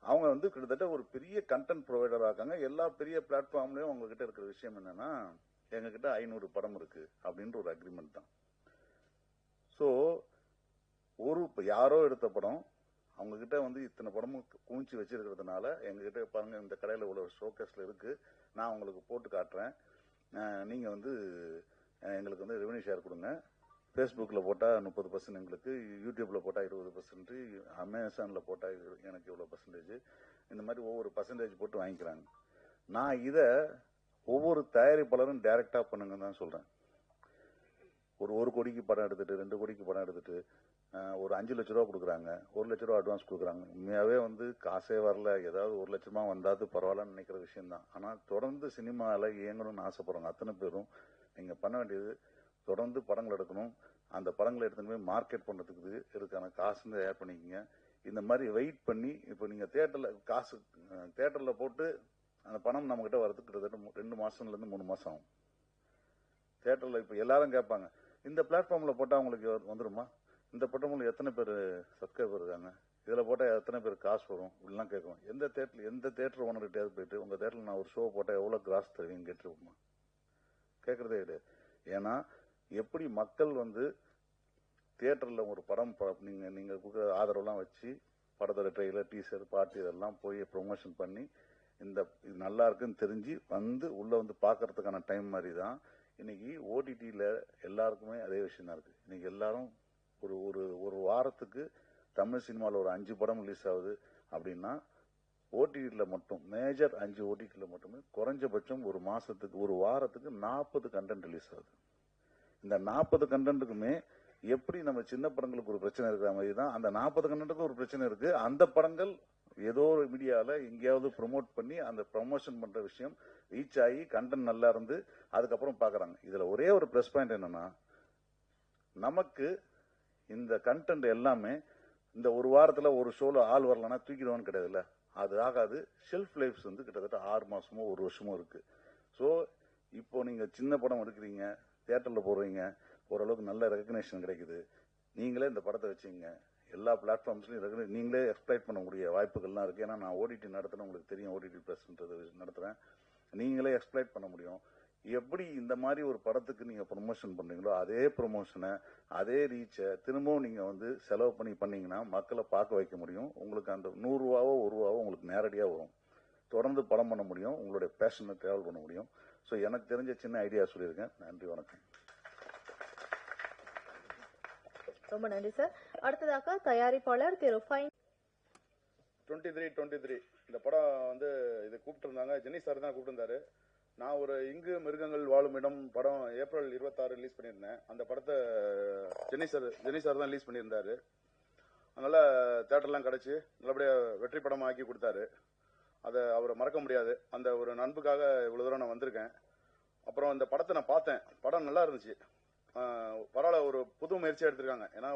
அவங்க வந்து கிட்டத்தட்ட ஒரு பெரிய கண்டென்ட் ப்ரொவைடர் ஆக்காங்க. எல்லா பெரிய பிளாட்ஃபார்ம்லயும் அவங்க கிட்ட இருக்கிற விஷயம் என்னன்னா, எங்ககிட்ட 500 படம் இருக்கு அப்படின்ற ஒரு அக்ரிமெண்ட் தான். ஸோ யாரோ எடுத்த படம் அவங்க கிட்ட வந்து இத்தனை படமும் குவிச்சு வச்சிருக்கிறதுனால எங்ககிட்ட பாருங்க இந்த கடையில் உள்ள ஷோகேஸ்ல இருக்கு, நான் உங்களுக்கு போட்டு காட்டுறேன், நீங்க வந்து எங்களுக்கு வந்து ரெவன்யூ ஷேர் கொடுங்க. ஃபேஸ்புக்கில் போட்டால் 30% எங்களுக்கு, யூடியூப்பில் போட்டால் 20%, அமேசானில் போட்டால் எனக்கு இவ்வளோ %, இந்த மாதிரி ஒவ்வொரு பர்சன்டேஜ் போட்டு வாங்கிக்கிறாங்க. நான் இதை ஒவ்வொரு தயாரிப்பாளரும் டைரக்டாக பண்ணுங்கன்னு தான் சொல்கிறேன். ஒரு 1 கோடிக்கு படம் எடுத்துட்டு 2 கோடிக்கு படம் எடுத்துட்டு ஒரு 5 லட்ச ரூபா கொடுக்குறாங்க, 1 லட்ச ரூபா அட்வான்ஸ் கொடுக்குறாங்க. உண்மையாகவே வந்து காசே வரல, ஏதாவது 1 லட்சமா வந்தாது பரவாயில்லன்னு நினைக்கிற விஷயம்தான். ஆனால் தொடர்ந்து சினிமாவில் இயங்கணும்னு ஆசைப்படுறாங்க அத்தனை பேரும். நீங்கள் பண்ண வேண்டியது தொடர்ந்து படங்கள் எடுக்கணும். அந்த படங்களை எடுத்துன்னு போய் மார்க்கெட் பண்ணுறதுக்கு இதுக்கான காசு தயார் பண்ணிக்கோங்க. இந்த மாதிரி வெயிட் பண்ணி இப்போ நீங்கள் தேட்டரில் போட்டு அந்த பணம் நம்மகிட்ட வரதுக்கு கிட்டத்தட்ட 2 மாதம்லேருந்து 3 மாதம் ஆகும். தேட்டரில் இப்போ எல்லாரும் கேட்பாங்க, இந்த பிளாட்ஃபார்மில் போட்டால் உங்களுக்கு வந்துடுமா, இந்த படமும் எத்தனை பேர் சப்ஸ்கிரைபர் இருக்காங்க, இதில் போட்டால் எத்தனை பேர் காசு வரும், இப்படிலாம் கேட்கும். எந்த தேட்டர் ஓனர்கிட்டயாவது போயிட்டு உங்கள் தேட்டரில் நான் ஒரு ஷோ போட்டால் எவ்வளோ கிராஸ் தருவீங்கன்னு கேட்டுருப்போமா? கேட்குறதே கிடையாது. ஏன்னா எப்படி மக்கள் வந்து தியேட்டரில் ஒரு படம் நீங்கள் கொடுக்குற ஆதரவுலாம் வச்சு படத்தோட ட்ரெயிலர், டீசர், பாட்டு இதெல்லாம் போய் ப்ரொமோஷன் பண்ணி இது நல்லா இருக்குன்னு தெரிஞ்சு வந்து உள்ளே வந்து பார்க்கறதுக்கான டைம் மாதிரி தான் இன்னைக்கு ஓடிடியில் எல்லாருக்குமே அதே விஷயம் தான் இருக்குது. இன்னைக்கு எல்லாரும் ஒரு வாரத்துக்கு தமிழ் சினிமாவில் ஒரு 5 படம் ரிலீஸ் ஆகுது அப்படின்னா ஓடிடியில் மட்டும் மேஜர் 5 ஓடிடியில் மட்டுமே குறைஞ்சபட்சம் ஒரு வாரத்துக்கு 40 கண்டென்ட் ரிலீஸ் ஆகுது. இந்த 40 கண்டென்ட்டுக்குமே எப்படி நம்ம சின்ன படங்களுக்கு ஒரு பிரச்சனை இருக்கிற மாதிரி தான் அந்த 40 கண்டென்ட்டுக்கு ஒரு பிரச்சனை இருக்கு. அந்த படங்கள் ஏதோ ஒரு மீடியாவில் எங்கேயாவது ப்ரொமோட் பண்ணி அந்த ப்ரமோஷன் பண்ற விஷயம் ரீச் ஆகி கண்டென்ட் நல்லா இருந்து அதுக்கப்புறம் பார்க்குறாங்க. இதுல ஒரே ஒரு ப்ளஸ் பாயிண்ட் என்னன்னா, நமக்கு இந்த கண்டென்ட் எல்லாமே இந்த ஒரு வாரத்துல ஒரு ஷோல ஆள் வரலன்னா தூக்கிடுவான்னு கிடையாதுல்ல, அது ஆகாது. ஷெல்ஃப் லைஃப்ஸ் வந்து கிட்டத்தட்ட 6 மாசமோ 1 வருஷமோ இருக்கு. ஸோ இப்போ நீங்க சின்ன படம் எடுக்கிறீங்க, தியேட்டர்ல போடுறீங்க, ஓரளவுக்கு நல்ல ரெகக்னேஷன் கிடைக்குது, நீங்களே இந்த படத்தை வச்சுங்க, எல்லா பிளாட்ஃபார்ம்ஸ்லையும் நீங்களே எக்ஸ்ப்ளைட் பண்ணக்கூடிய வாய்ப்புகள்லாம் இருக்கு. ஏன்னா நான் ஓடிடி நடத்துறேன், உங்களுக்கு தெரியும், ஓடிடி ப்ளஸ்ன்றது நடத்துறேன், நீங்களே எக்ஸ்ப்ளைட் பண்ண முடியும். எப்படி இந்த மாதிரி ஒரு படத்துக்கு நீங்க ப்ரொமோஷன் பண்றீங்களோ அதே ப்ரொமோஷனை அதே ரீச்சை திரும்பவும் நீங்க வந்து செலவு பண்ணீங்கன்னா மக்களை பார்க்க வைக்க முடியும். உங்களுக்கு அந்த 100 ரூபாவோ 1 ரூபாவோ உங்களுக்கு நேரடியாக வரும். தொடர்ந்து படம் பண்ண முடியும், உங்களுடைய பேஷனை டிராவல் பண்ண முடியும். ஸோ எனக்கு தெரிஞ்ச சின்ன ஐடியா சொல்லியிருக்கேன். நன்றி, வணக்கம். ரொம்ப நன்றி சார். அடுத்ததாக தயாரிப்பாளர் திரு ஃபைன். 23 இந்த படம் வந்து இது கூப்பிட்டு இருந்தாங்க, ஜெனி சார் தான் கூப்பிட்டுருந்தாரு. நான் ஒரு இங்கு மிருகங்கள் வாழும் இடம் படம் ஏப்ரல் 26 ரிலீஸ் பண்ணியிருந்தேன். அந்த படத்தை ஜெனி சார் தான் ரிலீஸ் பண்ணியிருந்தாரு. அதனால தேட்டர்லாம் கிடைச்சி நல்லபடியாக வெற்றி படமாக ஆக்கி கொடுத்தாரு. அதை அவரை மறக்க முடியாது. அந்த ஒரு நண்புக்காக இவ்வளோ தூரம் நான் வந்திருக்கேன். அப்புறம் இந்த படத்தை நான் பார்த்தேன், படம் நல்லா இருந்துச்சு. பரவாயில்ல, ஒரு புது முயற்சியாக எடுத்திருக்காங்க. ஏன்னா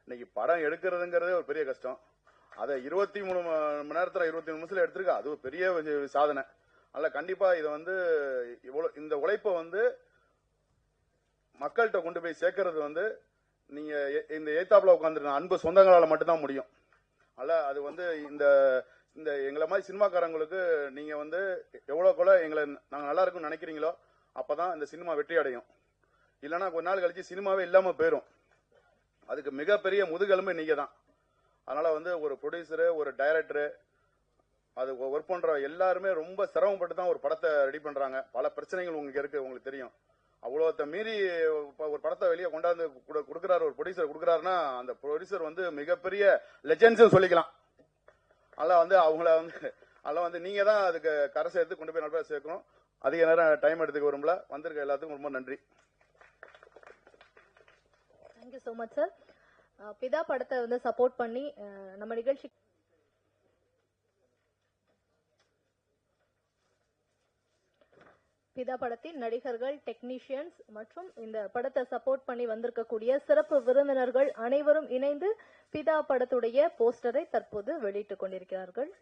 இன்னைக்கு படம் எடுக்கிறதுங்கிறதே ஒரு பெரிய கஷ்டம். அதை 23 மணி நேரத்தில் 23 நிமிஷத்தில் எடுத்திருக்கா, அது ஒரு பெரிய சாதனை. அல்ல, கண்டிப்பா இதை வந்து இந்த உழைப்பை வந்து மக்கள்கிட்ட கொண்டு போய் சேர்க்கறது வந்து நீங்க இந்த ஏத்தாப்புல உட்காந்துருக்க அன்பு சொந்தங்களால மட்டும்தான் முடியும். அல்ல, அது வந்து இந்த எங்களை மாதிரி சினிமாக்காரங்களுக்கு நீங்க வந்து எவ்வளவுக்குள்ள எங்களை நாங்க நல்லா இருக்குன்னு நினைக்கிறீங்களோ அப்பதான் இந்த சினிமா வெற்றி அடையும். இல்லைன்னா கொஞ்ச நாள் கழிச்சு சினிமாவே இல்லாம போயிடும். அதுக்கு மிகப்பெரிய முதுகெலும்பு நீங்க தான். அதனால வந்து ஒரு ப்ரொடியூசரு, ஒரு டைரக்டரு, அது ஒர்க் பண்ற எல்லாருமே ரொம்ப சிரமப்பட்டு தான் ஒரு படத்தை ரெடி பண்றாங்க. பல பிரச்சனைகள் உங்களுக்கு இருக்கு, உங்களுக்கு தெரியும். அவ்வளோத்த மீறி ஒரு படத்தை வெளியே கொண்டாந்து கொடுக்குறாரு, ஒரு ப்ரொடியூசர் கொடுக்குறாருன்னா அந்த ப்ரொடியூசர் வந்து மிகப்பெரிய லெஜெண்ட்ஸ் சொல்லிக்கலாம். அதெல்லாம் வந்து அதெல்லாம் வந்து நீங்க தான் அதுக்கு கரை சேர்த்து கொண்டு போய் நல்லா சேர்க்கணும். அதிக நேரம் டைம் எடுத்துக்க வரும்ல, வந்திருக்க எல்லாத்துக்கும் ரொம்ப நன்றி. Thank you so much sir. பிதா படத்தை வந்து சப்போர்ட் பண்ணி நம்ம நிகழ்ச்சி பிதா படத்தின் நடிகர்கள், டெக்னீஷியன்ஸ் மற்றும் இந்த படத்தை சப்போர்ட் பண்ணி வந்திருக்கக்கூடிய சிறப்பு விருந்தினர்கள் அனைவரும் இணைந்து பிதா படத்துடைய போஸ்டரை தற்போது வெளியிட்டுக் கொண்டிருக்கிறார்கள்.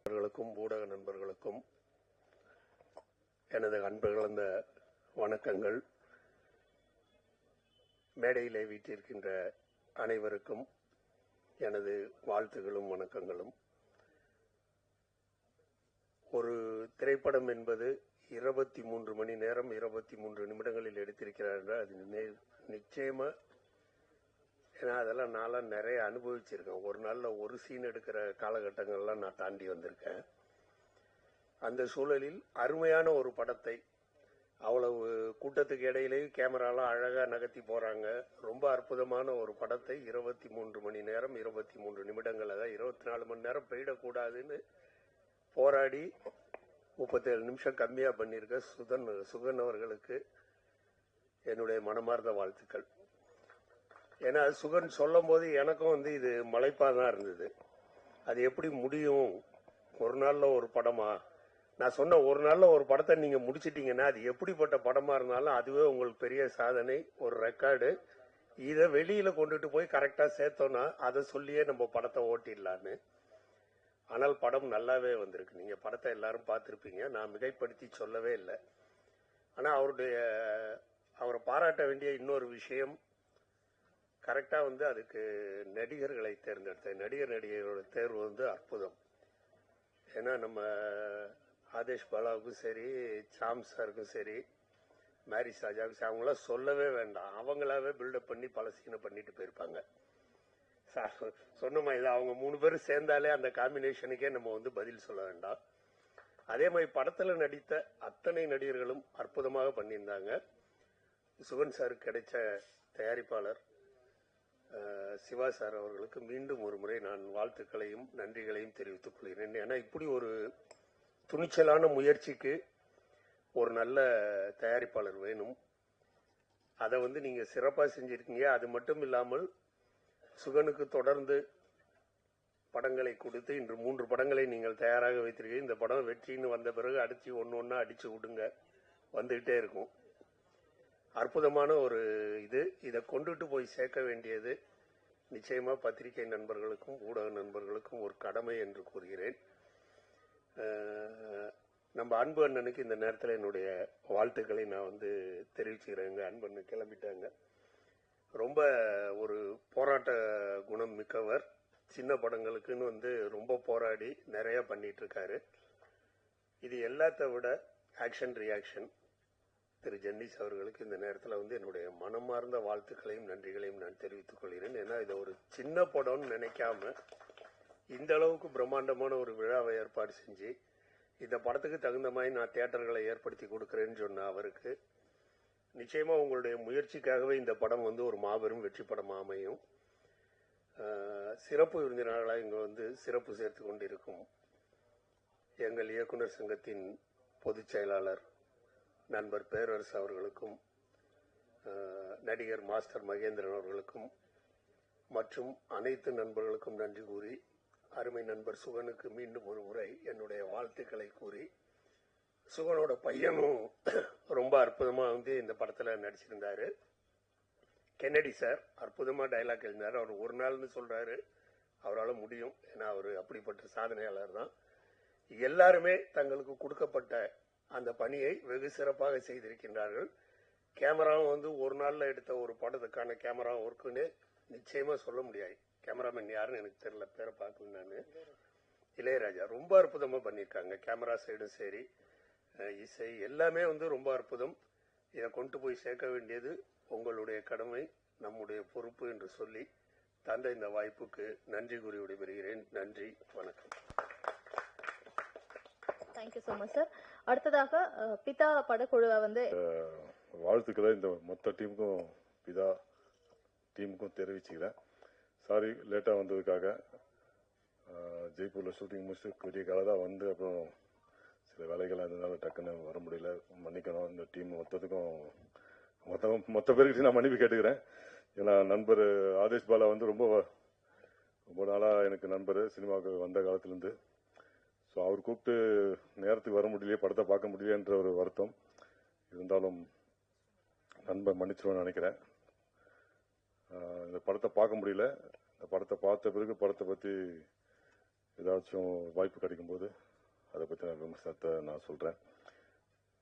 நண்பர்களுக்கும் ஊடக நண்பர்களுக்கும் எனது அன்பு கலந்த வணக்கங்கள். மேடையிலே வீட்டிருக்கின்ற அனைவருக்கும் எனது வாழ்த்துகளும் வணக்கங்களும். ஒரு திரைப்படம் என்பது 23 மணி நேரம் 23 நிமிடங்களில் எடுத்திருக்கிறார் என்றால் அது நிச்சயமா, ஏன்னா அதெல்லாம் நான்லாம் நிறைய அனுபவிச்சிருக்கேன். ஒரு நாளில் ஒரு சீன் எடுக்கிற காலகட்டங்கள்லாம் நான் தாண்டி வந்திருக்கேன். அந்த சூழலில் அருமையான ஒரு படத்தை அவ்வளவு கூட்டத்துக்கு இடையிலேயும் கேமராலாம் அழகாக நகர்த்தி போகிறாங்க. ரொம்ப அற்புதமான ஒரு படத்தை 23 மணி நேரம் 23 நிமிடங்கள், அதாவது 24 மணி நேரம் போயிடக்கூடாதுன்னு போராடி 37 நிமிஷம் கம்மியாக பண்ணியிருக்க சுகன் அவர்களுக்கு என்னுடைய மனமார்ந்த வாழ்த்துக்கள். ஏன்னா சுகன் சொல்லும் போது எனக்கும் இது மலைப்பா தான் இருந்தது. அது எப்படி முடியும், ஒரு நாள்ல ஒரு படமா? நான் சொன்ன ஒரு நாள்ல ஒரு படத்தை நீங்க முடிச்சிட்டீங்கன்னா அது எப்படிப்பட்ட படமா இருந்தாலும் அதுவே உங்களுக்கு பெரிய சாதனை, ஒரு ரெக்கார்டு. இதை வெளியில கொண்டுட்டு போய் கரெக்டா சேர்த்தோம்னா அதை சொல்லியே நம்ம படத்தை ஓட்டிடலான்னு. ஆனால் படம் நல்லாவே வந்திருக்கு. நீங்க படத்தை எல்லாரும் பார்த்துருப்பீங்க, நான் மிகைப்படுத்தி சொல்லவே இல்லை. ஆனா அவரை பாராட்ட வேண்டிய இன்னொரு விஷயம், கரெக்டா அதுக்கு நடிகர்களை தேர்ந்தெடுத்த நடிகர்களோட தேர்வு அற்புதம். ஏன்னா நம்ம ஆதேஷ் பாலாவுக்கும் சரி, சாம் சாருக்கும் சரி, மேரிஸ் ராஜாவுக்கும் சரி, அவங்களாம் சொல்லவே வேண்டாம். அவங்களாவே பில்டப் பண்ணி பல சீனை பண்ணிட்டு போயிருப்பாங்க. சொன்ன மாதிரி அவங்க 3 பேரும் சேர்ந்தாலே அந்த காம்பினேஷனுக்கே நம்ம பதில் சொல்ல வேண்டாம். அதே மாதிரி படத்துல நடித்த அத்தனை நடிகர்களும் அற்புதமாக பண்ணியிருந்தாங்க. சுகன் சாருக்கு கிடைச்ச தயாரிப்பாளர் சிவா சார் அவர்களுக்கு மீண்டும் ஒரு முறை நான் வாழ்த்துக்களையும் நன்றிகளையும் தெரிவித்துக் கொள்கிறேன். ஏன்னா இப்படி ஒரு துணிச்சலான முயற்சிக்கு ஒரு நல்ல தயாரிப்பாளர் வேணும். அதை நீங்க சிறப்பாக செஞ்சிருக்கீங்க. அது மட்டும் இல்லாமல் சுகனுக்கு தொடர்ந்து படங்களை கொடுத்து இன்று 3 படங்களை நீங்கள் தயாராக வைத்திருக்கீங்க. இந்த படம் வெற்றின்னு வந்த பிறகு அடிச்சு ஒன்னொன்னா அடிச்சு விடுங்க, வந்துகிட்டே இருக்கும். அற்புதமான ஒரு இதை கொண்டுட்டு போய் சேர்க்க வேண்டியது நிச்சயமா பத்திரிகை நண்பர்களுக்கும் ஊடக நண்பர்களுக்கும் ஒரு கடமை என்று கூறுகிறேன். நம்ம அன்பு அண்ணனுக்கு இந்த நேரத்தில் என்னுடைய வாழ்த்துக்களை நான் தெரிவிச்சுக்கிறேன். எங்க அன்பு அண்ணன் கிளம்பிட்டாங்க. ரொம்ப ஒரு போராட்ட குணம் மிக்கவர். சின்ன படங்களுக்குன்னு ரொம்ப போராடி நிறைய பண்ணிட்டு இருக்காரு. இது எல்லாத்த விட ஆக்ஷன் ரியாக்ஷன் திரு ஜென்னிஸ் அவர்களுக்கு இந்த நேரத்தில் என்னுடைய மனமார்ந்த வாழ்த்துக்களையும் நன்றிகளையும் நான் தெரிவித்துக் கொள்கிறேன். ஏன்னா இதை ஒரு சின்ன படம்னு நினைக்காம இந்த அளவுக்கு பிரம்மாண்டமான ஒரு விழாவை ஏற்பாடு செஞ்சு இந்த படத்துக்கு தகுந்த மாதிரி நான் தியேட்டர்களை ஏற்படுத்தி கொடுக்குறேன்னு சொன்ன அவருக்கு நிச்சயமா உங்களுடைய முயற்சிக்காகவே இந்த படம் ஒரு மாபெரும் வெற்றி படமாக அமையும். சிறப்பு விருந்தினர்களாக இங்கே சிறப்பு சேர்த்து கொண்டிருக்கும் எங்கள் இயக்குனர் சங்கத்தின் பொதுச் செயலாளர் நண்பர் பேரரசு அவர்களுக்கும், நடிகர் மாஸ்டர் மகேந்திரன் அவர்களுக்கும் மற்றும் அனைத்து நண்பர்களுக்கும் நன்றி கூறி, அருமை நண்பர் சுகனுக்கு மீண்டும் ஒரு முறை என்னுடைய வாழ்த்துக்களை கூறி, சுகனோட பையனும் ரொம்ப அற்புதமா இந்த படத்துல நடிச்சிருந்தாரு. கென்னடி சார் அற்புதமா டைலாக் எழுந்தாரு. அவர் ஒரு நாள்னு சொல்றாரு, அவரால் முடியும். ஏன்னா அவர் அப்படிப்பட்ட சாதனையாளர் தான். எல்லாருமே தங்களுக்கு கொடுக்கப்பட்ட அந்த பணியை வெகு சிறப்பாக செய்திருக்கின்றார்கள். கேமராவும் ஒரு நாள்ல எடுத்த ஒரு படத்துக்கான கேமரா ஒர்க்குன்னு நிச்சயமா சொல்ல முடியாது. கேமராமேன் யாருன்னு எனக்கு தெரியல, பேரை பார்க்கல நான். இளையராஜா ரொம்ப அற்புதமா பண்ணியிருக்காங்க. கேமரா சைடும் சரி, இசை எல்லாமே ரொம்ப அற்புதம். இதை கொண்டு போய் சேர்க்க வேண்டியது உங்களுடைய கடமை, நம்முடைய பொறுப்பு என்று சொல்லி தந்த இந்த வாய்ப்புக்கு நன்றி கூறி விடைபெறுகிறேன். நன்றி, வணக்கம். Thank you so much sir. அடுத்ததாக பிதா படக்குழுவை வந்து வாழ்த்துக்களை இந்த மொத்த டீமுக்கும் பிதா டீமுக்கும் தெரிவிச்சுக்கிறேன். சாரி லேட்டாக வந்ததுக்காக. ஜெய்ப்பூரில் ஷூட்டிங் முடிச்சுட்டு விடிய காலை தான் வந்து அப்புறம் சில வேலைகள் அதனால டக்குன்னு வர முடியல, மன்னிக்கணும். இந்த டீம் மொத்தத்துக்கும் மொத்த பேருக்கு நான் மன்னிப்பு கேட்டுக்கிறேன். ஏன்னா நண்பர் ஆதேஷ் பாலா வந்து ரொம்ப நாளாக எனக்கு நண்பர், சினிமாவுக்கு வந்த காலத்துலேருந்து. ஸோ அவர் கூப்பிட்டு நேரத்துக்கு வர முடியலையே, படத்தை பார்க்க முடியலையன்ற ஒரு வருத்தம் இருந்தாலும் நண்பர் மன்னிச்சிருவேன்னு நினைக்கிறேன். இந்த படத்தை பார்க்க முடியல. இந்த படத்தை பார்த்த பிறகு படத்தை பற்றி ஏதாச்சும் வாய்ப்பு கிடைக்கும்போது அதை பற்றி நான் விமர்சனத்தை நான் சொல்கிறேன்.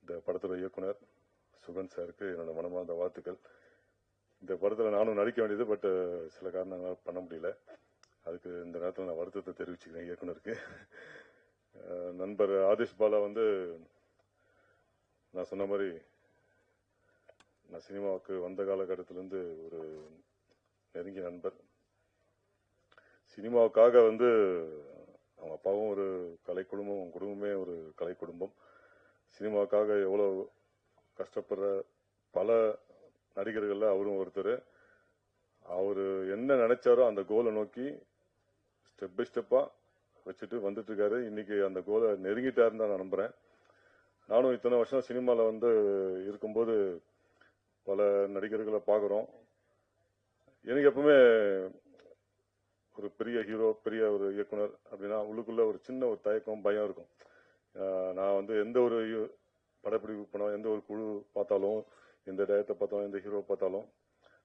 இந்த படத்தோட இயக்குனர் சுகன் சாருக்கு என்னோட மனமார்ந்த வாழ்த்துக்கள். இந்த படத்தில் நானும் நடிக்க வேண்டியது, பட் சில காரணங்களால் பண்ண முடியல. அதுக்கு இந்த நேரத்தில் நான் வருத்தத்தை தெரிவிச்சுக்கிறேன் இயக்குனருக்கு. நண்பர் ஆதேஷ் பாலா வந்து நான் சொன்ன மாதிரி நான் சினிமாவுக்கு வந்த காலகட்டத்திலேருந்து ஒரு நெருங்கிய நண்பர். சினிமாவுக்காக வந்து அவங்க அப்பாவும் ஒரு கலை குடும்பம், அவங்க குடும்பமே ஒரு கலை குடும்பம். சினிமாவுக்காக எவ்வளோ கஷ்டப்படுற பல நடிகர்களில் அவரும் ஒருத்தர். அவர் என்ன நினைச்சாரோ அந்த கோலை நோக்கி ஸ்டெப் பை ஸ்டெப்பாக வச்சுட்டு வந்துட்டு இருக்காரு. இன்னைக்கு அந்த கோலை நெருங்கிட்டாருன்னு தான் நான் நம்புகிறேன். நானும் இத்தனை வருஷம் சினிமாவில் வந்து இருக்கும்போது பல நடிகர்களை பார்க்குறோம். எனக்கு எப்பவுமே ஒரு பெரிய ஹீரோ, பெரிய ஒரு இயக்குனர் அப்படின்னா உள்ளுக்குள்ள ஒரு சின்ன ஒரு தயக்கம், பயம் இருக்கும். நான் வந்து எந்த ஒரு படப்பிடிப்பு படம், எந்த ஒரு குழு பார்த்தாலும், எந்த டயத்தை பார்த்தாலும், எந்த ஹீரோ பார்த்தாலும்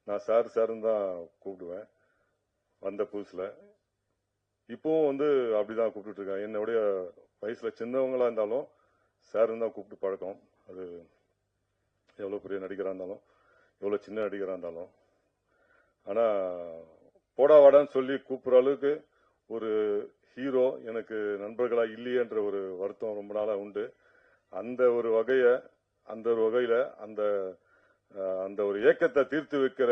நான் சாருன்னு தான் கூப்பிடுவேன். வந்த புதுசில் இப்போவும் வந்து அப்படிதான் கூப்பிட்டு இருக்கேன். என்னுடைய வயசுல சின்னவங்களா இருந்தாலும் சாருன்னு தான் கூப்பிட்டு பழக்கம். அது எவ்வளோ பெரிய நடிகராக இருந்தாலும், எவ்வளோ சின்ன நடிகராக இருந்தாலும். ஆனால் போடா வாடான்னு சொல்லி கூப்பிட்ற அளவுக்கு ஒரு ஹீரோ எனக்கு நண்பர்களாக இல்லையன்ற ஒரு வருத்தம் ரொம்ப நாளாக உண்டு. அந்த ஒரு வகையில் அந்த ஒரு ஏக்கத்தை தீர்த்து வைக்கிற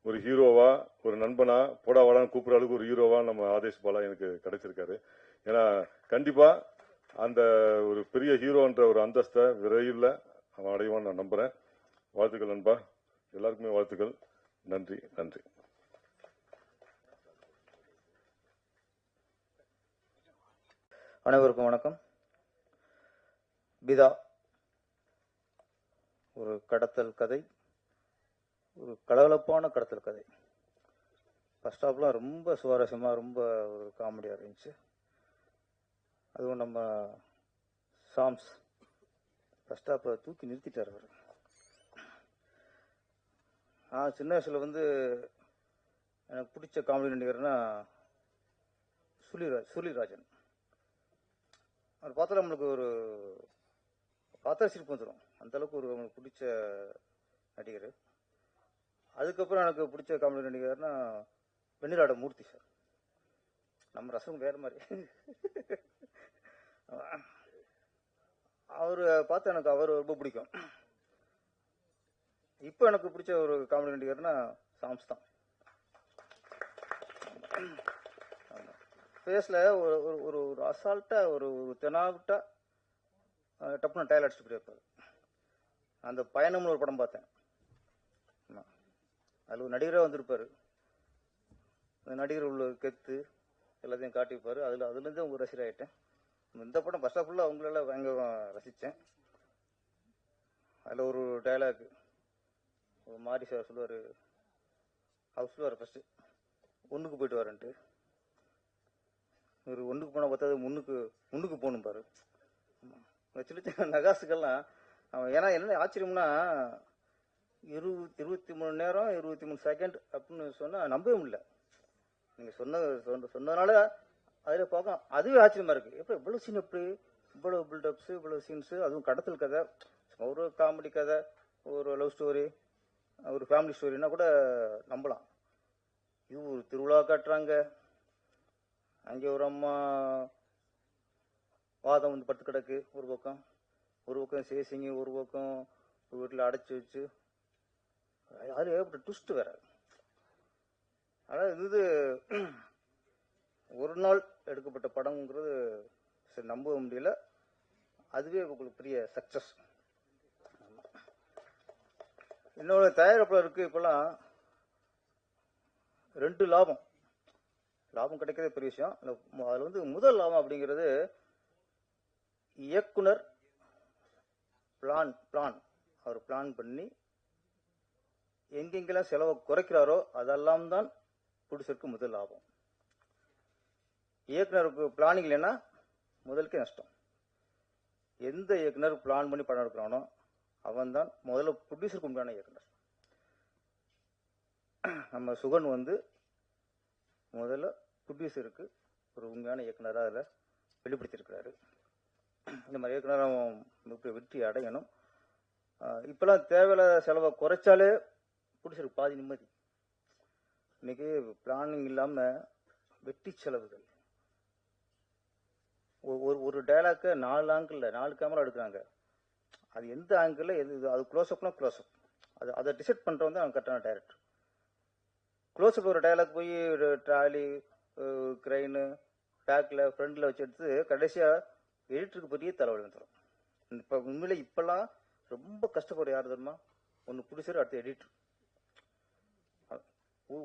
ஒரு ஹீரோவா, ஒரு நண்பனா, போடா வாடான்னு கூப்பிட்ற அளவுக்கு ஒரு ஹீரோவா நம்ம ஆதேஷ் பாலா எனக்கு கிடைச்சிருக்காரு. ஏன்னா கண்டிப்பா அந்த ஒரு பெரிய ஹீரோன்ற ஒரு அந்தஸ்தை விரைவில் அவன் அடைவான்னு நான் நம்புறேன். வாழ்த்துக்கள் நண்பா, எல்லாருக்குமே வாழ்த்துக்கள். நன்றி நன்றி. அனைவருக்கும் வணக்கம். பிதா ஒரு கடத்தல் கதை, ஒரு கலகலப்பான கடத்தல் கதை. ஃபர்ஸ்ட் ஹாஃப்லாம் ரொம்ப சுவாரஸ்யமாக, ரொம்ப ஒரு காமெடியாக இருந்துச்சு. அதுவும் நம்ம சாம்ஸ் ஃபர்ஸ்ட் ஹாஃபை தூக்கி நிறுத்திட்டார் அவர். சின்ன வயசில் வந்து எனக்கு பிடிச்ச காமெடி நடிகர்னா சுருளிராஜன். அவர் பார்த்தா நம்மளுக்கு ஒரு பார்த்தா சிரிப்பு வந்துடும், அந்தளவுக்கு ஒரு நம்மளுக்கு பிடிச்ச நடிகர். அதுக்கப்புறம் எனக்கு பிடிச்ச காமெடி நடிகர்னா வெண்ணிலாட மூர்த்தி சார். நம்ம ரசம் வேறு மாதிரி. அவர் பார்த்து எனக்கு அவர் ரொம்ப பிடிக்கும். இப்போ எனக்கு பிடிச்ச ஒரு காமெடி நடிகர்னா சாம்ஸ் தான். ஃபேஸில் ஒரு ஒரு அசால்ட்டாக ஒரு தெனாவிட்டா டப்புன்னு டயல் அடிச்சுட்டு போயிருப்பார். அந்த பயணம்னு ஒரு படம் பார்த்தேன். அதில் ஒரு நடிகராக வந்திருப்பார். அந்த நடிகர் உள்ள கெத்து எல்லாத்தையும் காட்டியிருப்பார். அதுலேருந்து அவங்க ரசிகர் ஆகிட்டேன். இந்த படம் ஃபர்ஸ்ட் ஆஃப் ஃபுல்லாக அவங்களெல்லாம் பயங்கர ரசித்தேன். அதில் ஒரு டைலாக் ஒரு மாரி சார் சொல்லுவார், அவர் சொல்லுவார் ஃபஸ்ட்டு ஒன்றுக்கு போயிட்டு வரேன்ட்டு. ஒரு ஒன்றுக்கு போனால் பார்த்தா முன்னுக்கு போகணும் பாரு. சின்ன சின்ன நகாசுக்கெல்லாம் அவன் ஏன்னா என்ன ஆச்சரியம்னா 23 நேரம் 23 செகண்ட் அப்படின்னு சொன்னால் நம்பவே முடியல. நீங்கள் சொன்னதுனால அதில் பார்க்க அதுவே ஆச்சரியமா இருக்குது. எப்படி இவ்வளோ சீன், எப்படி இவ்வளோ பில்டப்ஸு, இவ்வளோ சீன்ஸு, அதுவும் கடத்தல் கதை, ஒரு காமெடி கதை, ஒரு லவ் ஸ்டோரி, ஒரு ஃபேமிலி ஸ்டோரினா கூட நம்பலாம். இது ஒரு திருவிழா காட்டுறாங்க. அங்கே ஒரு அம்மா வாதம் வந்து படுத்து கிடக்கு ஒரு பக்கம் சேசிங்க, ஒரு பக்கம் வீட்டில் அடைச்சி வச்சு, அது ஏற்பட்ட ட்விஸ்ட் வேற. அதாவது இது ஒரு நாள் எடுக்கப்பட்ட படம்ங்கிறது சரி நம்ப முடியல. அதுவே உங்களுக்கு பெரிய சக்சஸ். என்னோட தயாரிப்பாளருக்கு இப்பெல்லாம் 2 லாபம் கிடைக்கிறதே பெரிய விஷயம். அதுல வந்து முதல் லாபம் அப்படிங்கிறது இயக்குனர் பிளான் அவர் பிளான் பண்ணி எங்கெங்கெல்லாம் செலவை குறைக்கிறாரோ அதெல்லாம் தான் ப்ரொடியூசருக்கு முதல் லாபம். இயக்குனருக்கு பிளானிங் இல்லைன்னா முதலுக்கே நஷ்டம். எந்த இயக்குனர் பிளான் பண்ணி படம் எடுக்கிறானோ அவன் தான் முதல்ல ப்ரொடியூசருக்கு உண்டான இயக்குனர். நம்ம சுகன் வந்து முதல்ல ப்ரொடியூசருக்கு ஒரு உண்மையான இயக்குனராக அதில் வெளிப்படுத்தியிருக்கிறாரு. இந்த மாதிரி இயக்குனர் அவன் வெற்றி அடையணும். இப்பெல்லாம் தேவையில்லாத செலவை குறைச்சாலே ப்ரொடியூசருக்கு பாதி நிம்மதி. இன்னைக்கு பிளானிங் இல்லாமல் வெட்டி செலவுகள். ஒரு டைலாக்கை 4 ஆங்கிள் 4 கேமரா எடுக்கிறாங்க. அது எந்த ஆங்கிள் அது க்ளோஸ்அப்னா க்ளோஸ்அப் அதை டிசைட் பண்ணுறவங்க தான் அவங்க கரெக்டான டைரக்டர். க்ளோஸ்அப் ஒரு டைலாக் போய் ட்ராலி கிரைனு பேக்கில் ஃப்ரண்டில் வச்சு எடுத்து கடைசியாக எடிட்டருக்கு பெரிய தலைவலி வந்துடும். இப்போ உண்மையிலே இப்போல்லாம் ரொம்ப கஷ்டப்படுற யார் தெரியுமா? ஒன்று ப்ரொடியூசர், அடுத்த எடிட்டர்.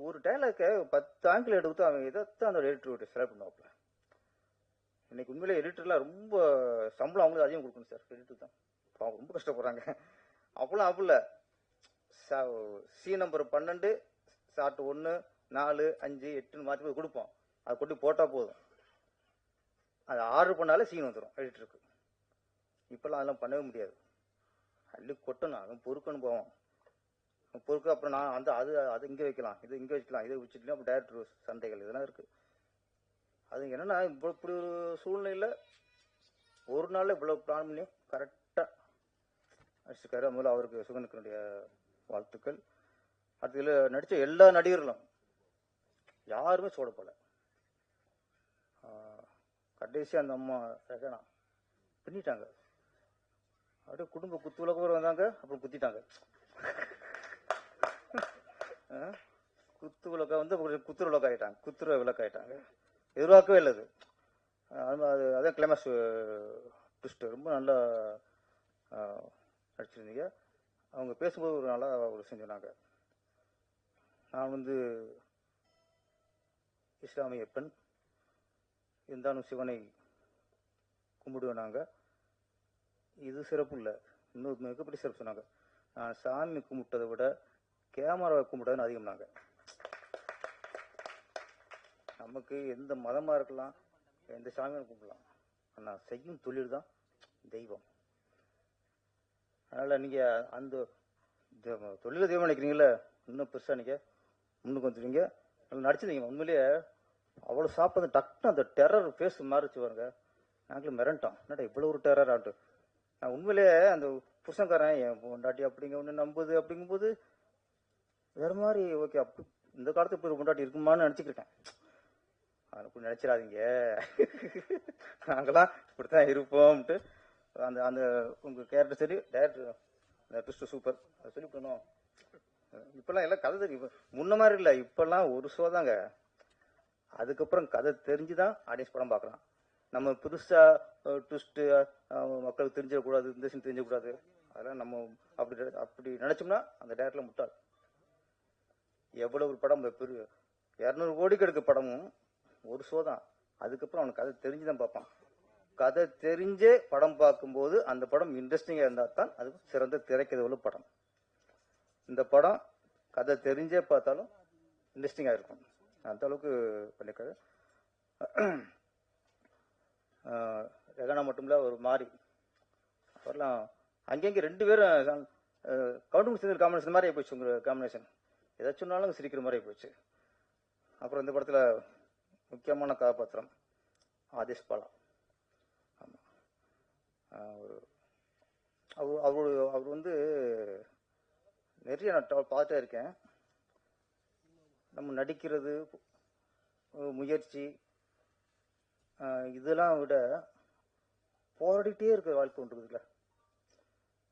ஒரு டைலாக்கை 10 ஆங்கிள் எடுத்து அவன் எதைத்தான் அந்த எடிட்டர் செலக்ட் பண்ணுவாப்புல. இன்னைக்கு உண்மையிலே எடிட்டர்லாம் ரொம்ப சம்பளம் அவங்களுக்கு அதிகம் கொடுக்கணும் சார். எடிட்டர் தான் அவங்க ரொம்ப கஷ்டப்படுறாங்க. அப்படி சி நம்பர் 12 ஷார்ட் 1 4 5 8 மாற்றி போய் கொடுப்போம். அதை கொண்டு போட்டால் போதும். அதை ஆர்டர் பண்ணாலே சீன் வந்துடும் எடிட்டருக்கு. இப்போல்லாம் அதெல்லாம் பண்ணவே முடியாது. அள்ளி கொட்டணும், அவன் பொறுக்கணும் போவோம். பொறுக்க அப்புறம் நான் அது இங்கே வைக்கலாம், இது இங்கே வைக்கலாம், இதை வச்சுக்கலாம். அப்போ டைரக்டர் சண்டைகள் இதெல்லாம் இருக்குது. அது என்னன்னா இப்படி ஒரு சூழ்நிலையில் ஒரு நாளில் இவ்வளோ பிளான் பண்ணி கரெக்டாக நடிச்சிருக்காரு. முதல்ல அவருக்கு சுகனுக்கு வாழ்த்துக்கள். அதில் நடித்த எல்லா நடிகர்களும் யாருமே சோடப்படல. கடைசி அந்த அம்மா ரகனா பண்ணிட்டாங்க. அப்படியே குடும்ப குத்து விளக்கு வந்தாங்க, அப்புறம் குத்திட்டாங்க. குத்து விளக்க வந்து குத்துற விளக்காயிட்டாங்க, குத்துற விளக்காயிட்டாங்க. எதிர்பார்க்கவே இல்லை அது. அதான் கிளைமேக்ஸ் ட்விஸ்ட். ரொம்ப நல்லா நடிச்சிருந்தீங்க. அவங்க பேசும்போது ஒரு நல்லா ஒரு செஞ்சாங்க. நான் வந்து இஸ்லாமிய பெண் இருந்தாலும் சிவனை கும்பிடுவேன். நாங்கள் இது சிறப்பு இல்லை, இன்னொரு மிகப்பெரிய சிறப்பு சொன்னாங்க. நான் சாமி கும்பிட்டதை விட கேமராவை கும்பிட்டதுன்னு அதிகம். நாங்கள் நமக்கு எந்த மதமாக இருக்கலாம், எந்த சாமியை கும்பிடலாம், ஆனால் செய்யும் தொழில் தான் தெய்வம். அதனால் நீங்கள் அந்த தொழிலை தெய்வம் நினைக்கிறீங்களே, இன்னும் பெருசாக நீங்கள் முன்னுக்கு வந்துடுவீங்க. நல்லா நடிச்சிருந்தீங்க. உண்மையிலேயே அவ்வளோ சாப்பிட்றது டக்குன்னு அந்த டெரர் ஃபேஸ் மாறிச்சு பாருங்க. நாங்களும் மிரண்டோம், என்னடா இவ்வளோ ஒரு டெரர் ஆட்டு. நான் உண்மையிலேயே அந்த புருஷன்காரன் என் பொண்டாட்டி அப்படிங்க ஒன்று நம்புது அப்படிங்கும்போது வேறு மாதிரி ஓகே. அப்படி இந்த காலத்து இப்படி ஒரு பொண்டாட்டி இருக்குமான்னு நினச்சிக்கிருக்கேன். அதை அப்படி நினச்சிடாதீங்க, நாங்களாம் இப்படித்தான் இருப்போம்ட்டு. அந்த அந்த உங்கள் கேரக்டர் சரி, டேரக்டர் ட்விஸ்ட் சூப்பர், அதை சொல்லிவிடணும். இப்பெல்லாம் எல்லாம் கதை தெரியும், முன்ன மாதிரி இல்லை. இப்பெல்லாம் ஒரு ஷோ தாங்க, அதுக்கப்புறம் கதை தெரிஞ்சுதான் ஆடியன்ஸ் படம் பார்க்கலாம். நம்ம புதுசா ட்விஸ்ட்டு மக்களுக்கு தெரிஞ்சிடக்கூடாது, இந்த சீன் தெரிஞ்சிடக்கூடாது, அதெல்லாம் நம்ம அப்படி நினைச்சோம்னா அந்த டேரக்டர்ல முட்டாள். எவ்வளவு ஒரு படம் பெரிய 200 கோடிக்கு எடுக்க படமும் ஒரு ஷோ தான். அதுக்கப்புறம் அவனுக்கு கதை தெரிஞ்சுதான் பார்ப்பான். கதை தெரிஞ்சே படம் பார்க்கும்போது அந்த படம் இன்ட்ரெஸ்டிங்கா இருந்தா தான் அது சிறந்த திரைக்கதை உள்ள படம். இந்த படம் கதை தெரிஞ்சே பார்த்தாலும் இன்ட்ரெஸ்டிங்கா இருக்கும். அந்த அளவுக்கு பண்ணிருக்காரு. ரெகனா மட்டும் இல்ல, ஒரு மாறி அவரெல்லாம் அங்கங்கே 2 பேரும் கவுண்டும் சேர்ந்து காம்பினேஷன் மாதிரி போச்சு. உங்க காம்பினேஷன் எதை சொன்னாலும் சிரிக்கிற மாதிரி போச்சு. அப்புறம் இந்த படத்துல முக்கியமான கதாபாத்திரம் ஆதேஷ் பாலா. அவர் வந்து நிறைய நான் பார்த்துட்டே இருக்கேன். நம்ம நடிக்கிறது, முயற்சி, இதெல்லாம் விட போராடிட்டே இருக்கிற வாழ்க்கை ஒன்று இருக்குல்ல,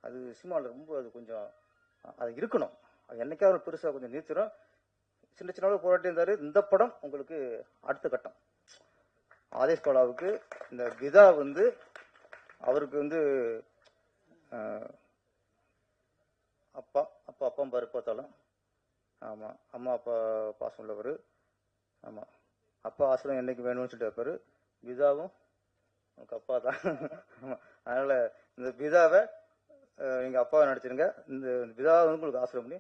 அது சினிமாவில் ரொம்ப அது கொஞ்சம் அது இருக்கணும். அது என்னைக்காவது பெருசாக கொஞ்சம் நிறுத்திடும். சின்ன சின்ன போராட்டி இருந்தாரு. இந்த படம் உங்களுக்கு அடுத்த கட்டம். ஆதேஷ் பாலாவுக்கு இந்த விதா வந்து அவருக்கு வந்து அப்பா அப்பா அப்பா பாரு பார்த்தாலும் ஆமாம், அம்மா அப்பா பாசம் உள்ளவர். ஆமாம், அப்பா ஆசிரியம் என்னைக்கு வேணும்னு சொல்லிட்டு வைப்பாரு. பிதாவும் உனக்கு அப்பா தான். ஆமாம், அதனால் இந்த பிதாவை நீங்கள் அப்பாவை நடிச்சிருங்க. இந்த பிதாவை வந்து உங்களுக்கு ஆசிரியம் பண்ணி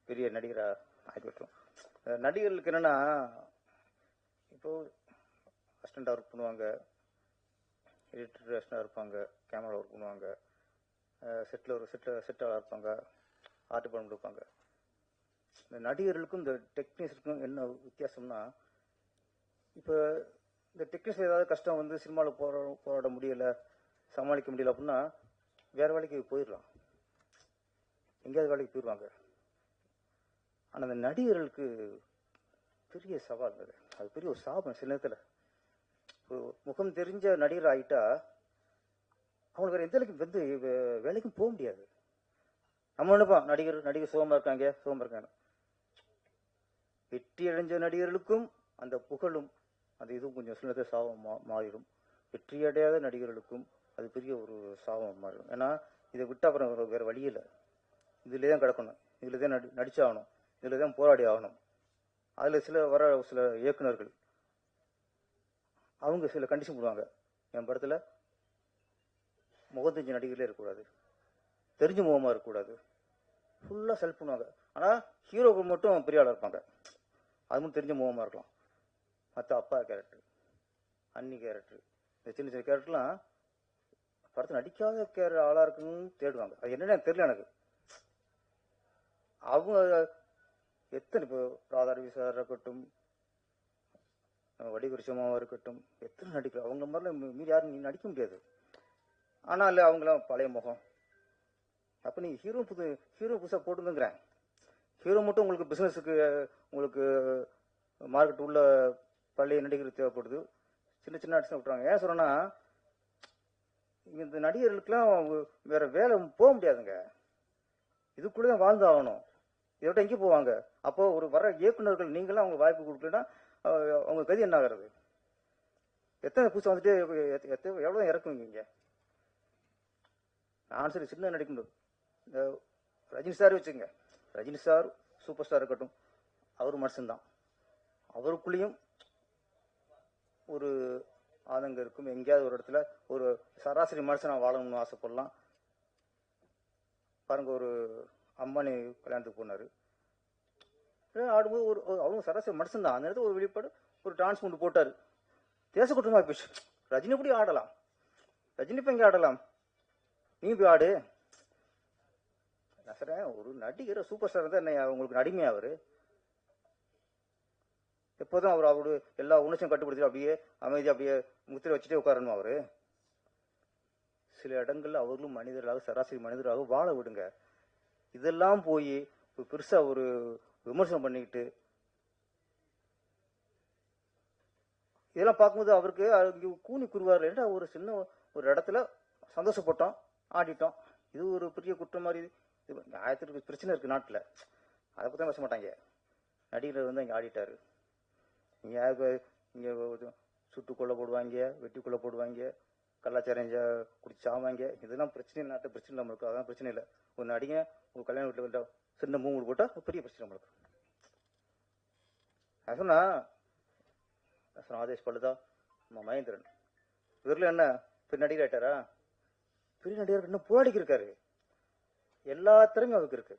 பெரிய நடிகராக ஆக்கி விட்டுரும். நடிகர்களுக்கு என்னென்னா, இப்போ அசிஸ்டண்டாக ஒர்க் பண்ணுவாங்க, எடிட்டர் அசிஸ்டண்டாக இருப்பாங்க, கேமரா ஒர்க் பண்ணுவாங்க, செட்டாக இருப்பாங்க, ஆர்ட் டிபார்ட்மெண்ட் இருப்பாங்க. இந்த நடிகர்களுக்கும் இந்த டெக்னீஷியனுக்கும் என்ன வித்தியாசம்னா, இப்போ இந்த டெக்னீஷியன் ஏதாவது கஷ்டம் வந்து சினிமாவில் போராட முடியலை, சமாளிக்க முடியல அப்படின்னா வேற வேலைக்கு போயிடலாம், எங்கேயாவது வேலைக்கு போயிடுவாங்க. ஆனால் அந்த நடிகர்களுக்கு பெரிய சவால் அது பெரிய ஒரு சாபம். சில நேரத்தில் முகம் தெரிஞ்ச நடிகர் ஆகிட்டா அவங்களுக்கு வேற எந்த வேலைக்கும் போக முடியாது. நம்ம நினைப்போம் நடிகர் சுகமா இருக்காங்க. வெற்றி அடைஞ்ச நடிகர்களுக்கும் அந்த புகழும் அந்த இதுவும் கொஞ்சம் சில நேரத்தில் சாபம் மாறிடும். வெற்றி அடையாத நடிகர்களுக்கும் அது பெரிய ஒரு சாபம் மாறிடும். ஏன்னா இதை விட்டு அப்புறம் வேற வழி இல்லை, இதுல தான் கிடக்கணும், இதுல தான் நடிச்சாகணும், இதுல தான் போராடி ஆகணும். அதில் சில இயக்குநர்கள் அவங்க சில கண்டிஷன் போடுவாங்க. என் படத்தில் முகம் தெரிஞ்ச நடிகர்களே இருக்கக்கூடாது, தெரிஞ்ச முகமாக இருக்கக்கூடாது, ஃபுல்லாக செலக்ட் பண்ணுவாங்க. ஆனால் ஹீரோக்கள் மட்டும் பெரிய ஆளாக இருப்பாங்க, அது மட்டும் தெரிஞ்ச முகமாக இருக்கலாம். மற்ற அப்பா கேரக்டர், அன்னி கேரக்டர், இந்த சின்ன சின்ன கேரக்டர்லாம் படத்தில் நடிக்காத ஆளாக இருக்குன்னு தேடுவாங்க. அது என்னென்னு தெரியல எனக்கு. அவங்க எத்தனை இப்போ ராதாரவி சார் இருக்கட்டும், வடிகுரிசமாவாக இருக்கட்டும், எத்தனை நடிக்கிறோம் அவங்க மாதிரிலாம் மீறி யாரும் நடிக்க முடியாது. ஆனால் இல்லை அவங்களாம் பழைய முகம். அப்போ நீங்கள் ஹீரோ புதுசாக போட்டுங்கிறேன். ஹீரோ மட்டும் உங்களுக்கு பிஸ்னஸுக்கு உங்களுக்கு மார்க்கெட் உள்ள பழைய நடிகர் தேவைப்படுது, சின்ன சின்ன ஆர்டிஸ்ட் விட்டுறாங்க. ஏன் சொல்கிறேன்னா, இந்த நடிகர்களுக்கெல்லாம் வேற வேலை போக முடியாதுங்க, இதுக்குள்ளே தான் வாழ்ந்து ஆகணும். இதை விட்டு எங்கே போவாங்க? அப்போ ஒரு வர இயக்குநர்கள் நீங்களாம் அவங்க வாய்ப்பு கொடுக்கலன்னா அவங்க கதி என்ன ஆகிறது? எத்தனை புதுசாக வந்துட்டு எவ்வளோ இறக்குவீங்க? நான் சரி சின்ன நடிக்கணும். இந்த ரஜினி சார் வச்சுங்க, ரஜினி சார் சூப்பர் ஸ்டார் இருக்கட்டும், அவர் மனுஷன்தான். அவருக்குள்ளேயும் ஒரு ஆதங்கம் இருக்கும். எங்கேயாவது ஒரு இடத்துல ஒரு சராசரி மனுஷனா வாழணும்னு ஆசைப்படலாம். பாருங்க, ஒரு அம்பானி கல்யாணத்துக்கு போனாரு, ஆடும்போது அவங்க சராசரி மனுஷன் தான். அந்த நேரத்தில் ஒரு வெளிப்பாடு ஒரு டான்ஸ் கொண்டு போட்டாரு, தேச குற்றமாக போயிடுச்சு. ரஜினி எப்படி ஆடலாம்? ரஜினி இப்போ எங்கே ஆடலாம்? நீ போய் ஆடு. நான் சொல்றேன், ஒரு நடிகர் சூப்பர் ஸ்டார் தான் என்ன உங்களுக்கு அடிமையா? அவரு எப்போதும் அவரு எல்லா உணர்ச்சியும் கட்டுப்படுத்தி அப்படியே அமைதி அப்படியே முத்திரை வச்சுட்டே உட்காரணும். அவரு சில இடங்கள்ல அவர்களும் மனிதர்களாக சராசரி மனிதராக வாழ விடுங்க. இதெல்லாம் போய் பெருசா ஒரு விமர்சனம் பண்ணிக்கிட்டு இதெல்லாம் பார்க்கும்போது அவருக்கு கூனி குருவார். ஏன்னா ஒரு சின்ன ஒரு இடத்துல சந்தோஷப்பட்டோம், ஆடிட்டோம், இது ஒரு பெரிய குற்றம் மாதிரி. ஆயிரத்துக்கு பிரச்சனை இருக்கு நாட்டில், அதை பற்றி பேச மாட்டாங்க. நடிகர் வந்து அங்கே ஆடிட்டாரு, இங்கே சுட்டு கொள்ள போடுவாங்க, வெட்டி கொள்ள போடுவாங்க, கலாச்சாரம் குடிச்சு ஆவாங்க. இதெல்லாம் பிரச்சனை நாட்டு பிரச்சனை இல்லாமல் இருக்கும். அதான் பிரச்சனை இல்லை. ஒரு நடிகை ஒரு கல்யாண வீட்டில் சின்ன மூணு போட்டால் பெரிய பிரச்சனை நம்மளுக்கு. சொன்னா ஆதேஷ் பழுதா மகேந்திரன் இவரில் என்ன பெரிய நடிகர் ஆயிட்டாரா? பெரிய நடிகர் இன்னும் போராடிக்கு இருக்காரு. எல்லா திறமையும் அவருக்கு இருக்கு.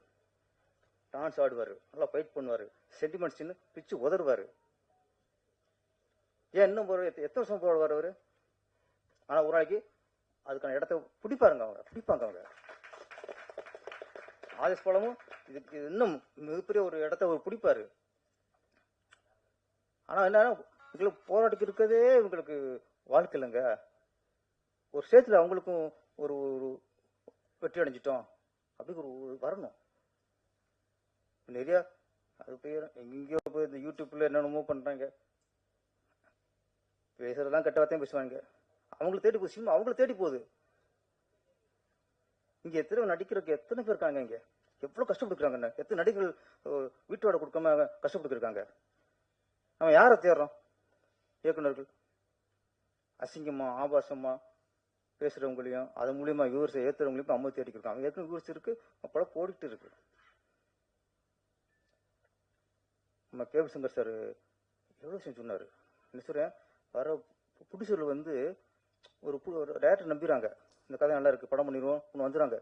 டான்ஸ் ஆடுவார், நல்லா ஃபைட் பண்ணுவார், சென்டிமெண்ட்ஸ் சின்ன பிச்சு உதறுவார். ஏன் இன்னும் எத்தனை வருஷம் போடுவார் அவரு? ஆனால் ஒரு நாளைக்கு அதுக்கான இடத்த பிடிப்பாங்க அவங்க. ஆதேஷ் பழமும் இதுக்கு இன்னும் மிகப்பெரிய ஒரு இடத்த அவர் பிடிப்பாரு. ஆனால் என்ன, இவங்களுக்கு போராட்டிக்கு இருக்கிறதே இவங்களுக்கு வாழ்க்கை இல்லைங்க. ஒரு ஸ்டேஜில் அவங்களுக்கும் ஒரு வெற்றி அடைஞ்சிட்டோம் அப்படி ஒரு வரணும். நிறையா அது பேர் எங்கேயோ போய் இந்த யூடியூப்ல என்னென்னமோ பண்றாங்க, பேசுறதெல்லாம் கெட்ட வார்த்தையும் பேசுவாங்க. அவங்களுக்கு தேடி போகுது சினிமா, அவங்களுக்கு தேடி போகுது. இங்க எத்தனை நடிக்கிறதுக்கு எத்தனை பேர் இருக்காங்க, இங்க எவ்வளவு கஷ்டப்பட்டுருக்காங்க, எத்தனை நடிகர்கள் வீட்டோட கொடுக்காம கஷ்டப்பட்டுருக்காங்க. நம்ம யாரை தேடுறோம்? இயக்குநர்கள் அசிங்கமா ஆபாசமா பேசுகிறவங்களையும் அது மூலியமாக வியூவர்ஸை ஏற்றுறவங்களையும் அம்மா தேடிக்கிருக்கோம். அவங்க ஏற்கனவே வியூவர்ஸ் இருக்குது, அப்போலாம் போட்டுக்கிட்டு இருக்கு. நம்ம கேபிள் சங்கர் சார் எவ்வளோ விஷயம் சொன்னார். என்ன சொல்கிறேன், வர புடிச்சரில் வந்து ஒரு டேரக்டர் நம்பிடுறாங்க, இந்த கதை நல்லா இருக்குது படம் பண்ணிடுவோம் ஒன்று வந்துடுறாங்க.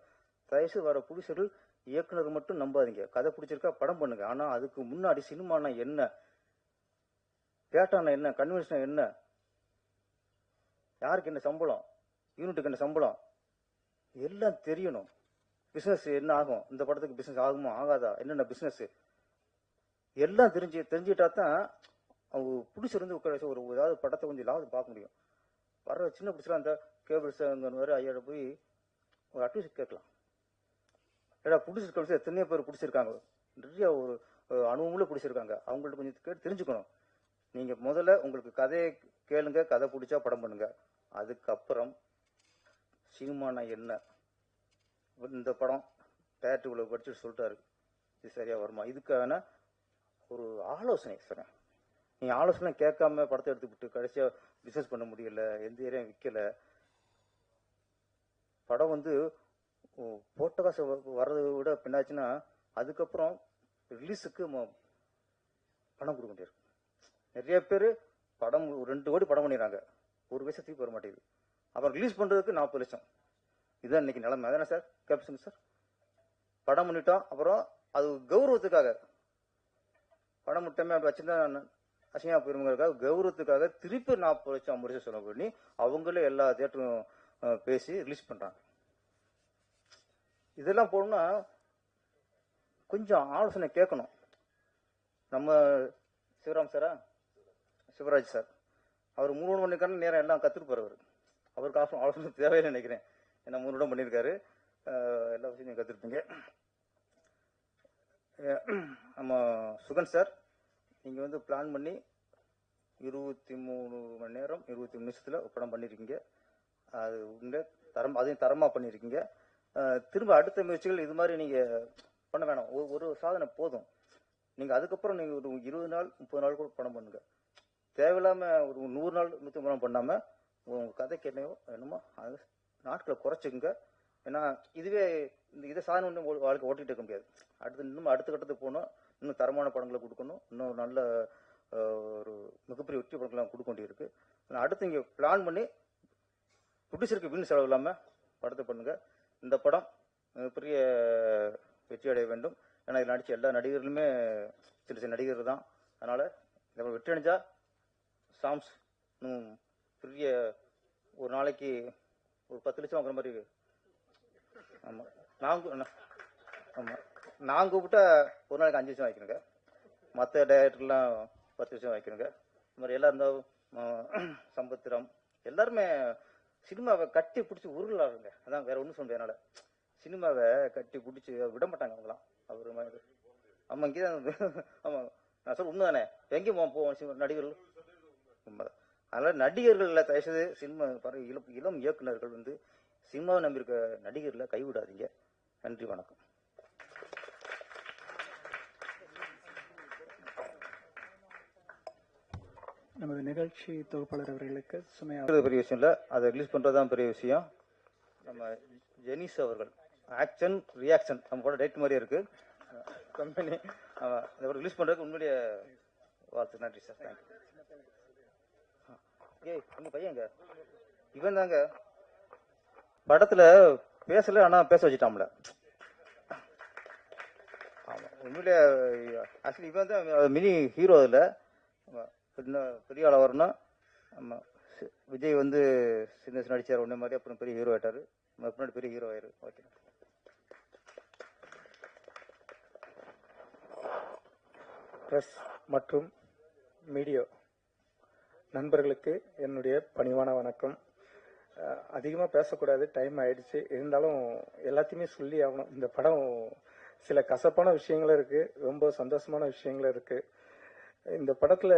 தயவுசெய்து வர புடிச்சர்கள் இயக்குனர் மட்டும் நம்பாதீங்க, கதை பிடிச்சிருக்கா படம் பண்ணுங்க. ஆனால் அதுக்கு முன்னாடி சினிமானா என்ன, பேட்டானா என்ன, கன்வென்ஷனா என்ன, யாருக்கு என்ன சம்பளம், யூனிட்டுக்கு என்ன சம்பளம் எல்லாம் தெரியணும். பிஸ்னஸ் என்ன ஆகும், இந்த படத்துக்கு பிஸ்னஸ் ஆகுமா ஆகாதா, என்னென்ன பிஸ்னஸ் எல்லாம் தெரிஞ்சுக்கிட்டா தான் அவங்க பிடிச்சிருந்து ஒரு ஏதாவது படத்தை கொஞ்சம் லாபத்தை பார்க்க முடியும். வர சின்ன பிடிச்சலாம் அந்த கேபிள்ஸ் மாதிரி ஐயாட போய் ஒரு அட்வைஸ் கேட்கலாம். ஏடா பிடிச்சிருக்க எத்தனையோ பேர் பிடிச்சிருக்காங்க, நிறைய ஒரு அனுபவங்களும் பிடிச்சிருக்காங்க, அவங்கள்ட்ட கொஞ்சம் கேட்டு தெரிஞ்சுக்கணும். நீங்கள் முதல்ல உங்களுக்கு கதையை கேளுங்க, கதை பிடிச்சா படம் பண்ணுங்க. அதுக்கப்புறம் சினிமானா என்ன, இந்த படம் டேரக்டர் இவ்வளோ படிச்சுட்டு சொல்லிட்டாரு, இது சரியா வருமா, இதுக்கான ஒரு ஆலோசனை சார். நீங்கள் ஆலோசனை கேட்காம படத்தை எடுத்துக்கிட்டு கடைசியாக பிஸ்னஸ் பண்ண முடியல, எந்த ஏரியா விற்கலை, படம் வந்து போட்ட காசு வர்றதை விட பின்னாச்சுன்னா அதுக்கப்புறம் ரிலீஸுக்கு பணம் கொடுக்க முடியாது. நிறைய பேர் படம் 2 கோடி படம் பண்ணிடுறாங்க, ஒரு பைசா தூக்கி வர மாட்டேங்குது. அப்புறம் ரிலீஸ் பண்ணுறதுக்கு 40 லட்சம். இதுதான் இன்னைக்கு நிலைமை. அதானே சார் கேப்ஷன் சார், படம் பண்ணிட்டோம் அப்புறம் அது கௌரவத்துக்காக படம் முட்டமே அப்படி வச்சுருந்தா அசிங்கமாக போயிருங்கிறதுக்காக கௌரவத்துக்காக திருப்பி 40 லட்சம் 50 லட்சம் செலவு பண்ணி அவங்களே எல்லா தியேட்டரும் பேசி ரிலீஸ் பண்ணுறாங்க. இதெல்லாம் போகணும்னா கொஞ்சம் ஆலோசனை கேட்கணும். நம்ம சிவராஜ் சார் அவர் 3 மணிக்கான நேரம் எல்லாம் கற்றுருப்பார். அவருக்கு ஆலோசனை தேவையில்லை நினைக்கிறேன், ஏன்னா 3 இடம் பண்ணியிருக்காரு, எல்லா விஷயம் நீங்கள் கற்றுருப்பீங்க. நம்ம சுகன் சார், நீங்கள் வந்து பிளான் பண்ணி 23 மணி நேரம் 23 நிமிஷத்தில் படம் பண்ணியிருக்கீங்க. அது உண்மை அதையும் தரமாக பண்ணியிருக்கீங்க. திரும்ப அடுத்த முயற்சிகள் இது மாதிரி நீங்கள் பண்ண வேணாம், ஒரு சாதனை போதும். நீங்கள் அதுக்கப்புறம் நீங்கள் ஒரு 20 நாள் 30 நாள் கூட படம் பண்ணுங்க. தேவையில்லாமல் ஒரு 100 நாள் 150 நாள் பண்ணாமல் உங்கள் கதைக்கு என்னமோ அது நாட்களை குறைச்சிக்குங்க. ஏன்னா இதுவே இதை சாதனை ஒன்று வாழ்க்கை ஓட்டிகிட்டு இருக்க முடியாது. இன்னும் அடுத்த கட்டத்துக்கு போகணும், இன்னும் தரமான படங்களை கொடுக்கணும், இன்னும் நல்ல ஒரு மிகப்பெரிய வெற்றி படங்கள்லாம் கொடுக்க வேண்டியிருக்கு. அடுத்து இங்கே பிளான் பண்ணி ப்ரொடியூசருக்கு வீண் செலவு இல்லாமல் படத்தை பண்ணுங்கள். இந்த படம் பெரிய வெற்றி அடைய வேண்டும். ஏன்னா இதில் நடித்த எல்லா நடிகர்களுமே சின்ன சின்ன நடிகர்கள் தான். அதனால் இந்த வெற்றி அடைஞ்சா சாங்ஸ் இன்னும் பெரிய ஒரு நாளைக்கு ஒரு 10 லட்சம் வாங்குற மாதிரி. ஆமாம், நான் கூப்பிட்டா ஒரு நாளைக்கு 5 லட்சம் வாங்கிக்கணுங்க, மற்ற டைரக்டர்லாம் 10 லட்சம் வாங்கிக்கணுங்க. இந்த மாதிரி எல்லாம் இருந்தால் சம்பத்திரம் எல்லாருமே சினிமாவை கட்டி பிடிச்சி உருளாருங்க. அதான் வேற ஒன்றும் சொல்ல முடியாது. என்னால் சினிமாவை கட்டி பிடிச்சி விட மாட்டாங்க அவங்களாம். அவர் ஆமாம், இங்கே தான். ஆமாம், நான் சொல்ல உண்மை தானே, எங்கேயும் போவோம் நடிகர்கள் உண்மைதான். அதனால் நடிகர்களில் தயவுசெய்து சினிமா இளம் இயக்குநர்கள் வந்து சினிமாவை நம்பியிருக்க நடிகர்களை கைவிடாதீங்க. நன்றி, வணக்கம். நமது நிகழ்ச்சி தொகுப்பாளர் அவர்களுக்கு சுமையாக பெரிய விஷயம் இல்லை, அதை ரிலீஸ் பண்ணுறது தான் பெரிய விஷயம். நம்ம ஜெனிஸ் அவர்கள் ஆக்ஷன் ரியாக்ஷன் நம்ம கூட டேட் மாதிரியே இருக்கு கம்பெனி, இதை ரிலீஸ் பண்ணுறதுக்கு உண்மையிலேயே வாழ்த்து. நன்றி சார், தேங்க்யூ. உங்கள் பையங்க இவன் தாங்க படத்தில் பேசல, ஆனால் பேச வச்சுட்டாம்ல. ஆமாம், உண்மையிலே ஆக்சுவலி இவன் தான் மினி ஹீரோ. அதில் இன்னும் பெரிய ஆளாக வரணும். ஆமாம், விஜய் வந்து சின்ன நடிச்சார் ஒன்றே மாதிரி, அப்புறம் பெரிய ஹீரோ ஆயிட்டார், முன்னாடி பெரிய ஹீரோ ஆயிரு. ஓகே. பிரஸ் மற்றும் மீடியா நண்பர்களுக்கு என்னுடைய பணிவான வணக்கம். அதிகமாக பேசக்கூடாது, டைம் ஆயிடுச்சு. இருந்தாலும் எல்லாத்தையுமே சொல்லி ஆகணும். இந்த படம் சில கசப்பான விஷயங்களும் இருக்குது, ரொம்ப சந்தோஷமான விஷயங்களும் இருக்குது. இந்த படத்தில்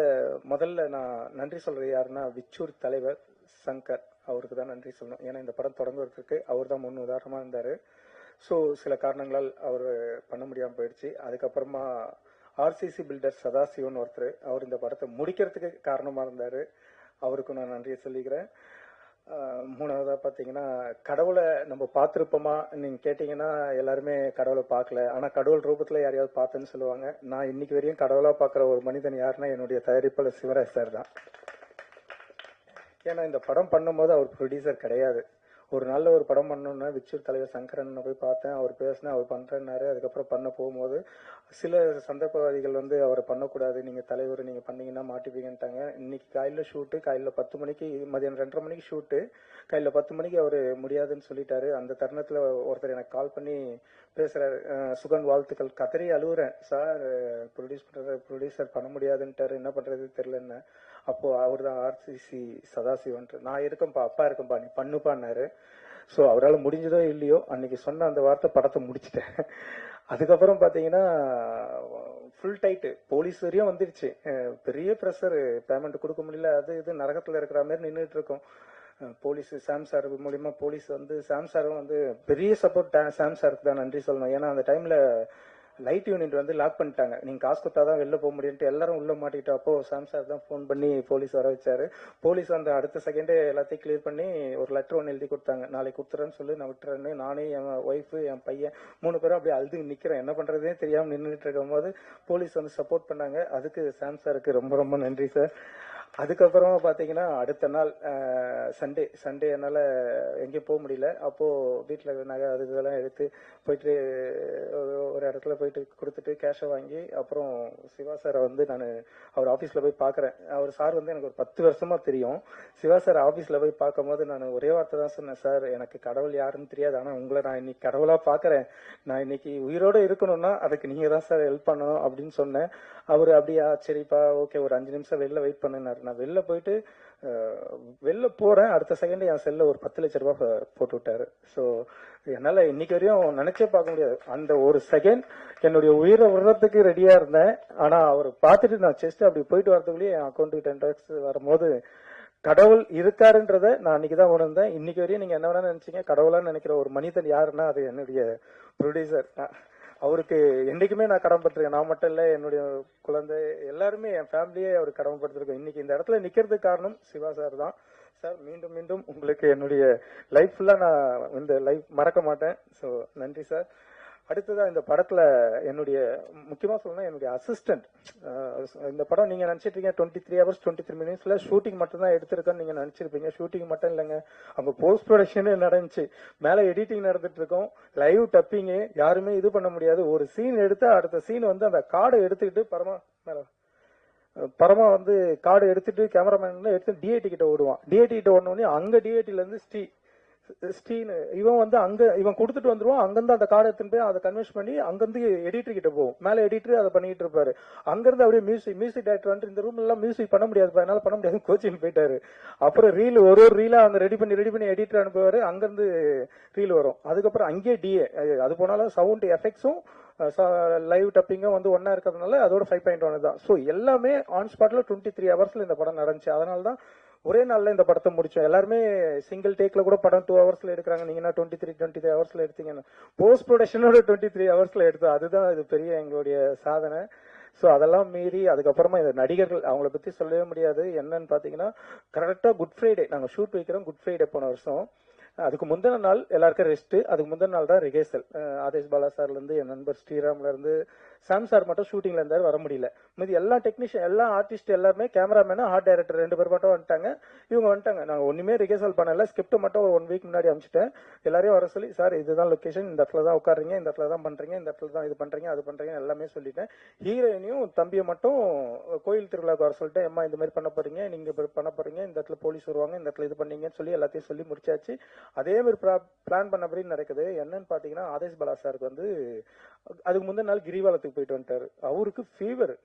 முதல்ல நான் நன்றி சொல்கிறது யாருன்னா விச்சூர் தலைவர் சங்கர், அவருக்கு தான் நன்றி சொல்லணும். ஏன்னா இந்த படம் தொடங்குறதுக்கு அவர் தான் முன் உதாரணமாக இருந்தார். ஸோ சில காரணங்களால் அவர் பண்ண முடியாமல் போயிடுச்சு. அதுக்கப்புறமா ஆர்சிசி பில்டர் சதாசிவன் ஒருத்தர், அவர் இந்த படத்தை முடிக்கிறதுக்கு காரணமாக இருந்தார். அவருக்கும் நான் நன்றியை சொல்லிக்கிறேன். மூணாவதா பாத்தீங்கன்னா கடவுளை நம்ம பார்த்திருப்போமா நீங்க கேட்டீங்கன்னா எல்லாருமே கடவுளை பார்க்கல. ஆனா கடவுள் ரூபத்துல யாரையாவது பார்த்தேன்னு சொல்லுவாங்க. நான் இன்னைக்கு வரையும் கடவுளா பார்க்குற ஒரு மனிதன் யாருன்னா என்னுடைய தயாரிப்பாளர் சிவராஜ் சார் தான். ஏன்னா இந்த படம் பண்ணும்போது அவர் ப்ரொடியூசர் கிடையாது. ஒரு நல்ல ஒரு படம் பண்ணணும்னா விச்சூர் தலைவர் சங்கரன் போய் பார்த்தேன். அவர் பேசினேன், அவர் பண்றேன்னாரு. அதுக்கப்புறம் பண்ண போகும்போது சில சந்தர்ப்பவாதிகள் அவரை பண்ணக்கூடாது, நீங்க தலைவர் நீங்க பண்ணீங்கன்னா மாட்டிப்பீங்கன்ட்டாங்க. இன்னைக்கு காலையில ஷூட்டு, காலையில 10 மணிக்கு, மதியானம் 2:30 மணிக்கு ஷூட்டு, காலையில 10 மணிக்கு அவரு முடியாதுன்னு சொல்லிட்டாரு. அந்த தருணத்துல ஒருத்தர் எனக்கு கால் பண்ணி பேசுறாரு, சுகன் வாழ்த்துக்கள், கதறி அழுகுறேன், சார் ப்ரொடியூசர் பண்ண முடியாதுன்ட்டாரு, என்ன பண்றது தெரியலன்னு. அப்போ அவர் தான் ஆர்சிசி சதாசிவன், நான் இருக்கேன்ப்பா, அப்பா இருக்கேன்ப்பா, நீ பண்ணுப்பான்னாரு. ஸோ அவரால் முடிஞ்சதோ இல்லையோ அன்னைக்கு சொன்ன அந்த வார்த்தை படத்தை முடிச்சிட்டேன். அதுக்கப்புறம் பாத்தீங்கன்னா ஃபுல் டைட்டு, போலீஸ் வரையும் வந்துருச்சு. பெரிய ப்ரெஷர், பேமெண்ட் கொடுக்க முடியல, அது இது நரகத்துல இருக்கிற மாதிரி நின்றுட்டு இருக்கோம். போலீஸ் சாம் சார் மூலியமா போலீஸ் சாம் சாரும் பெரிய சப்போர்ட். சாம் சாருக்கு தான் நன்றி சொல்லணும். ஏன்னா அந்த டைம்ல லைட் யூனிட் லாக் பண்ணிட்டாங்க, நீங்க காசு கொடுத்தாதான் வெளில போக முடியும்ட்டு எல்லாரும் உள்ள மாட்டிக்கிட்டோம். அப்போ சாம் சார் தான் ஃபோன் பண்ணி போலீஸ் வர வச்சாரு. போலீஸ் அடுத்த செகண்டே எல்லாத்தையும் கிளியர் பண்ணி ஒரு லெட்டர் ஒன்று எழுதி கொடுத்தாங்க, நாளைக்கு கொடுத்துறேன்னு சொல்லி நான் விட்டுறேன்னு. நானே, என் ஒய்ஃபு, என் பையன் 3 பேரும் அப்படியே அழுது நிக்கிறேன். என்ன பண்றதே தெரியாம நின்றுட்டு இருக்கும் போது போலீஸ் சப்போர்ட் பண்ணாங்க. அதுக்கு சாம் சாருக்கு ரொம்ப ரொம்ப நன்றி சார். அதுக்கப்புறமா பாத்தீங்கன்னா அடுத்த நாள் சண்டே என்னால எங்கேயும் போக முடியல. அப்போ வீட்டுல நகை அது இதெல்லாம் எடுத்து போயிட்டு ஒரு இடத்துல போயிட்டு கொடுத்துட்டு கேஷை வாங்கி, அப்புறம் சிவா சாரை நான் அவர் ஆபீஸ்ல போய் பாக்குறேன். அவர் சார் எனக்கு ஒரு 10 வருஷமா தெரியும். சிவா சார் ஆபீஸ்ல போய் பார்க்கும் போது நான் ஒரே வார்த்தை தான் சொன்னேன், சார் எனக்கு கடவுள் யாருன்னு தெரியாது, ஆனா உங்களை நான் இன்னைக்கு கடவுளா பாக்குறேன், நான் இன்னைக்கு உயிரோட இருக்கணும்னா அதுக்கு நீங்க தான் சார் ஹெல்ப் பண்ணணும் அப்படின்னு சொன்னேன். அவரு அப்படியா சரிப்பா ஓகே ஒரு 5 நிமிஷம் வெளில வெயிட் பண்ணினாரு. நான் வெளில போயிட்டு வெளில போறேன், அடுத்த செகண்ட் என் செல்ல ஒரு 10 லட்சம் ரூபாய் போட்டு விட்டாரு. ஸோ என்னால இன்னைக்கு வரையும் நினைச்சே பார்க்க முடியாது. அந்த ஒரு செகண்ட் என்னுடைய உயிரை விடுறதுக்கு ரெடியா இருந்தேன். ஆனா அவர் பார்த்துட்டு நான் செஸ்ட் அப்படி போயிட்டு வரதுக்குள்ளேயே என் அக்கௌண்ட்டுக்கு 10 lakhs வரும்போது கடவுள் இருக்காருன்றத நான் அன்னைக்குதான் உணர்ந்தேன். இன்னைக்கு வரையும் நீங்க என்ன வேணா நினைச்சீங்க, கடவுளான்னு நினைக்கிற ஒரு மனிதன் யாருன்னா அது என்னுடைய ப்ரொடியூசர். அவருக்கு என்னைக்குமே நான் கடமைப்பட்டிருக்கேன். நான் மட்டும் இல்ல, என்னுடைய குழந்தை எல்லாருமே, என் ஃபேமிலியே அவருக்கு கடமைப்பட்டிருக்கோம். இன்னைக்கு இந்த இடத்துல நிக்கிறதுக்கு காரணம் சிவா சார் தான். சார் மீண்டும் மீண்டும் உங்களுக்கு என்னுடைய லைஃப் ஃபுல்லா நான் இந்த லைஃப் மறக்க மாட்டேன். ஸோ நன்றி சார். அடுத்ததா இந்த படத்துல என்னுடைய முக்கியமா சொல்லணும் என்னுடைய அசிஸ்டன்ட். இந்த படம் நீங்க நினைச்சிட்டு இருக்கீங்க 23 hours 23 minutes ஷூட்டிங் மட்டும் தான் எடுத்திருக்கேன்னு நீங்க நினைச்சிருப்பீங்க. ஷூட்டிங் மட்டும் இல்லைங்க, அங்க போஸ்ட் ப்ரொடக்ஷனே நடந்துச்சு, மேல எடிட்டிங் நடந்துட்டு இருக்கோம், லைவ் டப்பிங், யாருமே இது பண்ண முடியாது. ஒரு சீன் எடுத்து அடுத்த சீன் அந்த கார்டை எடுத்துக்கிட்டு பரமா கார்டு எடுத்துட்டு கேமராமேன் எடுத்து டிஏடி கிட்ட ஓடுவான். டிஏடி கிட்ட ஓடனே அங்க டிஏடில இருந்து ஸ்டீன் இவன் அங்க இவன் கொடுத்துட்டு வந்துருவான். அங்கிருந்து அந்த கார்டு எடுத்துட்டு போய் அதை கன்வெர்ட் பண்ணி அங்கிருந்து எடிட்டர் கிட்ட போகும். மேல எடிட்டர் அதை பண்ணிட்டு இருப்பாரு. அங்கிருந்து அப்படியே மியூசிக் டைரக்டர் இந்த ரூம்ல எல்லாம் மியூசிக் பண்ண முடியாது, என்னால பண்ண முடியாது, கோச்சிங் போயிட்டாரு. அப்புறம் ரீல் ஒரு ரீலா ரெடி பண்ணி எடிட்டர் அனுப்புவாரு. அங்கிருந்து ரீல் வரும். அதுக்கப்புறம் அங்கேயே டிஏ அது போனாலும் சவுண்ட் எஃபெக்ட்ஸும் லைவ் டப்பிங்கும் ஒன்னா இருக்கிறதுனால அதோட 5.1 தான். ஸோ எல்லாமே ஆன் ஸ்பாட்ல 23 hours இந்த படம் நடந்துச்சு. அதனாலதான் ஒரே நாள்ல இந்த படத்தை முடிச்சோம். எல்லாருமே சிங்கிள் டேக்ல கூட படம் 2 hours எடுக்கிறாங்க. நீங்க 23 hours எடுத்தீங்கன்னா போஸ்ட் ப்ரொடக்ஷனோட 23 hours எடுத்தோம். அதுதான் இது பெரிய எங்களுடைய சாதனை. ஸோ அதெல்லாம் மீறி அதுக்கப்புறமா இந்த நடிகர்கள் அவங்கள பத்தி சொல்லவே முடியாது. என்னன்னு பாத்தீங்கன்னா கரெக்டா குட் ஃப்ரைடே நாங்க ஷூட் வைக்கிறோம். குட் ஃப்ரைடே போன வருஷம் அதுக்கு முந்தின நாள் எல்லாருக்கும் ரெஸ்ட். அதுக்கு முந்தின நாள் தான் ரிஹர்சல். ஆதேஷ் பாலா சார்ல இருந்து என் நண்பர் ஸ்ரீராம்ல இருந்து சாம் சார் மட்டும் ஷூட்டிங்ல இருந்தாரு, வர முடியல. மீதி எல்லா டெக்னீஷியன் எல்லா ஆர்டிஸ்ட் எல்லாருமே கேமராமேன் ஆர்ட் டைரக்டர் 2 பேர் மட்டும் வந்துட்டாங்க. இவங்க வந்துட்டாங்க. நாங்க ஒண்ணுமே ரிஹர்சல் பண்ணல, ஸ்கிரிப்ட் மட்டும் ஒரு 1 week முன்னாடி அனுப்பிச்சிட்டேன். எல்லாரையும் வர சொல்லி சார் இதுதான் லொகேஷன், இந்த இடத்துல தான் உட்காருங்க, இந்த இடத்துல தான் பண்றீங்க, இந்த இடத்துல தான் இது பண்றீங்க அது பண்றீங்க எல்லாமே சொல்லிட்டேன். ஹீரோயினையும் தம்பியை மட்டும் கோயில் திருவிழாக்கு வர சொல்லிட்டேன். அம்மா இந்த மாதிரி பண்ண போறீங்க, நீங்க பண்ண போறீங்க, இந்த இடத்துல போலீஸ் வருவாங்க, இந்த இடத்துல இது பண்ணீங்கன்னு சொல்லி எல்லாத்தையும் சொல்லி முடிச்சாச்சு. அதே மாதிரி பிளான் பண்ணபடி நடக்குது. என்னன்னு பாத்தீங்கன்னா ஆதேஷ் பாலா சாருக்கு அதுக்கு முந்தின நாள் கிரிவலத்துக்கு போயிட்டு வந்துட்டாரு. அவருக்கு ஃபீவர்,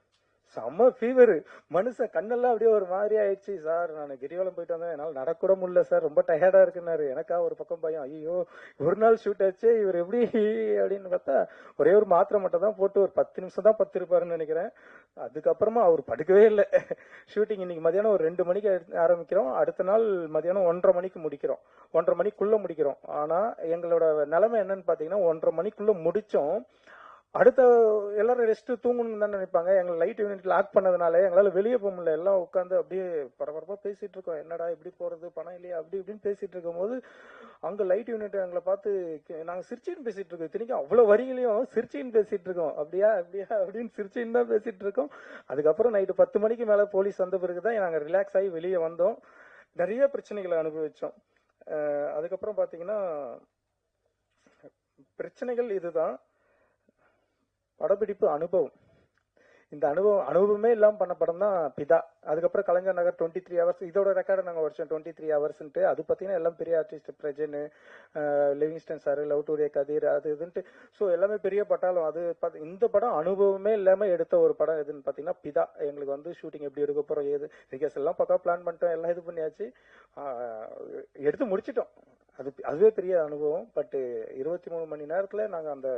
செம்ம ஃபீவர், மனுஷன் கண்ணெல்லாம் அப்படியே ஒரு மாதிரி ஆயிடுச்சு. சார் நான் கிரிவலம் போயிட்டு வந்தேன், என்னால் நடக்கூட முடியல சார், ரொம்ப டயர்டா இருக்குன்னாரு. எனக்கா ஒரு பக்கம் பயம், ஐயோ ஒரு நாள் ஷூட் ஆச்சு இவர் எப்படி அப்படின்னு பார்த்தா ஒரே ஒரு மாத்திரை மட்டும் தான் போட்டு ஒரு 10 நிமிஷம் தான் பத்திருப்பாருன்னு நினைக்கிறேன். அதுக்கப்புறமா அவர் படுக்கவே இல்லை. ஷூட்டிங் இன்னைக்கு மதியானம் ஒரு 2 மணிக்கு ஆரம்பிக்கிறோம், அடுத்த நாள் மதியானம் 1:30 மணிக்கு முடிக்கிறோம், 1:30 மணிக்குள்ள முடிக்கிறோம். ஆனா எங்களோட நிலைமை என்னன்னு பாத்தீங்கன்னா 1:30 மணிக்குள்ள முடிச்சோம். அடுத்த எல்லாரும் ரெஸ்ட் தூங்கணும்னு தான் நினைப்பாங்க. எங்களை லைட் யூனிட் லாக் பண்ணதுனால எங்களால வெளியே போக முடியல. எல்லாம் உட்காந்து அப்படியே பரபரப்பா பேசிட்டு இருக்கோம். என்னடா இப்படி போறது, பணம் இல்லையா, அப்படி இப்படின்னு பேசிட்டு இருக்கும் போது அங்க லைட் யூனிட் எங்களை பார்த்து நாங்க சிரிச்சின்னு பேசிட்டு இருக்கோம். இத்தனைக்கும் அவ்வளவு வரிகளையும் சிரிச்சின்னு பேசிட்டு இருக்கோம். அப்படியா அப்படியா அப்படின்னு சிரிச்சின்னு தான் பேசிட்டு இருக்கோம். அதுக்கப்புறம் நைட்டு 10 மணிக்கு மேல போலீஸ் வந்த பிறகுதான் நாங்க ரிலாக்ஸ் ஆகி வெளியே வந்தோம். நிறைய பிரச்சனைகளை அனுபவிச்சோம். அதுக்கப்புறம் பாத்தீங்கன்னா பிரச்சனைகள் இதுதான். படப்பிடிப்பு அனுபவம், இந்த அனுபவமே இல்லாம பண்ண படம் தான் பிதா. அதுக்கப்புறம் கலைஞர் நகர் 23 ஹவர்ஸ், இதோட ரெக்கார்டு நாங்கள் வருஷம் 23 ஹவர்ஸ்ன்ட்டு. அது பார்த்தீங்கன்னா எல்லாம் பெரிய artist, Prajan, Livingston sir, love today Kathir, அது இதுன்ட்டு. ஸோ எல்லாமே பெரிய பட்டாலும். அது இந்த படம் அனுபவமே இல்லாமல் எடுத்த ஒரு படம் எதுன்னு பார்த்தீங்கன்னா பிதா. எங்களுக்கு வந்து ஷூட்டிங் எப்படி எடுக்க போகிறோம், ஏது ரிகர்ஸ் எல்லாம் பக்கா பிளான் பண்ணிட்டோம், எல்லாம் இது பண்ணியாச்சு, எடுத்து முடிச்சிட்டோம். அதுவே பெரிய அனுபவம். பட் 23 மணி நேரத்துல நாங்க அந்த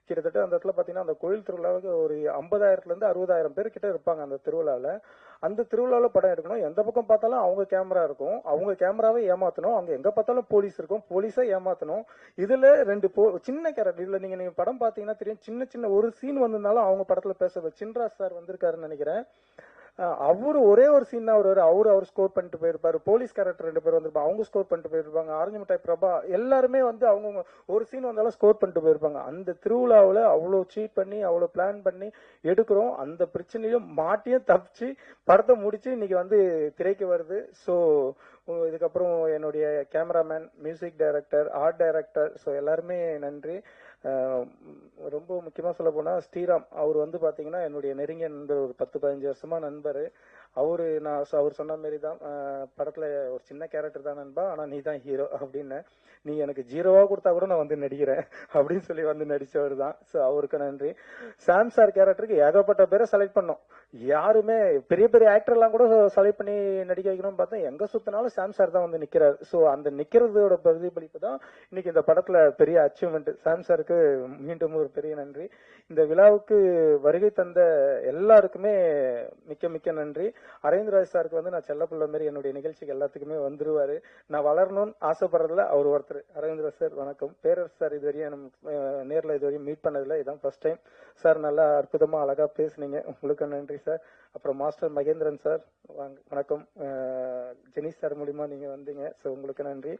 கிட்டத்தட்ட அந்த இடத்துல பாத்தீங்கன்னா அந்த கோயில் திருவிழாவுக்கு ஒரு 50,000 to 60,000 பேர் கிட்ட இருப்பாங்க அந்த திருவிழாவில். அந்த திருவிழாவில் படம் எடுக்கணும். எந்த பக்கம் பார்த்தாலும் அவங்க கேமரா இருக்கும், அவங்க கேமராவை ஏமாத்தணும். அங்க எங்க பார்த்தாலும் போலீஸ் இருக்கும், போலீஸை ஏமாத்தணும். இதுல 2 சின்ன கேரக்டர். இதுல நீங்க படம் பாத்தீங்கன்னா தெரியும், சின்ன சின்ன ஒரு சீன் வந்திருந்தாலும் அவங்க படத்துல பேச சின்ராஜ் சார் வந்திருக்காருன்னு நினைக்கிறேன். அவரு ஒரே ஒரு சீன் தான் வருவாரு. அவர் ஸ்கோர் பண்ணிட்டு போயிருப்பாரு. போலீஸ் கேரக்டர் 2 பேர் வந்திருப்பாங்க, அவங்க ஸ்கோர் பண்ணிட்டு போயிருப்பாங்க. ஆரஞ்சு மிட்டாய் பிரபா எல்லாருமே வந்து அவங்க ஒரு சீன் வந்தாலும் ஸ்கோர் பண்ணிட்டு போயிருப்பாங்க. அந்த திருவிழாவில் அவ்வளோ சீட் பண்ணி அவ்வளோ பிளான் பண்ணி எடுக்கிறோம். அந்த பிரச்சனையும் மாட்டியும் தப்பிச்சு படத்தை முடிச்சு இன்னைக்கு வந்து திரைக்கு வருது. ஸோ இதுக்கப்புறம் என்னுடைய cameraman, music director, art director, so எல்லாருமே நன்றி. ரொம்ப முக்கியமாக சொல்ல போனால் ஸ்ரீராம், அவர் வந்து பார்த்தீங்கன்னா என்னுடைய நெருங்கிய நண்பர், ஒரு 10-15 வருஷமா நண்பர். அவர் சொன்ன மாரி தான் படத்தில் ஒரு சின்ன கேரக்டர் தான் நண்பா, ஆனால் நீ தான் ஹீரோ அப்படின்னு. நீ எனக்கு 0 கொடுத்தா கூட நான் வந்து நடிக்கிறேன் அப்படின்னு சொல்லி வந்து நடிச்சவர் தான். ஸோ அவருக்கு நன்றி. சாம் சார் கேரக்டருக்கு ஏகப்பட்ட பேரை செலக்ட் பண்ணோம். யாருமே பெரிய பெரிய ஆக்டர் எல்லாம் கூட செலக்ட் பண்ணி நடிக்க வைக்கணும்னு பார்த்தா எங்க சுத்தினாலும் சாம் சார் தான் வந்து நிக்கிறாரு. ஸோ அந்த நிக்கிறதோட பிரதிபலிப்பு தான் இன்னைக்கு இந்த படத்துல பெரிய அச்சீவ்மெண்ட். சாம் சாருக்கு மீண்டும் ஒரு பெரிய நன்றி. இந்த விழாவுக்கு வருகை தந்த எல்லாருக்குமே மிக்க மிக்க நன்றி. அரவிந்த்ராஜ் சாருக்கு வந்து நான் செல்லப்பிள்ளை மாதிரி என்னுடைய நிகழ்ச்சிக்கு எல்லாத்துக்குமே வந்துருவாரு. நான் வளரணும்னு ஆசைப்படுறதுல அவர் ஒருத்தர். அரவிந்த்ராஜ் சார் வணக்கம். பேரரசு சார் இதுவரையும் நேரில் இதுவரையும் மீட் பண்ணதில்லை, இதான் ஃபர்ஸ்ட் டைம். சார் நல்லா அற்புதமா அழகா பேசுனீங்க, உங்களுக்கு நன்றி சார். அப்புறம் மாஸ்டர் மகேந்திரன் சார் வணக்கம். ஜெனிஸ் சார் மூலியமா நீங்க வந்தீங்க, ஸோ உங்களுக்கு நன்றி.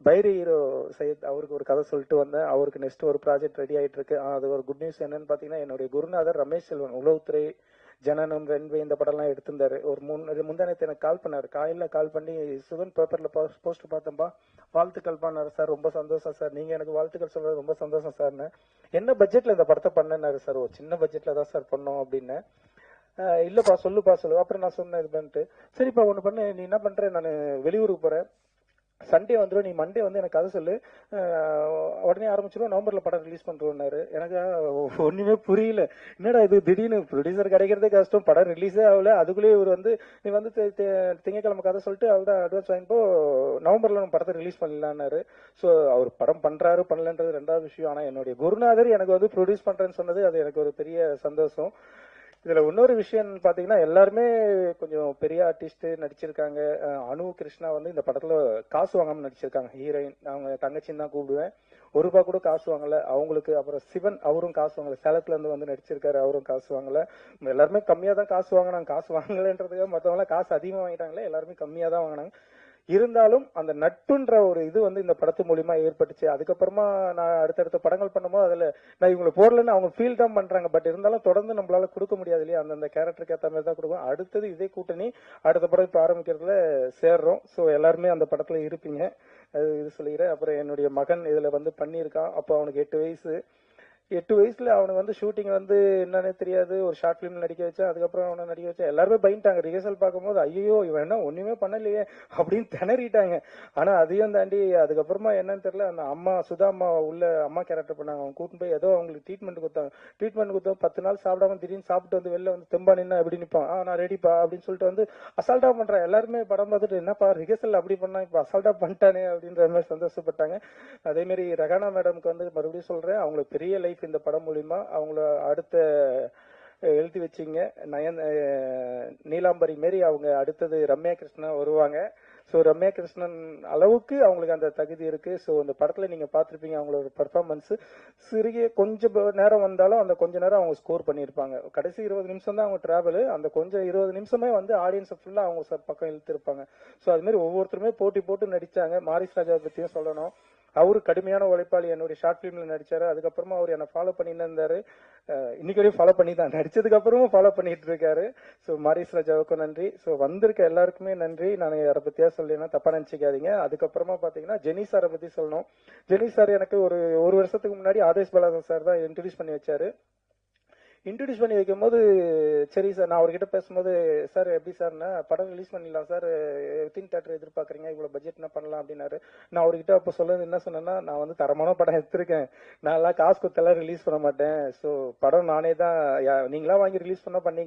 பைரி ஹீரோ சையத், அவருக்கு ஒரு கதை சொல்லிட்டு வந்தேன். அவருக்கு நெக்ஸ்ட் ஒரு ப்ராஜெக்ட் ரெடி ஆயிட்டு இருக்கு. அது ஒரு குட் நியூஸ் என்னன்னு பாத்தீங்கன்னா, என்னுடைய குருநாதர் ரமேஷ் செல்வன், உளவுத்துறை, ஜனனம், ரென்வே இந்த படம்லாம் எடுத்திருந்தாரு. ஒரு முந்தானத்தை எனக்கு கால் பண்ணாரு. கால் பண்ணி சுகன் பேப்பர்ல போஸ்ட் பார்த்தம்பா, வாழ்த்துக்கள் பண்ணாரு சார், ரொம்ப சந்தோஷம் சார், நீங்க எனக்கு வாழ்த்துக்கள் சொல்றது ரொம்ப சந்தோஷம் சார்னு. என்ன பட்ஜெட்ல இந்த படத்தை பண்ணாரு சார்? ஒரு சின்ன பட்ஜெட்ல தான் சார் பண்ணோம் அப்படின்னு. இல்லப்பா சொல்லுப்பா சொல்லு. அப்புறம் நான் சொன்னேன் இது பண்ணிட்டு, சரிப்பா ஒண்ணு பண்ணு, நீ என்ன பண்ற, நான் வெளியூருக்கு போறேன், சண்டே வந்துடும், நீ மண்டே வந்து எனக்கு கதை சொல்லு, உடனே ஆரம்பிச்சிடும், நவம்பர்ல படம் ரிலீஸ் பண்றோம்னாரு. எனக்கு ஒண்ணுமே புரியல. என்னடா இது திடீர்னு ப்ரொடியூசர் கிடைக்கிறதே கஷ்டம், படம் ரிலீஸே ஆகல, அதுக்குள்ளேயே இவர் வந்து நீ வந்து திங்கக்கிழமை கதை சொல்லிட்டு அவர்தான் அட்வான்ஸ் வாங்கிப்போ, நவம்பர்ல நம்ம படத்தை ரிலீஸ் பண்ணலான்னாரு. ஸோ அவர் படம் பண்றாரு பண்ணலன்றது 2வது விஷயம். ஆனா என்னுடைய குருநாதர் எனக்கு வந்து ப்ரொடியூஸ் பண்றேன்னு சொன்னது அது எனக்கு ஒரு பெரிய சந்தோஷம். இதுல இன்னொரு விஷயம் பாத்தீங்கன்னா, எல்லாருமே கொஞ்சம் பெரிய ஆர்டிஸ்ட் நடிச்சிருக்காங்க. அனு கிருஷ்ணா வந்து இந்த படத்துல காசு வாங்காம நடிச்சிருக்காங்க, ஹீரோயின். அவங்க தங்கச்சின்னு தான் கூப்பிடுவேன். ₹1 கூட காசு வாங்கல அவங்களுக்கு. அப்புறம் சிவன், அவரும் காசு வாங்கல, சேலத்துல இருந்து வந்து நடிச்சிருக்காரு, அவரும் காசு வாங்கல. எல்லாருமே கம்மியா தான் காசு வாங்கினாங்க. காசு வாங்கலன்றதுக்காக மத்தவங்க எல்லாம் காசு அதிகமா வாங்கிட்டாங்களே, எல்லாருமே கம்மியா தான் வாங்கினாங்க. இருந்தாலும் அந்த நட்புன்ற ஒரு இது வந்து இந்த படத்து மூலியமா ஏற்பட்டுச்சு. அதுக்கப்புறமா நான் அடுத்தடுத்த படங்கள் பண்ணும்போது அதுல நான் இவங்களை போடலன்னு அவங்க ஃபீல் தான் பண்றாங்க. பட் இருந்தாலும் தொடர்ந்து நம்மளால கொடுக்க முடியாது இல்லையா, அந்தந்த கேரக்டருக்கு ஏற்ற மாதிரி தான் கொடுக்கும். அடுத்தது இதே கூட்டணி அடுத்த படம் இப்ப ஆரம்பிக்கிறதுல சேர்றோம். ஸோ எல்லாருமே அந்த படத்துல இருப்பீங்க, அது இது சொல்லிக்கிறேன். அப்புறம் என்னுடைய மகன் இதுல வந்து பண்ணியிருக்கான். அப்போ அவனுக்கு 8 வயசு. 8 வயசுல அவனுக்கு வந்து ஷூட்டிங் வந்து என்னன்னே தெரியாது. ஒரு ஷார்ட் பிலிம் நடிக்க வச்சேன். அதுக்கப்புறம் அவனை நடிக்க வச்சேன். எல்லாருமே பயந்துட்டாங்க. ரிஹர்சல் பார்க்கும்போது ஐயோ இவன் என்ன ஒண்ணுமே பண்ணலையே அப்படின்னு திணறிட்டாங்க. ஆனா அதையும் தாண்டி அதுக்கப்புறமா என்னன்னு தெரியல, அந்த அம்மா சுதா அம்மா உள்ள அம்மா கேரக்டர் பண்ணாங்க. அவங்க கூட்டிட்டு போய் ஏதோ அவங்களுக்கு ட்ரீட்மெண்ட் கொடுத்தாங்க. ட்ரீட்மெண்ட் கொடுத்தா 10 நாள் சாப்பிடாம திடீர்னு சாப்பிட்டு வந்து வெளில வந்து தெம்பா நின்னா எப்படி நிற்பான், நான் ரெடிப்பா அப்படின்னு சொல்லிட்டு வந்து அசால்ட்டா பண்றேன். எல்லாருமே படம் பார்த்துட்டு என்னப்பா ரிஹர்சல் அப்படி பண்ணா, இப்ப அசால்ட்டா பண்ணிட்டானே அப்படின்ற மாதிரி சந்தோஷப்பட்டாங்க. அதே மாதிரி ரகானா மேடம்க்கு வந்து மறுபடியும் சொல்றேன், அவங்களுக்கு பெரிய லைஃப் இந்த படம் மூலியமா. அவங்கள அடுத்த எழுதி வச்சிங்க. நீலாம்பரி மாரி அவங்க அடுத்தது ரம்யா கிருஷ்ணன் வருவாங்க. ஸோ ரம்யா கிருஷ்ணன் அளவுக்கு அவங்களுக்கு அந்த தகுதி இருக்கு. ஸோ அந்த படத்துல நீங்க பார்த்துருப்பீங்க அவங்களோட பர்ஃபார்மன்ஸ். சிறிய கொஞ்சம் நேரம் வந்தாலும் அந்த கொஞ்ச நேரம் அவங்க ஸ்கோர் பண்ணியிருப்பாங்க. கடைசி 20 நிமிஷம் தான் அவங்க டிராவல். அந்த கொஞ்சம் 20 நிமிஷமே வந்து ஆடியன்ஸை ஃபுல்லா அவங்க பக்கம் இழுத்துருப்பாங்க. ஸோ அது மாதிரி ஒவ்வொருத்தருமே போட்டி போட்டு நடிச்சாங்க. மாரிஸ் ராஜாவை பத்தியும் சொல்லணும். அவரு கடுமையான உழைப்பாளி. என்னுடைய ஷார்ட் பிலிம்ல நடிச்சாரு. அதுக்கப்புறமா அவர் என்ன ஃபாலோ பண்ணிட்டு இருந்தாரு. இன்னைக்கு வரையும் ஃபாலோ பண்ணி தான் நடிச்சதுக்கு அப்புறமும் ஃபாலோ பண்ணிட்டு இருக்காரு. ஸோ மாரிஸ் ராஜாவுக்கும் நன்றி. ஸோ வந்திருக்க எல்லாருக்குமே நன்றி. நான் யாரை பத்தியா சொல்லினா தப்பா நினைச்சுக்காதீங்க. அதுக்கப்புறமா பாத்தீங்கன்னா ஜெனி சாரை பத்தி சொல்லணும். ஜெனி சார் எனக்கு ஒரு வருஷத்துக்கு முன்னாடி ஆதேஷ் பாலாசன் சார் தான் இன்ட்ரடியூஸ் பண்ணி வச்சாரு. இன்ட்ரடியூஸ் பண்ணி வைக்கும்போது சரி சார், நான் அவர்கிட்ட பேசும்போது சார் எப்படி சார்னா படம் ரிலீஸ் பண்ணிடலாம் சார், எத்தனை தேட்டர் எதிர்பார்க்குறீங்க, இவ்வளோ பட்ஜெட் என்ன பண்ணலாம் அப்படின்னாரு. நான் அவர்கிட்ட அப்போ சொல்லுறது என்ன சொன்னேன்னா, நான் வந்து தரமான படம் எடுத்திருக்கேன், நான் எல்லாம் காசு கொடுத்தெல்லாம் ரிலீஸ் பண்ண மாட்டேன். ஸோ படம் நானே தான் நீங்களா வாங்கி ரிலீஸ் பண்ண பண்ணி